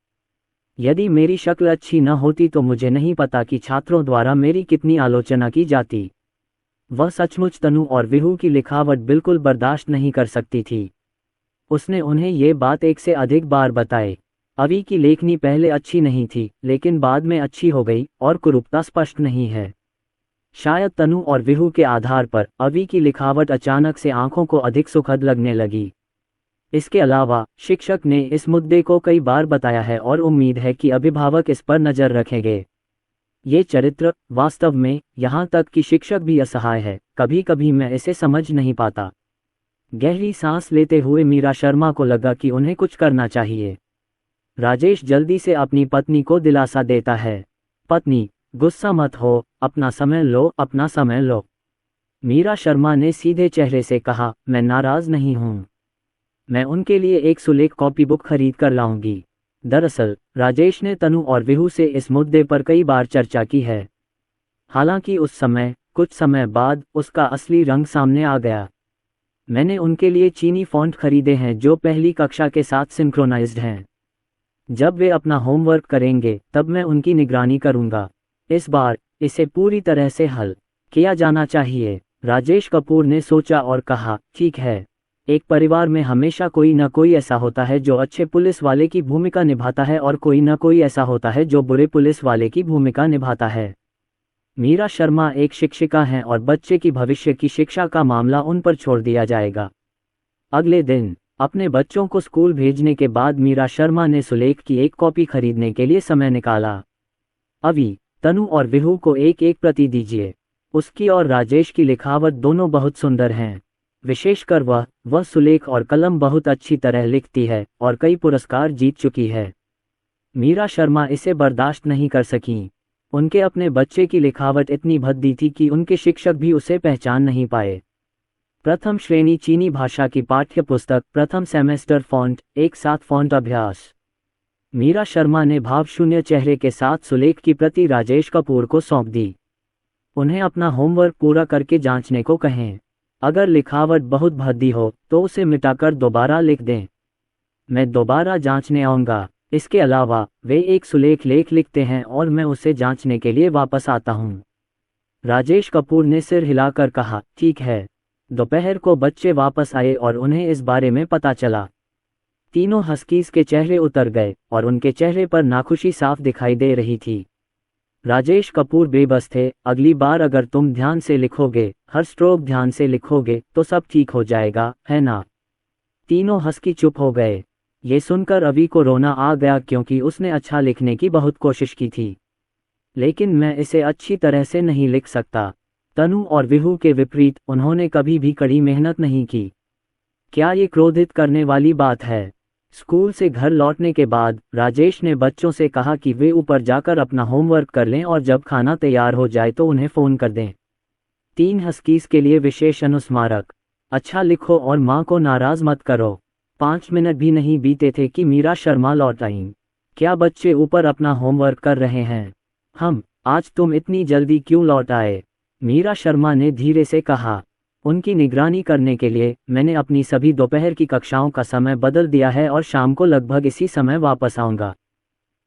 यदि मेरी शक्ल अच्छी न होती तो मुझे नहीं पता कि छात्रों द्वारा मेरी कितनी आलोचना की जाती। वह सचमुच तनु और विहू की लिखावट बिल्कुल बर्दाश्त नहीं कर सकती थी। उसने उन्हें ये बात 1 से अधिक बार बताई। अवी की लेखनी पहले अच्छी नहीं थी, लेकिन बाद में अच्छी हो गई और कुरूपता स्पष्ट नहीं है। शायद तनु और विहू के आधार पर अवी की लिखावट अचानक से आंखों को अधिक सुखद लगने लगी। इसके अलावा शिक्षक ने इस मुद्दे को कई बार बताया है और उम्मीद है कि अभिभावक इस पर नज़र रखेंगे। ये चरित्र, वास्तव में, यहाँ तक कि शिक्षक भी असहाय है। कभी कभी मैं इसे समझ नहीं पाता। गहरी सांस लेते हुए मीरा शर्मा को लगा कि उन्हें कुछ करना चाहिए। राजेश जल्दी से अपनी पत्नी को दिलासा देता है। पत्नी, गुस्सा मत हो, अपना समय लो, अपना समय लो। मीरा शर्मा ने सीधे चेहरे से कहा, मैं नाराज नहीं हूँ। मैं उनके लिए एक सुलेख कॉपी बुक खरीद कर लाऊंगी। दरअसल, राजेश ने तनु और विहू से इस मुद्दे पर कई बार चर्चा की है। हालांकि उस समय, कुछ समय बाद, उसका असली रंग सामने आ गया। मैंने उनके लिए चीनी फॉन्ट खरीदे हैं जो पहली कक्षा के साथ सिंक्रोनाइज्ड हैं। जब वे अपना होमवर्क करेंगे तब मैं उनकी निगरानी करूंगा। इस बार इसे पूरी तरह से हल किया जाना चाहिए। राजेश कपूर ने सोचा और कहा, ठीक है। एक परिवार में हमेशा कोई न कोई ऐसा होता है जो अच्छे पुलिस वाले की भूमिका निभाता है और कोई न कोई ऐसा होता है जो बुरे पुलिस वाले की भूमिका निभाता है। मीरा शर्मा एक शिक्षिका हैं और बच्चे की भविष्य की शिक्षा का मामला उन पर छोड़ दिया जाएगा। अगले दिन अपने बच्चों को स्कूल भेजने के बाद मीरा शर्मा ने सुलेख की एक कॉपी खरीदने के लिए समय निकाला। अभी तनु और विहू को एक एक प्रति दीजिए। उसकी और राजेश की लिखावट दोनों बहुत सुंदर हैं। विशेषकर वह सुलेख और कलम बहुत अच्छी तरह लिखती है और कई पुरस्कार जीत चुकी है। मीरा शर्मा इसे बर्दाश्त नहीं कर सकीं। उनके अपने बच्चे की लिखावट इतनी भद्दी थी कि उनके शिक्षक भी उसे पहचान नहीं पाए। प्रथम श्रेणी चीनी भाषा की पाठ्य पुस्तक, प्रथम सेमेस्टर फ़ॉन्ट, एक साथ फ़ॉन्ट अभ्यास। मीरा शर्मा ने भावशून्य चेहरे के साथ सुलेख की प्रति राजेश कपूर को सौंप दी। उन्हें अपना होमवर्क पूरा करके जांचने को कहें। अगर लिखावट बहुत भद्दी हो तो उसे मिटाकर दोबारा लिख दें। मैं दोबारा जांचने आऊँगा। इसके अलावा वे एक सुलेख लेख लिखते हैं और मैं उसे जांचने के लिए वापस आता हूँ। राजेश कपूर ने सिर हिलाकर कहा, ठीक है। दोपहर को बच्चे वापस आए और उन्हें इस बारे में पता चला। तीनों हस्कीज के चेहरे उतर गए और उनके चेहरे पर नाखुशी साफ दिखाई दे रही थी। राजेश कपूर बेबस थे। अगली बार अगर तुम ध्यान से लिखोगे, हर स्ट्रोक ध्यान से लिखोगे तो सब ठीक हो जाएगा, है ना? तीनों हस्की चुप हो गए। ये सुनकर अभी को रोना आ गया क्योंकि उसने अच्छा लिखने की बहुत कोशिश की थी, लेकिन मैं इसे अच्छी तरह से नहीं लिख सकता। तनु और विहू के विपरीत उन्होंने कभी भी कड़ी मेहनत नहीं की। क्या ये क्रोधित करने वाली बात है? स्कूल से घर लौटने के बाद राजेश ने बच्चों से कहा कि वे ऊपर जाकर अपना होमवर्क कर लें और जब खाना तैयार हो जाए तो उन्हें फ़ोन कर दें। 3 हस्कीज के लिए विशेष अनुस्मारक। अच्छा लिखो और माँ को नाराज़ मत करो। 5 मिनट भी नहीं बीते थे कि मीरा शर्मा लौट आईं। क्या बच्चे ऊपर अपना होमवर्क कर रहे हैं? आज तुम इतनी जल्दी क्यों लौट आए? मीरा शर्मा ने धीरे से कहा। उनकी निगरानी करने के लिए मैंने अपनी सभी दोपहर की कक्षाओं का समय बदल दिया है और शाम को लगभग इसी समय वापस आऊँगा।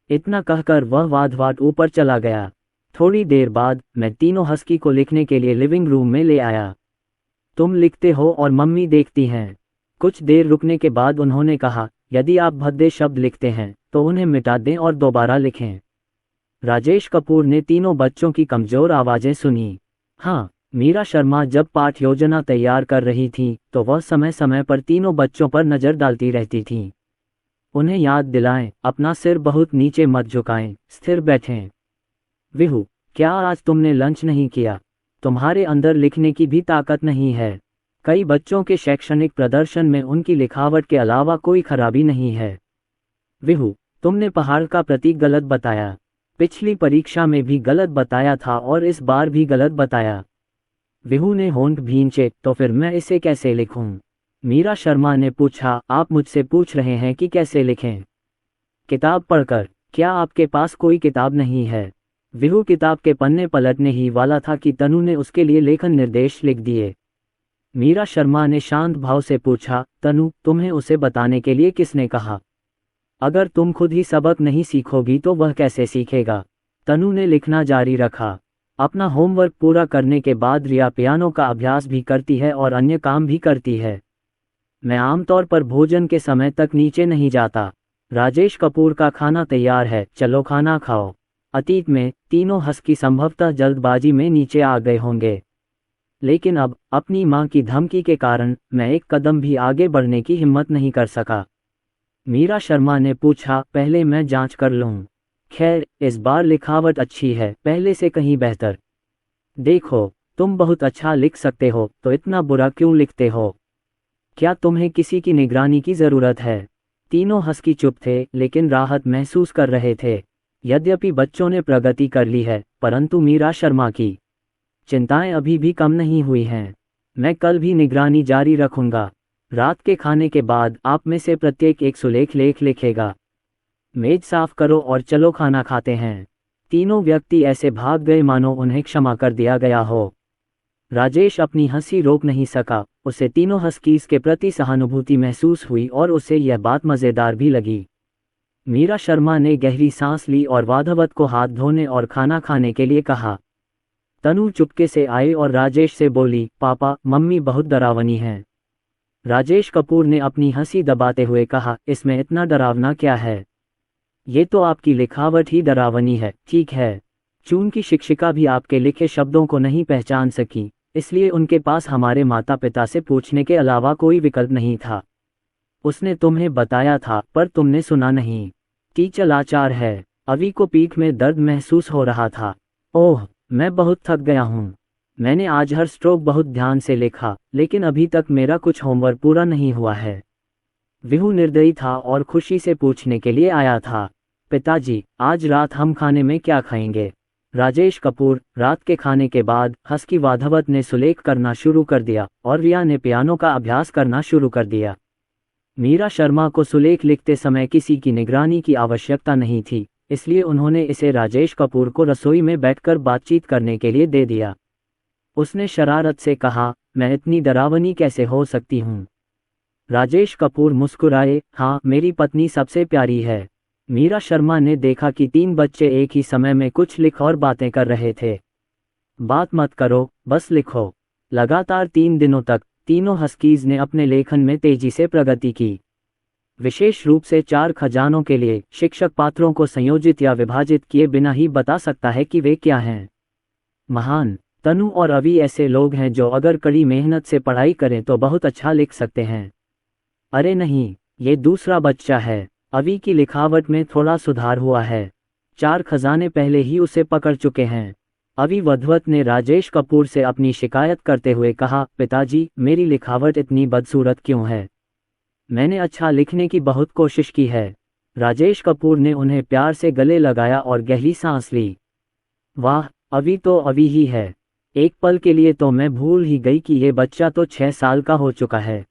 इतना कहकर वह वाद ऊपर चला गया। थोड़ी देर बाद मैं तीनों हस्की को लिखने के लिए लिविंग रूम में ले आया। तुम लिखते हो और मम्मी देखती हैं। कुछ देर रुकने के बाद उन्होंने कहा, यदि आप भद्दे शब्द लिखते हैं तो उन्हें मिटा दें और दोबारा लिखें। राजेश कपूर ने तीनों बच्चों की कमज़ोर आवाज़ें सुनी। हाँ, मीरा शर्मा जब पाठ योजना तैयार कर रही थी तो वह समय समय पर तीनों बच्चों पर नज़र डालती रहती थी। उन्हें याद दिलाएं, अपना सिर बहुत नीचे मत झुकाएं, स्थिर बैठें। विहू, क्या आज तुमने लंच नहीं किया? तुम्हारे अंदर लिखने की भी ताकत नहीं है। कई बच्चों के शैक्षणिक प्रदर्शन में उनकी लिखावट के अलावा कोई खराबी नहीं है। विहू, तुमने पहाड़ का प्रतीक गलत बताया। पिछली परीक्षा में भी गलत बताया था और इस बार भी गलत बताया। विहू ने होंठ भींचे, तो फिर मैं इसे कैसे लिखूं? मीरा शर्मा ने पूछा, आप मुझसे पूछ रहे हैं कि कैसे लिखें? किताब पढ़कर। क्या आपके पास कोई किताब नहीं है? विहू किताब के पन्ने पलटने ही वाला था कि तनु ने उसके लिए लेखन निर्देश लिख दिए। मीरा शर्मा ने शांत भाव से पूछा, तनु, तुम्हें उसे बताने के लिए किसने कहा? अगर तुम खुद ही सबक नहीं सीखोगी तो वह कैसे सीखेगा? तनु ने लिखना जारी रखा। अपना होमवर्क पूरा करने के बाद रिया पियानो का अभ्यास भी करती है और अन्य काम भी करती है। मैं आमतौर पर भोजन के समय तक नीचे नहीं जाता। राजेश कपूर का खाना तैयार है, चलो खाना खाओ। अतीत में तीनों हस्की संभवतः जल्दबाजी में नीचे आ गए होंगे, लेकिन अब अपनी मां की धमकी के कारण मैं एक कदम भी आगे बढ़ने की हिम्मत नहीं कर सका। मीरा शर्मा ने पूछा, पहले मैं जांच कर लूं? खैर, इस बार लिखावट अच्छी है, पहले से कहीं बेहतर। देखो, तुम बहुत अच्छा लिख सकते हो, तो इतना बुरा क्यों लिखते हो? क्या तुम्हें किसी की निगरानी की ज़रूरत है? तीनों हस्की चुप थे, लेकिन राहत महसूस कर रहे थे। यद्यपि बच्चों ने प्रगति कर ली है, परंतु मीरा शर्मा की चिंताएं अभी भी कम नहीं हुई हैं। मैं कल भी निगरानी जारी रखूंगा। रात के खाने के बाद आप में से प्रत्येक एक सुलेख लेख लिखेगा। मेज साफ करो और चलो खाना खाते हैं। तीनों व्यक्ति ऐसे भाग गए मानो उन्हें क्षमा कर दिया गया हो। राजेश अपनी हंसी रोक नहीं सका। उसे तीनों हस्कीज के प्रति सहानुभूति महसूस हुई और उसे यह बात मज़ेदार भी लगी। मीरा शर्मा ने गहरी सांस ली और वाधवत को हाथ धोने और खाना खाने के लिए कहा। तनु चुपके से आई और राजेश से बोली, पापा मम्मी बहुत डरावनी हैं। राजेश कपूर ने अपनी हंसी दबाते हुए कहा, इसमें इतना डरावना क्या है? ये तो आपकी लिखावट ही डरावनी है। ठीक है, चून की शिक्षिका भी आपके लिखे शब्दों को नहीं पहचान सकी, इसलिए उनके पास हमारे माता पिता से पूछने के अलावा कोई विकल्प नहीं था। उसने तुम्हें बताया था पर तुमने सुना नहीं। टीचर लाचार है। अवी को पीठ में दर्द महसूस हो रहा था। ओह, मैं बहुत थक गया हूँ। मैंने आज हर स्ट्रोक बहुत ध्यान से लिखा, लेकिन अभी तक मेरा कुछ होमवर्क पूरा नहीं हुआ है। विहू निर्दयी था और खुशी से पूछने के लिए आया था, पिताजी आज रात हम खाने में क्या खाएंगे? राजेश कपूर। रात के खाने के बाद हस्की वाधवत ने सुलेख करना शुरू कर दिया और रिया ने पियानो का अभ्यास करना शुरू कर दिया। मीरा शर्मा को सुलेख लिखते समय किसी की निगरानी की आवश्यकता नहीं थी, इसलिए उन्होंने इसे राजेश कपूर को रसोई में बैठकर बातचीत करने के लिए दे दिया। उसने शरारत से कहा, मैं इतनी डरावनी कैसे हो सकती हूँ? राजेश कपूर मुस्कुराए, हाँ मेरी पत्नी सबसे प्यारी है। मीरा शर्मा ने देखा कि 3 बच्चे एक ही समय में कुछ लिख और बातें कर रहे थे। बात मत करो, बस लिखो। लगातार 3 दिनों तक तीनों हस्कीज ने अपने लेखन में तेजी से प्रगति की। विशेष रूप से 4 खजानों के लिए शिक्षक पात्रों को संयोजित या विभाजित किए बिना ही बता सकता है कि वे क्या हैं। महान। तनु और अवी ऐसे लोग हैं जो अगर कड़ी मेहनत से पढ़ाई करें तो बहुत अच्छा लिख सकते हैं। अरे नहीं, ये दूसरा बच्चा है। अवी की लिखावट में थोड़ा सुधार हुआ है। 4 खजाने पहले ही उसे पकड़ चुके हैं। अवी वधवत ने राजेश कपूर से अपनी शिकायत करते हुए कहा, पिताजी मेरी लिखावट इतनी बदसूरत क्यों है? मैंने अच्छा लिखने की बहुत कोशिश की है। राजेश कपूर ने उन्हें प्यार से गले लगाया और गहरी सांस ली। वाह, अवी तो अवी ही है। एक पल के लिए तो मैं भूल ही गई कि ये बच्चा तो 6 साल का हो चुका है।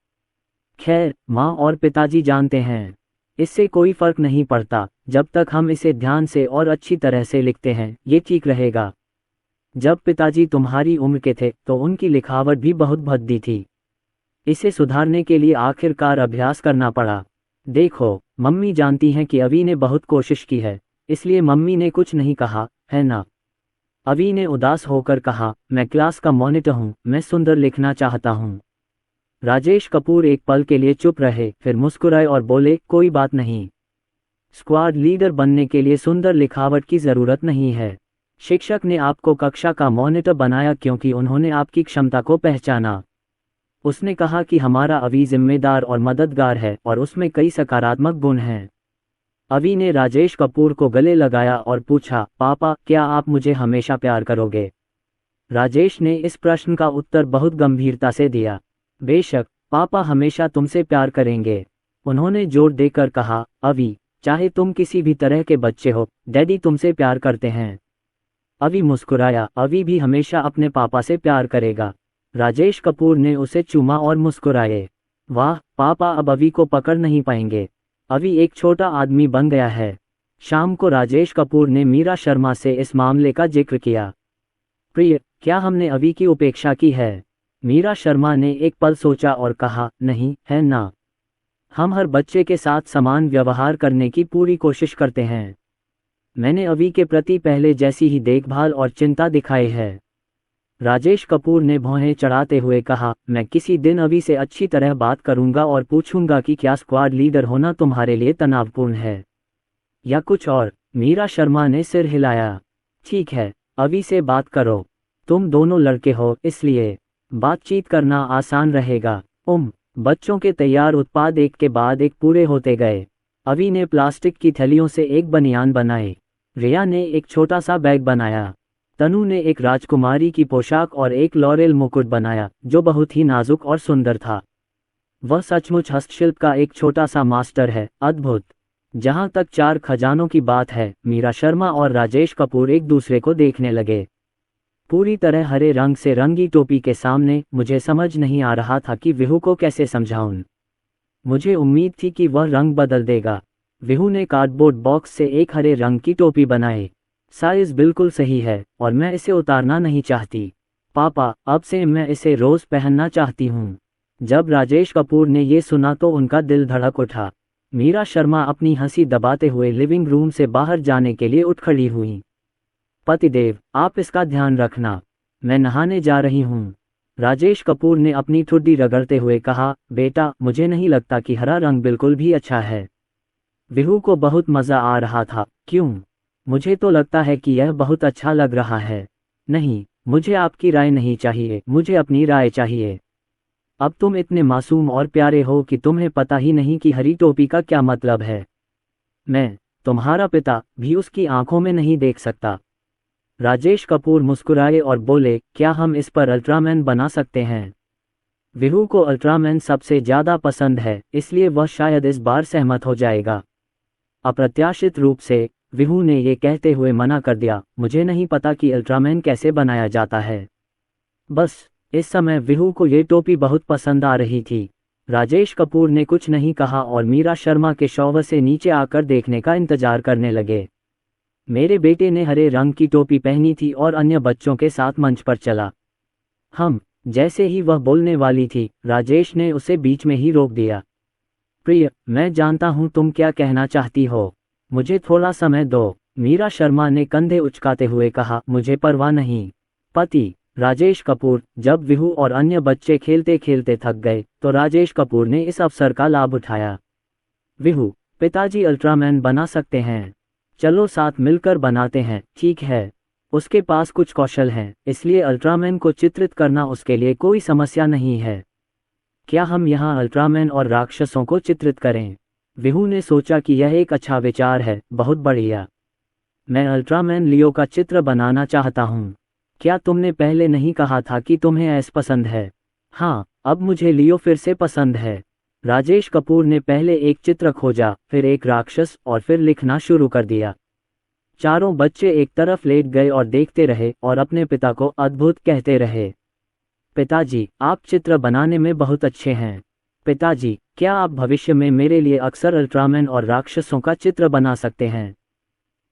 खैर, माँ और पिताजी जानते हैं, इससे कोई फर्क नहीं पड़ता। जब तक हम इसे ध्यान से और अच्छी तरह से लिखते हैं, ये ठीक रहेगा। जब पिताजी तुम्हारी उम्र के थे तो उनकी लिखावट भी बहुत भद्दी थी। इसे सुधारने के लिए आखिरकार अभ्यास करना पड़ा। देखो, मम्मी जानती हैं कि अवी ने बहुत कोशिश की है, इसलिए मम्मी ने कुछ नहीं कहा, है ना? अवी ने उदास होकर कहा, मैं क्लास का मॉनिटर हूँ, मैं सुंदर लिखना चाहता हूँ। राजेश कपूर एक पल के लिए चुप रहे, फिर मुस्कुराए और बोले, कोई बात नहीं। स्क्वाड लीडर बनने के लिए सुंदर लिखावट की जरूरत नहीं है। शिक्षक ने आपको कक्षा का मॉनिटर बनाया क्योंकि उन्होंने आपकी क्षमता को पहचाना। उसने कहा कि हमारा अवी जिम्मेदार और मददगार है और उसमें कई सकारात्मक गुण हैं। अवी ने राजेश कपूर को गले लगाया और पूछा, पापा क्या आप मुझे हमेशा प्यार करोगे? राजेश ने इस प्रश्न का उत्तर बहुत गंभीरता से दिया। बेशक, पापा हमेशा तुमसे प्यार करेंगे। उन्होंने जोर देकर कहा, अवी चाहे तुम किसी भी तरह के बच्चे हो, डैडी तुमसे प्यार करते हैं। अवी मुस्कुराया, अवी भी हमेशा अपने पापा से प्यार करेगा। राजेश कपूर ने उसे चूमा और मुस्कुराए। वाह, पापा अब अवी को पकड़ नहीं पाएंगे। अवी एक छोटा आदमी बन गया है। शाम को राजेश कपूर ने मीरा शर्मा से इस मामले का जिक्र किया। प्रिय, क्या हमने अवी की उपेक्षा की है? मीरा शर्मा ने एक पल सोचा और कहा, नहीं, है ना? हम हर बच्चे के साथ समान व्यवहार करने की पूरी कोशिश करते हैं। मैंने अवी के प्रति पहले जैसी ही देखभाल और चिंता दिखाई है। राजेश कपूर ने भौहें चढ़ाते हुए कहा, मैं किसी दिन अवी से अच्छी तरह बात करूंगा और पूछूंगा कि क्या स्क्वाड लीडर होना तुम्हारे लिए तनावपूर्ण है या कुछ और। मीरा शर्मा ने सिर हिलाया। ठीक है, अवी से बात करो। तुम दोनों लड़के हो, इसलिए बातचीत करना आसान रहेगा। बच्चों के तैयार उत्पाद एक के बाद एक पूरे होते गए। अवी ने प्लास्टिक की थैलियों से एक बनियान बनाई। रिया ने एक छोटा सा बैग बनाया। तनु ने एक राजकुमारी की पोशाक और एक लॉरेल मुकुट बनाया, जो बहुत ही नाजुक और सुंदर था। वह सचमुच हस्तशिल्प का एक छोटा सा मास्टर है, अद्भुत। जहां तक 4 खजानों की बात है, मीरा शर्मा और राजेश कपूर एक दूसरे को देखने लगे। पूरी तरह हरे रंग से रंगी टोपी के सामने मुझे समझ नहीं आ रहा था कि विहू को कैसे समझाऊं। मुझे उम्मीद थी कि वह रंग बदल देगा। विहू ने कार्डबोर्ड बॉक्स से एक हरे रंग की टोपी बनाई। साइज बिल्कुल सही है और मैं इसे उतारना नहीं चाहती। पापा, अब से मैं इसे रोज पहनना चाहती हूँ। जब राजेश कपूर ने ये सुना तो उनका दिल धड़क उठा। मीरा शर्मा अपनी हंसी दबाते हुए लिविंग रूम से बाहर जाने के लिए उठ खड़ी हुई। पतिदेव, आप इसका ध्यान रखना। मैं नहाने जा रही हूँ। राजेश कपूर ने अपनी ठुड्डी रगड़ते हुए कहा, बेटा मुझे नहीं लगता कि हरा रंग बिल्कुल भी अच्छा है। विहू को बहुत मज़ा आ रहा था। क्यों? मुझे तो लगता है कि यह बहुत अच्छा लग रहा है। नहीं, मुझे आपकी राय नहीं चाहिए, मुझे अपनी राय चाहिए। अब तुम इतने मासूम और प्यारे हो कि तुम्हें पता ही नहीं कि हरी टोपी का क्या मतलब है। मैं, तुम्हारा पिता, भी उसकी आंखों में नहीं देख सकता। राजेश कपूर मुस्कुराए और बोले, क्या हम इस पर अल्ट्रामैन बना सकते हैं? विहू को अल्ट्रामैन सबसे ज़्यादा पसंद है, इसलिए वह शायद इस बार सहमत हो जाएगा। अप्रत्याशित रूप से विहू ने ये कहते हुए मना कर दिया, मुझे नहीं पता कि अल्ट्रामैन कैसे बनाया जाता है। बस इस समय विहू को ये टोपी बहुत पसंद आ रही थी। राजेश कपूर ने कुछ नहीं कहा और मीरा शर्मा के शौवर से नीचे आकर देखने का इंतजार करने लगे। मेरे बेटे ने हरे रंग की टोपी पहनी थी और अन्य बच्चों के साथ मंच पर चला। जैसे ही वह बोलने वाली थी, राजेश ने उसे बीच में ही रोक दिया। प्रिय, मैं जानता हूं तुम क्या कहना चाहती हो, मुझे थोड़ा समय दो। मीरा शर्मा ने कंधे उचकाते हुए कहा, मुझे परवाह नहीं। पति राजेश कपूर। जब विहू और अन्य बच्चे खेलते खेलते थक गए तो राजेश कपूर ने इस अवसर का लाभ उठाया। विहू, पिताजी अल्ट्रामैन बना सकते हैं, चलो साथ मिलकर बनाते हैं। ठीक है, उसके पास कुछ कौशल हैं, इसलिए अल्ट्रामैन को चित्रित करना उसके लिए कोई समस्या नहीं है। क्या हम यहाँ अल्ट्रामैन और राक्षसों को चित्रित करें? विहू ने सोचा कि यह एक अच्छा विचार है। बहुत बढ़िया, मैं अल्ट्रामैन लियो का चित्र बनाना चाहता हूँ। क्या तुमने पहले नहीं कहा था कि तुम्हें ऐस पसंद है? हाँ, अब मुझे लियो फिर से पसंद है। राजेश कपूर ने पहले एक चित्र खोजा, फिर एक राक्षस और फिर लिखना शुरू कर दिया। चारों बच्चे एक तरफ लेट गए और देखते रहे और अपने पिता को अद्भुत कहते रहे। पिताजी, आप चित्र बनाने में बहुत अच्छे हैं। पिताजी, क्या आप भविष्य में मेरे लिए अक्सर अल्ट्रामैन और राक्षसों का चित्र बना सकते हैं?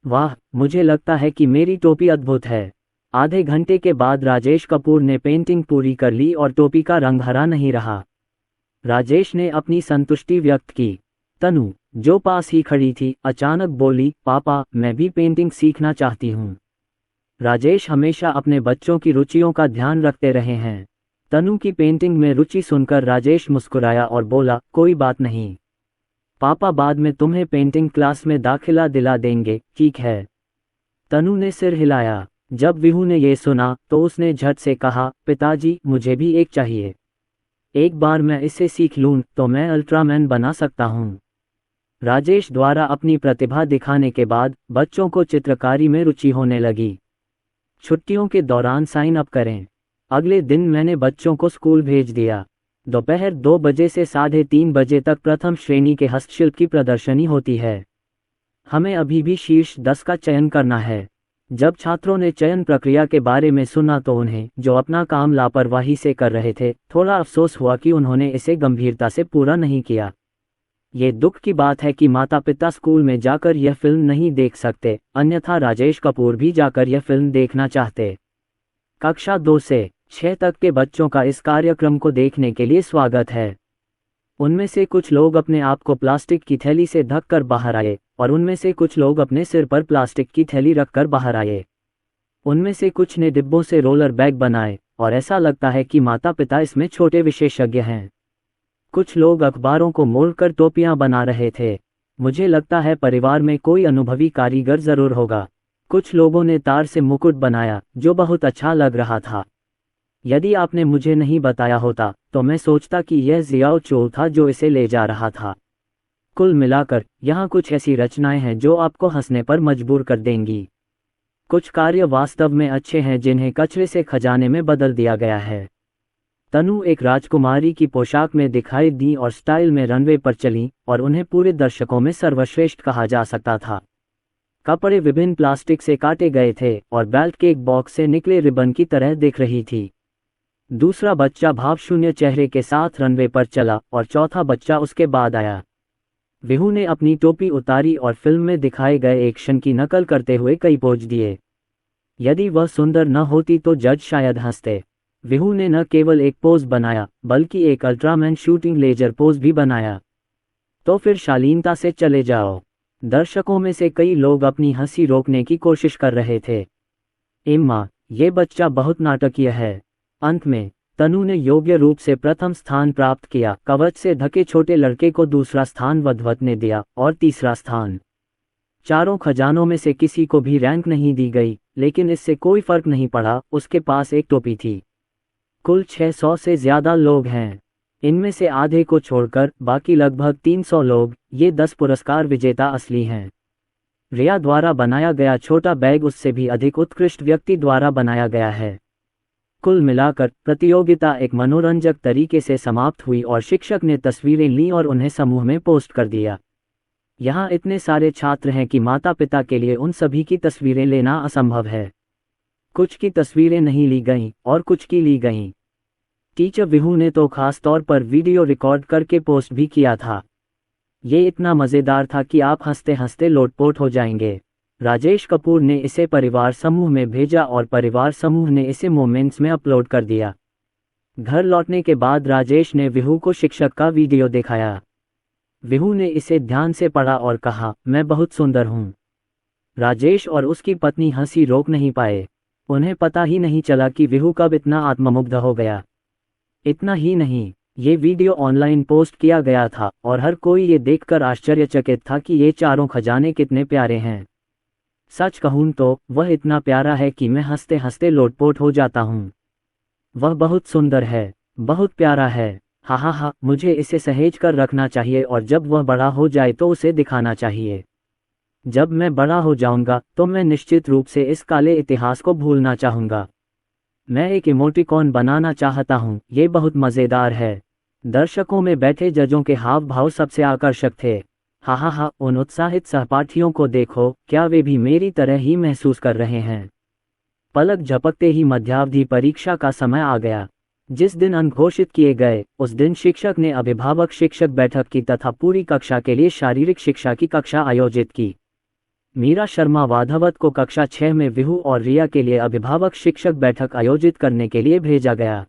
वाह, मुझे लगता है कि मेरी टोपी अद्भुत है। आधे घंटे के बाद राजेश कपूर ने पेंटिंग पूरी कर ली और टोपी का रंग हरा नहीं रहा। राजेश ने अपनी संतुष्टि व्यक्त की। तनु, जो पास ही खड़ी थी, अचानक बोली, पापा, मैं भी पेंटिंग सीखना चाहती हूँ। राजेश हमेशा अपने बच्चों की रुचियों का ध्यान रखते रहे हैं। तनु की पेंटिंग में रुचि सुनकर राजेश मुस्कुराया और बोला, कोई बात नहीं पापा, बाद में तुम्हें पेंटिंग क्लास में दाखिला दिला देंगे, ठीक है? तनु ने सिर हिलाया। जब विहू ने ये सुना तो उसने झट से कहा, पिताजी, मुझे भी एक चाहिए। एक बार मैं इसे सीख लूँ तो मैं अल्ट्रामैन बना सकता हूँ। राजेश द्वारा अपनी प्रतिभा दिखाने के बाद बच्चों को चित्रकारी में रुचि होने लगी। छुट्टियों के दौरान साइन अप करें। अगले दिन मैंने बच्चों को स्कूल भेज दिया। दोपहर 2 बजे से 3:30 बजे तक प्रथम श्रेणी के हस्तशिल्प की प्रदर्शनी होती है। हमें अभी भी शीर्ष 10 का चयन करना है। जब छात्रों ने चयन प्रक्रिया के बारे में सुना तो उन्हें, जो अपना काम लापरवाही से कर रहे थे, थोड़ा अफसोस हुआ कि उन्होंने इसे गंभीरता से पूरा नहीं किया। ये दुख की बात है कि माता पिता स्कूल में जाकर यह फिल्म नहीं देख सकते, अन्यथा राजेश कपूर भी जाकर यह फिल्म देखना चाहते। कक्षा 2 से 6 तक के बच्चों का इस कार्यक्रम को देखने के लिए स्वागत है। उनमें से कुछ लोग अपने आप को प्लास्टिक की थैली से ढक कर बाहर आए और उनमें से कुछ लोग अपने सिर पर प्लास्टिक की थैली रखकर बाहर आए। उनमें से कुछ ने डिब्बों से रोलर बैग बनाए और ऐसा लगता है कि माता पिता इसमें छोटे विशेषज्ञ हैं। कुछ लोग अखबारों को मोड़कर टोपियां बना रहे थे। मुझे लगता है परिवार में कोई अनुभवी कारीगर जरूर होगा। कुछ लोगों ने तार से मुकुट बनाया जो बहुत अच्छा लग रहा था। यदि आपने मुझे नहीं बताया होता तो मैं सोचता कि यह जियाओ चोल था जो इसे ले जा रहा था। कुल मिलाकर यहाँ कुछ ऐसी रचनाएं हैं जो आपको हंसने पर मजबूर कर देंगी। कुछ कार्य वास्तव में अच्छे हैं जिन्हें कचरे से खजाने में बदल दिया गया है। तनु एक राजकुमारी की पोशाक में दिखाई दी और स्टाइल में रनवे पर चली और उन्हें पूरे दर्शकों में सर्वश्रेष्ठ कहा जा सकता था। कपड़े विभिन्न प्लास्टिक से काटे गए थे और बेल्ट के एक बॉक्स से निकले रिबन की तरह दिख रही थी। दूसरा बच्चा भावशून्य चेहरे के साथ रनवे पर चला और चौथा बच्चा उसके बाद आया। विहू ने अपनी टोपी उतारी और फिल्म में दिखाए गए एक्शन की नकल करते हुए कई पोज दिए। यदि वह सुंदर न होती तो जज शायद हंसते। विहू ने न केवल एक पोज बनाया बल्कि एक अल्ट्रामैन शूटिंग लेजर पोज भी बनाया। तो फिर शालीनता से चले जाओ। दर्शकों में से कई लोग अपनी हंसी रोकने की कोशिश कर रहे थे। इम्मा, ये बच्चा बहुत नाटकीय है। अंत में तनु ने योग्य रूप से प्रथम स्थान प्राप्त किया। कवच से ढके छोटे लड़के को दूसरा स्थान वधवत ने दिया और तीसरा स्थान। चारों खजानों में से किसी को भी रैंक नहीं दी गई, लेकिन इससे कोई फर्क नहीं पड़ा, उसके पास एक टोपी थी। कुल 600 से ज्यादा लोग हैं। इनमें से आधे को छोड़कर बाकी लगभग 300 लोग, ये 10 पुरस्कार विजेता असली हैं। रिया द्वारा बनाया गया छोटा बैग उससे भी अधिक उत्कृष्ट व्यक्ति द्वारा बनाया गया है। कुल मिलाकर प्रतियोगिता एक मनोरंजक तरीके से समाप्त हुई और शिक्षक ने तस्वीरें लीं और उन्हें समूह में पोस्ट कर दिया। यहाँ इतने सारे छात्र हैं कि माता पिता के लिए उन सभी की तस्वीरें लेना असंभव है। कुछ की तस्वीरें नहीं ली गईं और कुछ की ली गईं। टीचर विहू ने तो खास तौर पर वीडियो रिकॉर्ड करके पोस्ट भी किया था। ये इतना मज़ेदार था कि आप हंसते हंसते लोटपोट हो जाएंगे। राजेश कपूर ने इसे परिवार समूह में भेजा और परिवार समूह ने इसे मोमेंट्स में अपलोड कर दिया। घर लौटने के बाद राजेश ने विहू को शिक्षक का वीडियो दिखाया। विहू ने इसे ध्यान से पढ़ा और कहा, मैं बहुत सुंदर हूँ। राजेश और उसकी पत्नी हंसी रोक नहीं पाए। उन्हें पता ही नहीं चला कि विहू कब इतना आत्ममुग्ध हो गया। इतना ही नहीं, ये वीडियो ऑनलाइन पोस्ट किया गया था और हर कोई ये देखकर आश्चर्यचकित था कि ये चारों खजाने कितने प्यारे हैं। सच कहूँ तो वह इतना प्यारा है कि मैं हंसते हंसते लोटपोट हो जाता हूँ। वह बहुत सुंदर है, बहुत प्यारा है। हा हा हा, मुझे इसे सहेज कर रखना चाहिए और जब वह बड़ा हो जाए तो उसे दिखाना चाहिए। जब मैं बड़ा हो जाऊंगा तो मैं निश्चित रूप से इस काले इतिहास को भूलना चाहूंगा। मैं एक इमोटिकॉन बनाना चाहता हूँ। ये बहुत मज़ेदार है। दर्शकों में बैठे जजों के हाव भाव सबसे आकर्षक थे। हा हा हा, उन उत्साहित सहपाठियों को देखो, क्या वे भी मेरी तरह ही महसूस कर रहे हैं। पलक झपकते ही मध्यावधि परीक्षा का समय आ गया। जिस दिन अंक घोषित किए गए उस दिन शिक्षक ने अभिभावक शिक्षक बैठक की तथा पूरी कक्षा के लिए शारीरिक शिक्षा की कक्षा आयोजित की। मीरा शर्मा वाधवत को कक्षा 6 में विहू और रिया के लिए अभिभावक शिक्षक बैठक आयोजित करने के लिए भेजा गया।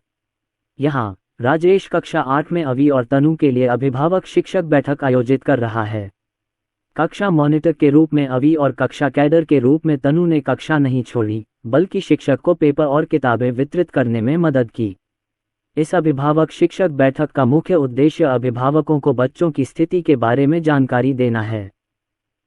यहाँ राजेश कक्षा 8 में अवि और तनु के लिए अभिभावक शिक्षक बैठक आयोजित कर रहा है। कक्षा मॉनिटर के रूप में अवि और कक्षा कैडर के रूप में तनु ने कक्षा नहीं छोड़ी, बल्कि शिक्षक को पेपर और किताबें वितरित करने में मदद की। इस अभिभावक शिक्षक बैठक का मुख्य उद्देश्य अभिभावकों को बच्चों की स्थिति के बारे में जानकारी देना है।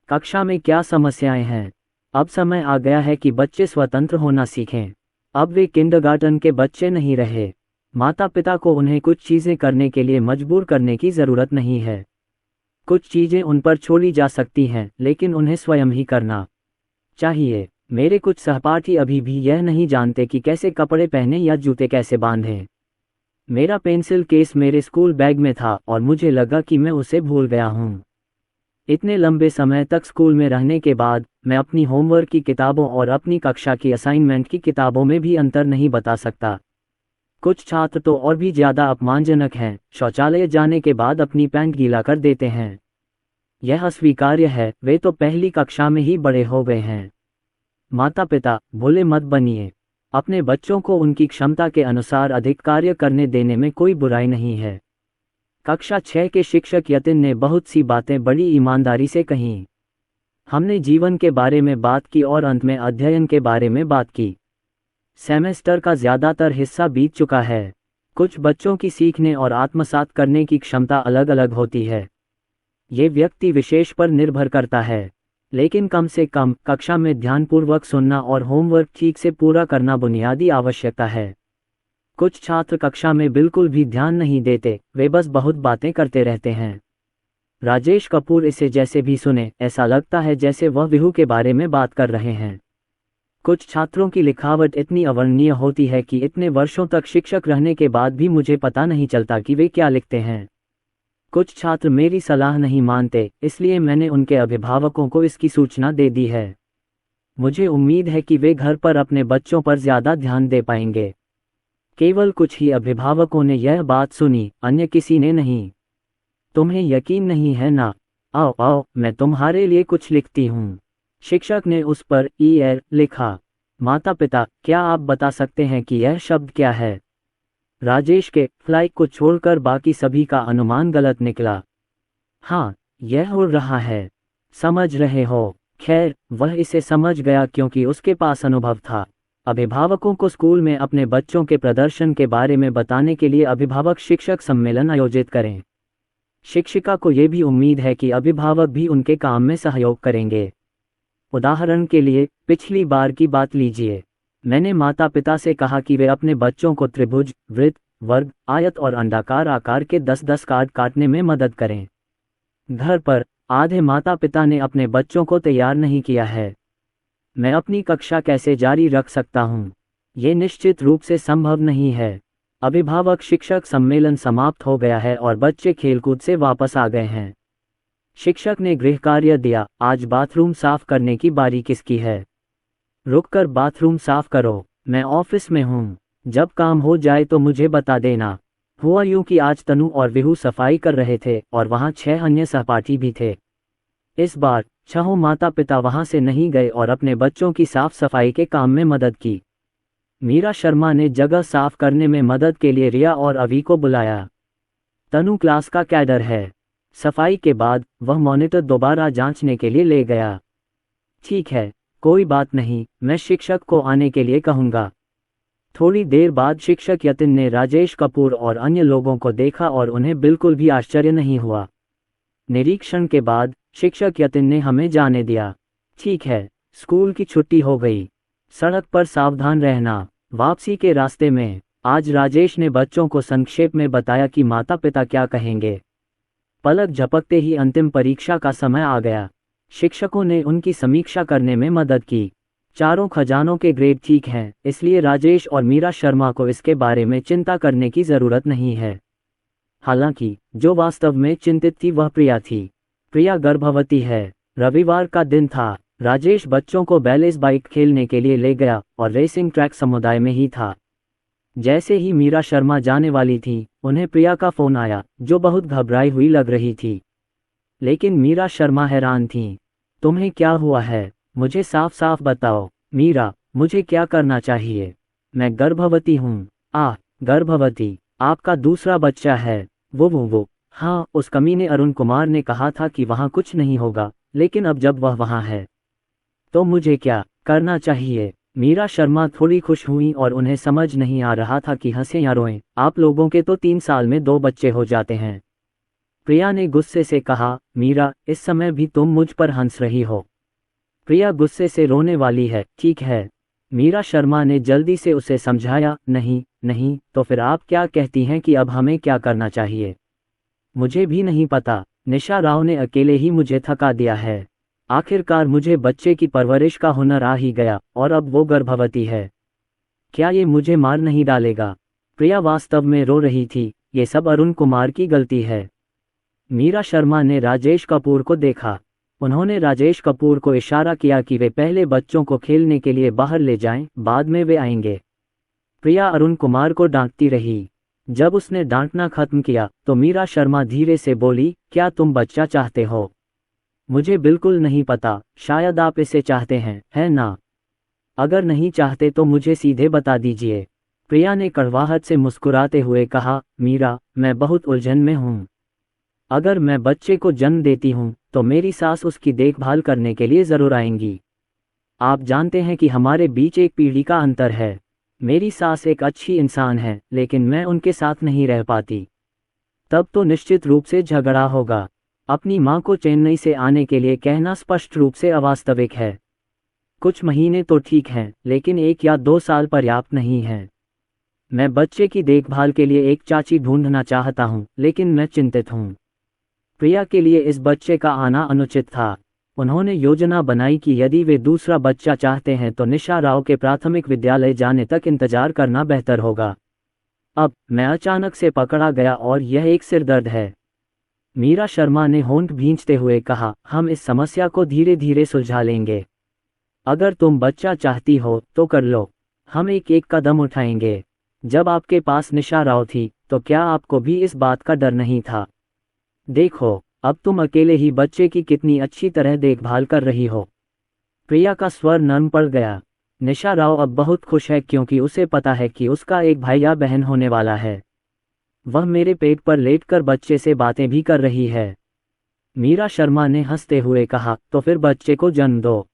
कक्षा में क्या समस्याएं हैं। अब समय आ गया है कि बच्चे स्वतंत्र होना सीखें। अब वे किंडरगार्टन के बच्चे नहीं रहे। माता पिता को उन्हें कुछ चीज़ें करने के लिए मजबूर करने की ज़रूरत नहीं है। कुछ चीज़ें उन पर छोड़ी जा सकती हैं, लेकिन उन्हें स्वयं ही करना चाहिए। मेरे कुछ सहपाठी अभी भी यह नहीं जानते कि कैसे कपड़े पहने या जूते कैसे बांधें। मेरा पेंसिल केस मेरे स्कूल बैग में था और मुझे लगा कि मैं उसे भूल गया हूँ। इतने लंबे समय तक स्कूल में रहने के बाद मैं अपनी होमवर्क की किताबों और अपनी कक्षा की असाइनमेंट की किताबों में भी अंतर नहीं बता सकता। कुछ छात्र तो और भी ज़्यादा अपमानजनक हैं, शौचालय जाने के बाद अपनी पैंट गीला कर देते हैं। यह अस्वीकार्य है, वे तो पहली कक्षा में ही बड़े हो गए हैं। माता पिता, भोले मत बनिए। अपने बच्चों को उनकी क्षमता के अनुसार अधिक कार्य करने देने में कोई बुराई नहीं है। कक्षा 6 के शिक्षक यतिन ने बहुत सी बातें बड़ी ईमानदारी से कहीं। हमने जीवन के बारे में बात की और अंत में अध्ययन के बारे में बात की। सेमेस्टर का ज़्यादातर हिस्सा बीत चुका है। कुछ बच्चों की सीखने और आत्मसात करने की क्षमता अलग अलग होती है। ये व्यक्ति विशेष पर निर्भर करता है, लेकिन कम से कम कक्षा में ध्यानपूर्वक सुनना और होमवर्क ठीक से पूरा करना बुनियादी आवश्यकता है। कुछ छात्र कक्षा में बिल्कुल भी ध्यान नहीं देते, वे बस बहुत बातें करते रहते हैं। राजेश कपूर इसे जैसे भी सुने ऐसा लगता है जैसे वह विहू के बारे में बात कर रहे हैं। कुछ छात्रों की लिखावट इतनी अवर्णनीय होती है कि इतने वर्षों तक शिक्षक रहने के बाद भी मुझे पता नहीं चलता कि वे क्या लिखते हैं। कुछ छात्र मेरी सलाह नहीं मानते, इसलिए मैंने उनके अभिभावकों को इसकी सूचना दे दी है। मुझे उम्मीद है कि वे घर पर अपने बच्चों पर ज़्यादा ध्यान दे पाएंगे। केवल कुछ ही अभिभावकों ने यह बात सुनी, अन्य किसी ने नहीं। तुम्हें यकीन नहीं है ना? आओ आओ, मैं तुम्हारे लिए कुछ लिखती हूँ। शिक्षक ने उस पर ER लिखा। माता पिता, क्या आप बता सकते हैं कि यह शब्द क्या है? राजेश के फ्लाइक को छोड़कर बाकी सभी का अनुमान गलत निकला। हाँ, यह उड़ रहा है। समझ रहे हो? खैर, वह इसे समझ गया क्योंकि उसके पास अनुभव था। अभिभावकों को स्कूल में अपने बच्चों के प्रदर्शन के बारे में बताने के लिए अभिभावक शिक्षक सम्मेलन आयोजित करें। शिक्षिका को ये भी उम्मीद है कि अभिभावक भी उनके काम में सहयोग करेंगे। उदाहरण के लिए, पिछली बार की बात लीजिए। मैंने माता पिता से कहा कि वे अपने बच्चों को त्रिभुज, वृत्त, वर्ग, आयत और अंडाकार आकार के 10-10 कार्ड काटने में मदद करें। घर पर आधे माता पिता ने अपने बच्चों को तैयार नहीं किया है। मैं अपनी कक्षा कैसे जारी रख सकता हूँ? ये निश्चित रूप से संभव नहीं है। अभिभावक शिक्षक सम्मेलन समाप्त हो गया है और बच्चे खेलकूद से वापस आ गए हैं। शिक्षक ने गृह कार्य दिया, आज बाथरूम साफ करने की बारी किसकी है? रुककर बाथरूम साफ करो, मैं ऑफिस में हूँ। जब काम हो जाए तो मुझे बता देना। हुआ यूं कि आज तनु और विहू सफाई कर रहे थे और वहाँ 6 अन्य सहपाठी भी थे। इस बार 6 माता पिता वहाँ से नहीं गए और अपने बच्चों की साफ सफाई के काम में मदद की। मीरा शर्मा ने जगह साफ करने में मदद के लिए रिया और अवी को बुलाया। तनु क्लास का कैडर है। सफाई के बाद वह मॉनिटर दोबारा जांचने के लिए ले गया। ठीक है, कोई बात नहीं, मैं शिक्षक को आने के लिए कहूँगा। थोड़ी देर बाद शिक्षक यतिन ने राजेश कपूर और अन्य लोगों को देखा और उन्हें बिल्कुल भी आश्चर्य नहीं हुआ। निरीक्षण के बाद शिक्षक यतिन ने हमें जाने दिया। ठीक है, स्कूल की छुट्टी हो गई। सड़क पर सावधान रहना। वापसी के रास्ते में आज राजेश ने बच्चों को संक्षेप में बताया कि माता पिता क्या कहेंगे। पलक झपकते ही अंतिम परीक्षा का समय आ गया। शिक्षकों ने उनकी समीक्षा करने में मदद की। चारों खजानों के ग्रेड ठीक हैं, इसलिए राजेश और मीरा शर्मा को इसके बारे में चिंता करने की ज़रूरत नहीं है। हालांकि जो वास्तव में चिंतित थी वह प्रिया थी। प्रिया गर्भवती है। रविवार का दिन था। राजेश बच्चों को बैलेंस बाइक खेलने के लिए ले गया और रेसिंग ट्रैक समुदाय में ही था। जैसे ही मीरा शर्मा जाने वाली थी, उन्हें प्रिया का फ़ोन आया, जो बहुत घबराई हुई लग रही थी। लेकिन मीरा शर्मा हैरान थीं। तुम्हें क्या हुआ है? मुझे साफ साफ बताओ। मीरा, मुझे क्या करना चाहिए? मैं गर्भवती हूँ। गर्भवती? आपका दूसरा बच्चा है? वो हाँ, उस कमीने अरुण कुमार ने कहा था कि वहाँ कुछ नहीं होगा, लेकिन अब जब वह वहाँ है तो मुझे क्या करना चाहिए? मीरा शर्मा थोड़ी खुश हुई और उन्हें समझ नहीं आ रहा था कि हंसे या रोएं। आप लोगों के तो 3 साल में 2 बच्चे हो जाते हैं। प्रिया ने गुस्से से कहा। मीरा, इस समय भी तुम मुझ पर हंस रही हो। प्रिया गुस्से से रोने वाली है। ठीक है। मीरा शर्मा ने जल्दी से उसे समझाया। नहीं, तो फिर आप क्या कहती हैं कि अब हमें क्या करना चाहिए? मुझे भी नहीं पता। निशा राव ने अकेले ही मुझे थका दिया है। आखिरकार मुझे बच्चे की परवरिश का हुनर आ ही गया और अब वो गर्भवती है। क्या ये मुझे मार नहीं डालेगा? प्रिया वास्तव में रो रही थी। ये सब अरुण कुमार की गलती है। मीरा शर्मा ने राजेश कपूर को देखा। उन्होंने राजेश कपूर को इशारा किया कि वे पहले बच्चों को खेलने के लिए बाहर ले जाएं, बाद में वे आएंगे। प्रिया अरुण कुमार को डांटती रही। जब उसने डांटना खत्म किया तो मीरा शर्मा धीरे से बोली, क्या तुम बच्चा चाहते हो? मुझे बिल्कुल नहीं पता, शायद आप इसे चाहते हैं, है ना? अगर नहीं चाहते तो मुझे सीधे बता दीजिए। प्रिया ने कड़वाहट से मुस्कुराते हुए कहा। मीरा, मैं बहुत उलझन में हूँ। अगर मैं बच्चे को जन्म देती हूँ तो मेरी सास उसकी देखभाल करने के लिए ज़रूर आएंगी। आप जानते हैं कि हमारे बीच एक पीढ़ी का अंतर है। मेरी सास एक अच्छी इंसान है, लेकिन मैं उनके साथ नहीं रह पाती। तब तो निश्चित रूप से झगड़ा होगा। अपनी मां को चेन्नई से आने के लिए कहना स्पष्ट रूप से अवास्तविक है। कुछ महीने तो ठीक हैं, लेकिन 1 या 2 साल पर्याप्त नहीं है। मैं बच्चे की देखभाल के लिए एक चाची ढूंढना चाहता हूं, लेकिन मैं चिंतित हूं। प्रिया के लिए इस बच्चे का आना अनुचित था। उन्होंने योजना बनाई कि यदि वे दूसरा बच्चा चाहते हैं तो निशा राव के प्राथमिक विद्यालय जाने तक इंतजार करना बेहतर होगा। अब मैं अचानक से पकड़ा गया और यह एक सिरदर्द है। मीरा शर्मा ने होंठ भींचते हुए कहा। हम इस समस्या को धीरे धीरे सुलझा लेंगे। अगर तुम बच्चा चाहती हो तो कर लो। हम एक एक कदम उठाएंगे। जब आपके पास निशा राव थी तो क्या आपको भी इस बात का डर नहीं था? देखो, अब तुम अकेले ही बच्चे की कितनी अच्छी तरह देखभाल कर रही हो। प्रिया का स्वर नर्म पड़ गया। निशा राव अब बहुत खुश है क्योंकि उसे पता है कि उसका एक भाई या बहन होने वाला है। वह मेरे पेट पर लेटकर बच्चे से बातें भी कर रही है। मीरा शर्मा ने हंसते हुए कहा। तो फिर बच्चे को जन्म दो।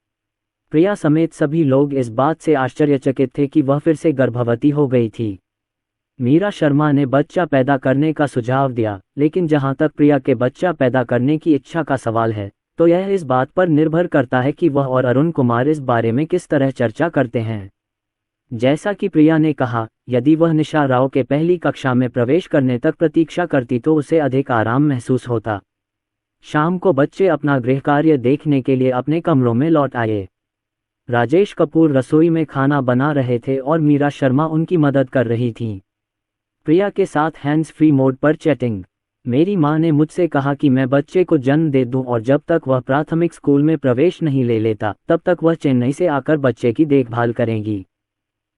प्रिया समेत सभी लोग इस बात से आश्चर्यचकित थे कि वह फिर से गर्भवती हो गई थी। मीरा शर्मा ने बच्चा पैदा करने का सुझाव दिया, लेकिन जहां तक प्रिया के बच्चा पैदा करने की इच्छा का सवाल है, तो यह इस बात पर निर्भर करता है कि वह और अरुण कुमार इस बारे में किस तरह चर्चा करते हैं। जैसा कि प्रिया ने कहा, यदि वह निशा राव के पहली कक्षा में प्रवेश करने तक प्रतीक्षा करती तो उसे अधिक आराम महसूस होता। शाम को बच्चे अपना गृह कार्य देखने के लिए अपने कमरों में लौट आए। राजेश कपूर रसोई में खाना बना रहे थे और मीरा शर्मा उनकी मदद कर रही थीं। प्रिया के साथ हैंड्स फ्री मोड पर चैटिंग। मेरी माँ ने मुझसे कहा कि मैं बच्चे को जन्म दे दूं और जब तक वह प्राथमिक स्कूल में प्रवेश नहीं ले लेता तब तक वह चेन्नई से आकर बच्चे की देखभाल करेंगी।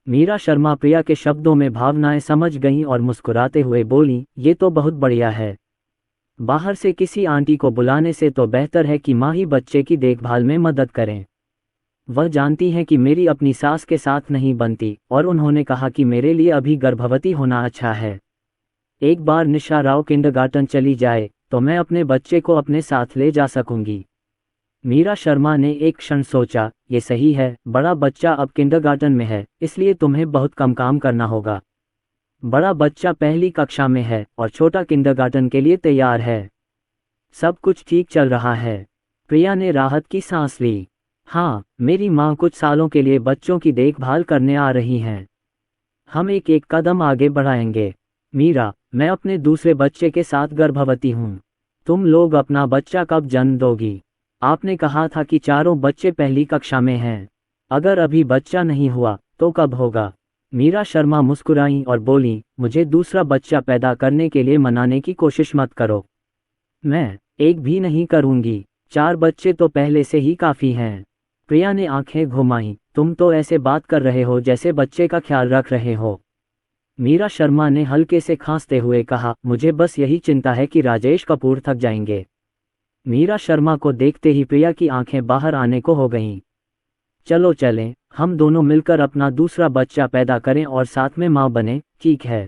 मीरा शर्मा प्रिया के शब्दों में भावनाएं समझ गईं और मुस्कुराते हुए बोली, ये तो बहुत बढ़िया है। बाहर से किसी आंटी को बुलाने से तो बेहतर है कि माँ ही बच्चे की देखभाल में मदद करें। वह जानती हैं कि मेरी अपनी सास के साथ नहीं बनती और उन्होंने कहा कि मेरे लिए अभी गर्भवती होना अच्छा है। एक बार निशा राव किंडरगार्टन चली जाए तो मैं अपने बच्चे को अपने साथ ले जा सकूंगी। मीरा शर्मा ने एक क्षण सोचा, ये सही है, बड़ा बच्चा अब किंडरगार्टन में है, इसलिए तुम्हें बहुत कम काम करना होगा। बड़ा बच्चा पहली कक्षा में है और छोटा किंडरगार्टन के लिए तैयार है। सब कुछ ठीक चल रहा है। प्रिया ने राहत की सांस ली। हाँ, मेरी माँ कुछ सालों के लिए बच्चों की देखभाल करने आ रही हैं। हम एक एक कदम आगे बढ़ाएंगे। मीरा, मैं अपने दूसरे बच्चे के साथ गर्भवती हूँ। तुम लोग अपना बच्चा कब जन्म दोगी? आपने कहा था कि चारों बच्चे पहली कक्षा में हैं। अगर अभी बच्चा नहीं हुआ तो कब होगा? मीरा शर्मा मुस्कुराईं और बोली, मुझे दूसरा बच्चा पैदा करने के लिए मनाने की कोशिश मत करो। मैं एक भी नहीं करूंगी। 4 बच्चे तो पहले से ही काफ़ी हैं। प्रिया ने आंखें घुमाईं। तुम तो ऐसे बात कर रहे हो जैसे बच्चे का ख्याल रख रहे हो। मीरा शर्मा ने हल्के से खांसते हुए कहा, मुझे बस यही चिंता है कि राजेश कपूर थक जाएंगे। मीरा शर्मा को देखते ही प्रिया की आंखें बाहर आने को हो गईं। चलो चलें, हम दोनों मिलकर अपना दूसरा बच्चा पैदा करें और साथ में माँ बने, ठीक है?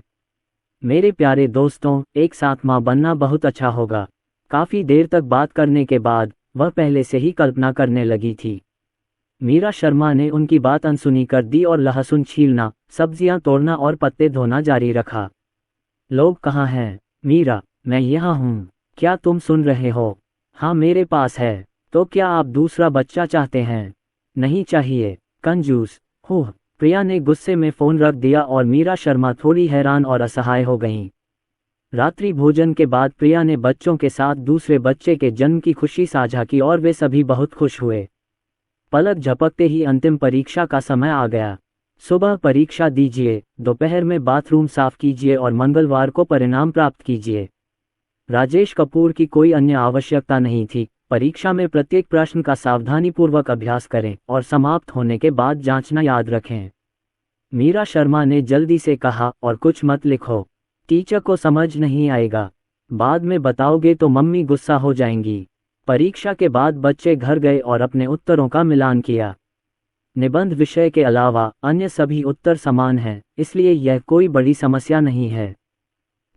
मेरे प्यारे दोस्तों, एक साथ माँ बनना बहुत अच्छा होगा। काफ़ी देर तक बात करने के बाद वह पहले से ही कल्पना करने लगी थी। मीरा शर्मा ने उनकी बात अनसुनी कर दी और लहसुन छीलना, सब्जियां तोड़ना और पत्ते धोना जारी रखा। लोग कहाँ हैं? मीरा, मैं यहाँ हूँ। क्या तुम सुन रहे हो? हाँ, मेरे पास है। तो क्या आप दूसरा बच्चा चाहते हैं? नहीं चाहिए, कंजूस। हुँ। प्रिया ने गुस्से में फ़ोन रख दिया और मीरा शर्मा थोड़ी हैरान और असहाय हो गईं। रात्रि भोजन के बाद प्रिया ने बच्चों के साथ दूसरे बच्चे के जन्म की खुशी साझा की और वे सभी बहुत खुश हुए। पलक झपकते ही अंतिम परीक्षा का समय आ गया। सुबह परीक्षा दीजिए, दोपहर में बाथरूम साफ कीजिए और मंगलवार को परिणाम प्राप्त कीजिए। राजेश कपूर की कोई अन्य आवश्यकता नहीं थी। परीक्षा में प्रत्येक प्रश्न का सावधानीपूर्वक अभ्यास करें और समाप्त होने के बाद जांचना याद रखें। मीरा शर्मा ने जल्दी से कहा, और कुछ मत लिखो, टीचर को समझ नहीं आएगा। बाद में बताओगे तो मम्मी गुस्सा हो जाएंगी। परीक्षा के बाद बच्चे घर गए और अपने उत्तरों का मिलान किया। निबंध विषय के अलावा अन्य सभी उत्तर समान हैं, इसलिए यह कोई बड़ी समस्या नहीं है।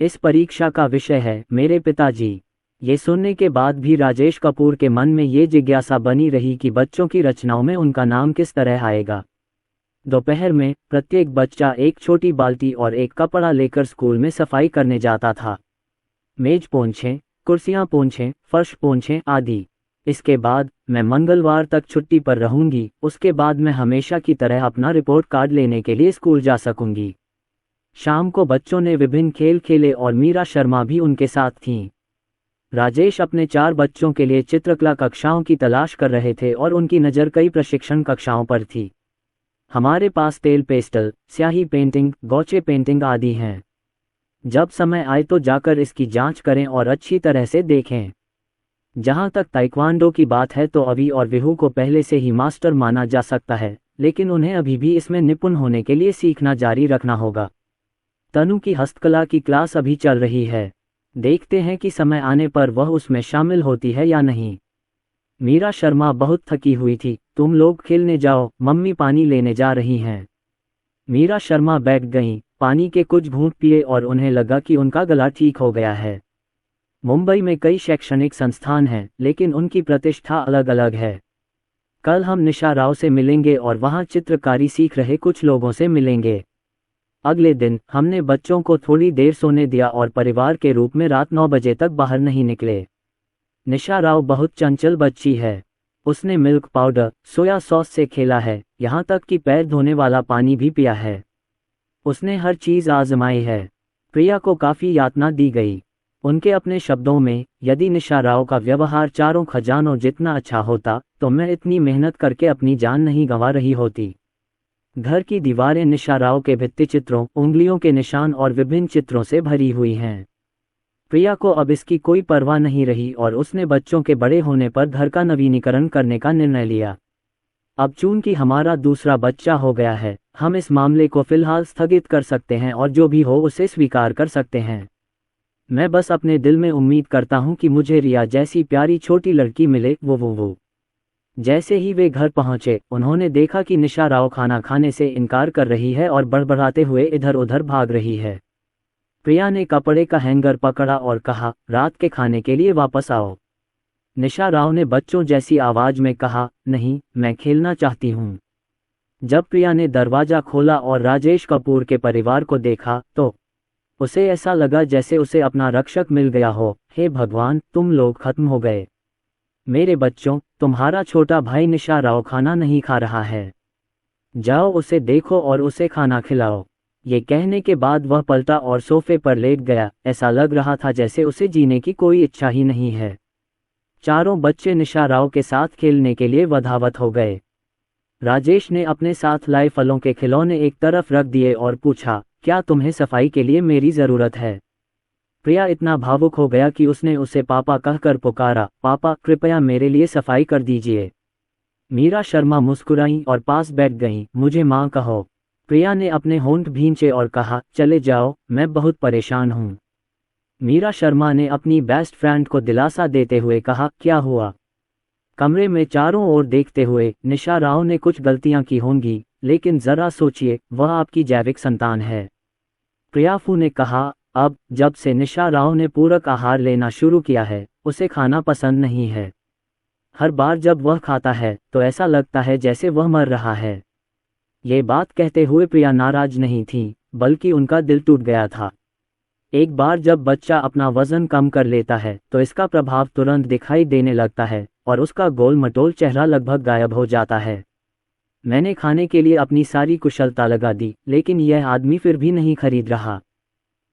इस परीक्षा का विषय है मेरे पिताजी। ये सुनने के बाद भी राजेश कपूर के मन में ये जिज्ञासा बनी रही कि बच्चों की रचनाओं में उनका नाम किस तरह आएगा। दोपहर में प्रत्येक बच्चा एक छोटी बाल्टी और एक कपड़ा लेकर स्कूल में सफाई करने जाता था। मेज पोंछें, कुर्सियां पोंछें, फर्श पोंछें आदि। इसके बाद मैं मंगलवार तक छुट्टी पर रहूंगी। उसके बाद मैं हमेशा की तरह अपना रिपोर्ट कार्ड लेने के लिए स्कूल जा सकूंगी। शाम को बच्चों ने विभिन्न खेल खेले और मीरा शर्मा भी उनके साथ थीं। राजेश अपने 4 बच्चों के लिए चित्रकला कक्षाओं की तलाश कर रहे थे और उनकी नज़र कई प्रशिक्षण कक्षाओं पर थी। हमारे पास तेल पेस्टल, स्याही पेंटिंग, गौचे पेंटिंग आदि हैं। जब समय आए तो जाकर इसकी जांच करें और अच्छी तरह से देखें। जहां तक ताइक्वांडो की बात है तो अवी और विहू को पहले से ही मास्टर माना जा सकता है, लेकिन उन्हें अभी भी इसमें निपुण होने के लिए सीखना जारी रखना होगा। तनु की हस्तकला की क्लास अभी चल रही है। देखते हैं कि समय आने पर वह उसमें शामिल होती है या नहीं। मीरा शर्मा बहुत थकी हुई थी। तुम लोग खेलने जाओ, मम्मी पानी लेने जा रही हैं। मीरा शर्मा बैठ गईं, पानी के कुछ घूंट पिए और उन्हें लगा कि उनका गला ठीक हो गया है। मुंबई में कई शैक्षणिक संस्थान हैं, लेकिन उनकी प्रतिष्ठा अलग अलग है। कल हम निशा राव से मिलेंगे और वहाँ चित्रकारी सीख रहे कुछ लोगों से मिलेंगे। अगले दिन हमने बच्चों को थोड़ी देर सोने दिया और परिवार के रूप में रात 9 बजे तक बाहर नहीं निकले। निशा राव बहुत चंचल बच्ची है। उसने मिल्क पाउडर, सोया सॉस से खेला है, यहाँ तक कि पैर धोने वाला पानी भी पिया है। उसने हर चीज़ आजमाई है। प्रिया को काफ़ी यातना दी गई। उनके अपने शब्दों में, यदि निशा राव का व्यवहार चारों खजानों जितना अच्छा होता तो मैं इतनी मेहनत करके अपनी जान नहीं गंवा रही होती। घर की दीवारें निशा राव के भित्तिचित्रों, उंगलियों के निशान और विभिन्न चित्रों से भरी हुई हैं। प्रिया को अब इसकी कोई परवाह नहीं रही और उसने बच्चों के बड़े होने पर घर का नवीनीकरण करने का निर्णय लिया। अब चूंकि हमारा दूसरा बच्चा हो गया है, हम इस मामले को फिलहाल स्थगित कर सकते हैं और जो भी हो उसे स्वीकार कर सकते हैं। मैं बस अपने दिल में उम्मीद करता हूं कि मुझे रिया जैसी प्यारी छोटी लड़की मिले। वो जैसे ही वे घर पहुंचे, उन्होंने देखा कि निशा राव खाना खाने से इनकार कर रही है और बड़बड़ाते हुए इधर उधर भाग रही है। प्रिया ने कपड़े का हैंगर पकड़ा और कहा, रात के खाने के लिए वापस आओ। निशा राव ने बच्चों जैसी आवाज में कहा, नहीं, मैं खेलना चाहती हूँ। जब प्रिया ने दरवाजा खोला और राजेश कपूर के परिवार को देखा तो उसे ऐसा लगा जैसे उसे अपना रक्षक मिल गया हो। हे भगवान, तुम लोग खत्म हो गए। मेरे बच्चों, तुम्हारा छोटा भाई निशा राव खाना नहीं खा रहा है। जाओ उसे देखो और उसे खाना खिलाओ। ये कहने के बाद वह पलटा और सोफे पर लेट गया। ऐसा लग रहा था जैसे उसे जीने की कोई इच्छा ही नहीं है। चारों बच्चे निशा राव के साथ खेलने के लिए वधावत हो गए। राजेश ने अपने साथ लाए फलों के खिलौने एक तरफ रख दिए और पूछा, क्या तुम्हें सफाई के लिए मेरी ज़रूरत है? प्रिया इतना भावुक हो गया कि उसने उसे पापा कहकर पुकारा, पापा कृपया मेरे लिए सफाई कर दीजिए। मीरा शर्मा मुस्कुराई और पास बैठ गईं, मुझे माँ कहो। प्रिया ने अपने होंठ भींचे और कहा, चले जाओ, मैं बहुत परेशान हूँ। मीरा शर्मा ने अपनी बेस्ट फ्रेंड को दिलासा देते हुए कहा, क्या हुआ? कमरे में चारों ओर देखते हुए, निशा राव ने कुछ गलतियां की होंगी, लेकिन जरा सोचिए, वह आपकी जैविक संतान है। प्रियाफू ने कहा, अब जब से निशा राव ने पूरक आहार लेना शुरू किया है, उसे खाना पसंद नहीं है। हर बार जब वह खाता है तो ऐसा लगता है जैसे वह मर रहा है। ये बात कहते हुए प्रिया नाराज नहीं थी, बल्कि उनका दिल टूट गया था। एक बार जब बच्चा अपना वजन कम कर लेता है तो इसका प्रभाव तुरंत दिखाई देने लगता है और उसका गोल मटोल चेहरा लगभग गायब हो जाता है। मैंने खाने के लिए अपनी सारी कुशलता लगा दी, लेकिन यह आदमी फिर भी नहीं खरीद रहा।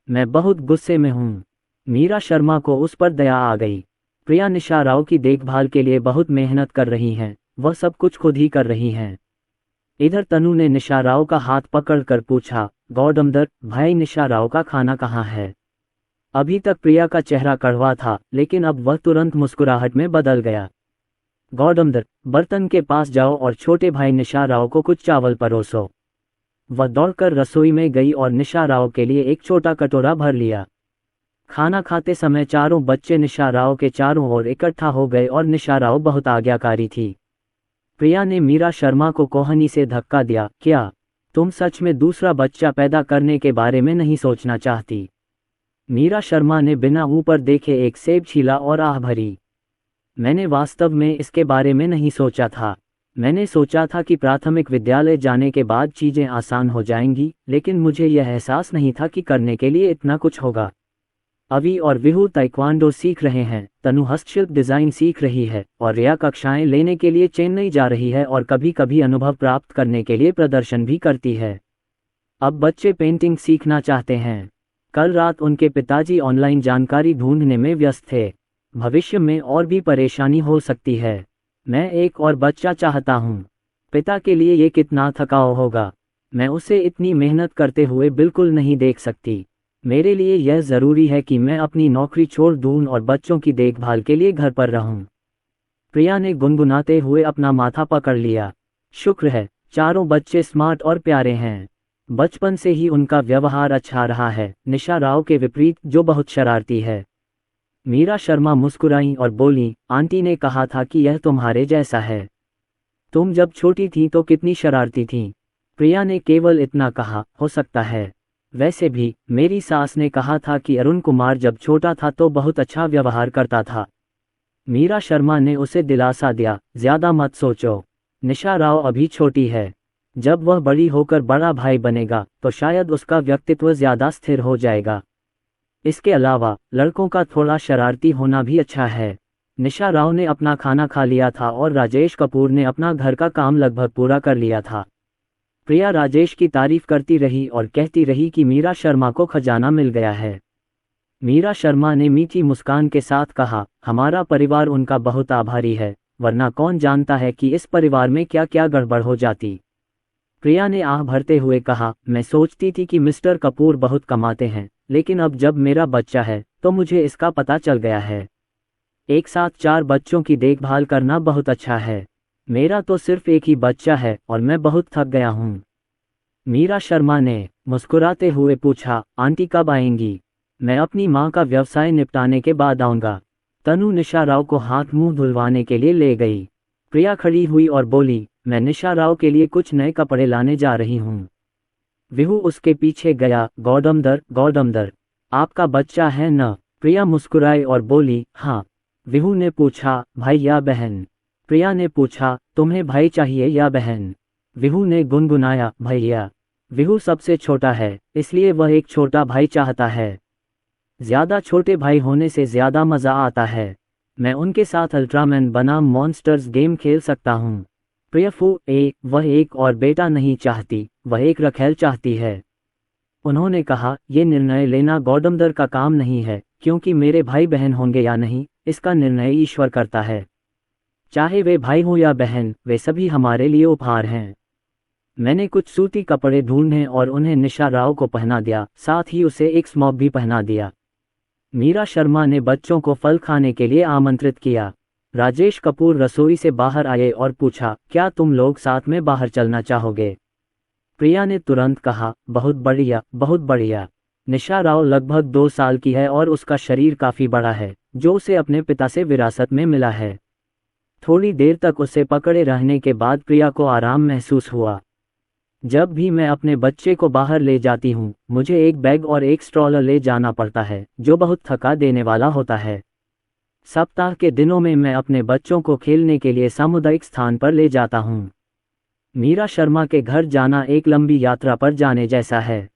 मैं बहुत गुस्से में हूँ। मीरा शर्मा को उस पर दया आ गई। प्रिया निशा राव की देखभाल के लिए बहुत मेहनत कर रही हैं, वह सब कुछ खुद ही कर रही हैं। इधर तनु ने निशा राव का हाथ पकड़कर पूछा, गौडमदर भाई, निशा राव का खाना कहाँ है? अभी तक प्रिया का चेहरा कड़वा था, लेकिन अब वह तुरंत मुस्कुराहट में बदल गया। गौडमदर, बर्तन के पास जाओ और छोटे भाई निशा राव को कुछ चावल परोसो। वह दौड़कर रसोई में गई और निशा राव के लिए एक छोटा कटोरा भर लिया। खाना खाते समय चारों बच्चे निशा राव के चारों ओर इकट्ठा हो गए और निशा राव बहुत आज्ञाकारी थी। प्रिया ने मीरा शर्मा को कोहनी से धक्का दिया, क्या तुम सच में दूसरा बच्चा पैदा करने के बारे में नहीं सोचना चाहती? मीरा शर्मा ने बिना ऊपर देखे एक सेब छीला और आह भरी। मैंने वास्तव में इसके बारे में नहीं सोचा था। मैंने सोचा था कि प्राथमिक विद्यालय जाने के बाद चीज़ें आसान हो जाएंगी, लेकिन मुझे यह एहसास नहीं था कि करने के लिए इतना कुछ होगा। अवी और विहू ताइक्वांडो सीख रहे हैं, तनु हस्तशिल्प डिज़ाइन सीख रही है और रिया कक्षाएं लेने के लिए चेन्नई जा रही है और कभी कभी अनुभव प्राप्त करने के लिए प्रदर्शन भी करती है। अब बच्चे पेंटिंग सीखना चाहते हैं। कल रात उनके पिताजी ऑनलाइन जानकारी ढूंढने में व्यस्त थे। भविष्य में और भी परेशानी हो सकती है। मैं एक और बच्चा चाहता हूँ। पिता के लिए ये कितना थकाऊ होगा। मैं उसे इतनी मेहनत करते हुए बिल्कुल नहीं देख सकती। मेरे लिए यह ज़रूरी है कि मैं अपनी नौकरी छोड़ दूँ और बच्चों की देखभाल के लिए घर पर रहूं। प्रिया ने गुनगुनाते हुए अपना माथा पकड़ लिया। शुक्र है, चारों बच्चे स्मार्ट और प्यारे हैं। बचपन से ही उनका व्यवहार अच्छा रहा है, निशा राव के विपरीत जो बहुत शरारती है। मीरा शर्मा मुस्कुराई और बोली, आंटी ने कहा था कि यह तुम्हारे जैसा है। तुम जब छोटी थी तो कितनी शरारती थी। प्रिया ने केवल इतना कहा, हो सकता है। वैसे भी मेरी सास ने कहा था कि अरुण कुमार जब छोटा था तो बहुत अच्छा व्यवहार करता था। मीरा शर्मा ने उसे दिलासा दिया, ज्यादा मत सोचो। निशा राव अभी छोटी है। जब वह बड़ी होकर बड़ा भाई बनेगा तो शायद उसका व्यक्तित्व ज़्यादा स्थिर हो जाएगा। इसके अलावा लड़कों का थोड़ा शरारती होना भी अच्छा है। निशा राव ने अपना खाना खा लिया था और राजेश कपूर ने अपना घर का काम लगभग पूरा कर लिया था। प्रिया राजेश की तारीफ करती रही और कहती रही कि मीरा शर्मा को खजाना मिल गया है। मीरा शर्मा ने मीठी मुस्कान के साथ कहा, हमारा परिवार उनका बहुत आभारी है, वरना कौन जानता है कि इस परिवार में क्या क्या गड़बड़ हो जाती। प्रिया ने आह भरते हुए कहा, मैं सोचती थी कि मिस्टर कपूर बहुत कमाते हैं, लेकिन अब जब मेरा बच्चा है तो मुझे इसका पता चल गया है। एक साथ 4 बच्चों की देखभाल करना बहुत अच्छा है। मेरा तो सिर्फ एक ही बच्चा है और मैं बहुत थक गया हूँ। मीरा शर्मा ने मुस्कुराते हुए पूछा, आंटी कब आएंगी? मैं अपनी माँ का व्यवसाय निपटाने के बाद आऊँगा। तनु निशा राव को हाथ मुंह धुलवाने के लिए ले गई। प्रिया खड़ी हुई और बोली, मैं निशा राव के लिए कुछ नए कपड़े लाने जा रही हूँ। विहू उसके पीछे गया। गौडमदर, आपका बच्चा है न? प्रिया मुस्कुराई और बोली, हाँ। विहू ने पूछा, भाई या बहन? प्रिया ने पूछा, तुम्हें भाई चाहिए या बहन? विहू ने गुनगुनाया, भैया। विहू सबसे छोटा है, इसलिए वह एक छोटा भाई चाहता है। ज्यादा छोटे भाई होने से ज्यादा मजा आता है। मैं उनके साथ अल्ट्रामैन बनाम मॉन्स्टर्स गेम खेल सकता हूँ। प्रियफू वह एक और बेटा नहीं चाहती, वह एक रखेल चाहती है। उन्होंने कहा, ये निर्णय लेना गौडमदर का काम नहीं है, क्योंकि मेरे भाई बहन होंगे या नहीं, इसका निर्णय ईश्वर करता है। चाहे वे भाई हो या बहन, वे सभी हमारे लिए उपहार हैं। मैंने कुछ सूती कपड़े ढूंढे और उन्हें निशा राव को पहना दिया, साथ ही उसे एक स्मॉक भी पहना दिया। मीरा शर्मा ने बच्चों को फल खाने के लिए आमंत्रित किया। राजेश कपूर रसोई से बाहर आए और पूछा, क्या तुम लोग साथ में बाहर चलना चाहोगे? प्रिया ने तुरंत कहा, बहुत बढ़िया, बहुत बढ़िया। निशा राव लगभग 2 साल की है और उसका शरीर काफी बड़ा है, जो उसे अपने पिता से विरासत में मिला है। थोड़ी देर तक उसे पकड़े रहने के बाद प्रिया को आराम महसूस हुआ। जब भी मैं अपने बच्चे को बाहर ले जाती हूँ, मुझे एक बैग और एक स्ट्रॉलर ले जाना पड़ता है, जो बहुत थका देने वाला होता है। सप्ताह के दिनों में मैं अपने बच्चों को खेलने के लिए सामुदायिक स्थान पर ले जाता हूँ। मीरा शर्मा के घर जाना एक लंबी यात्रा पर जाने जैसा है।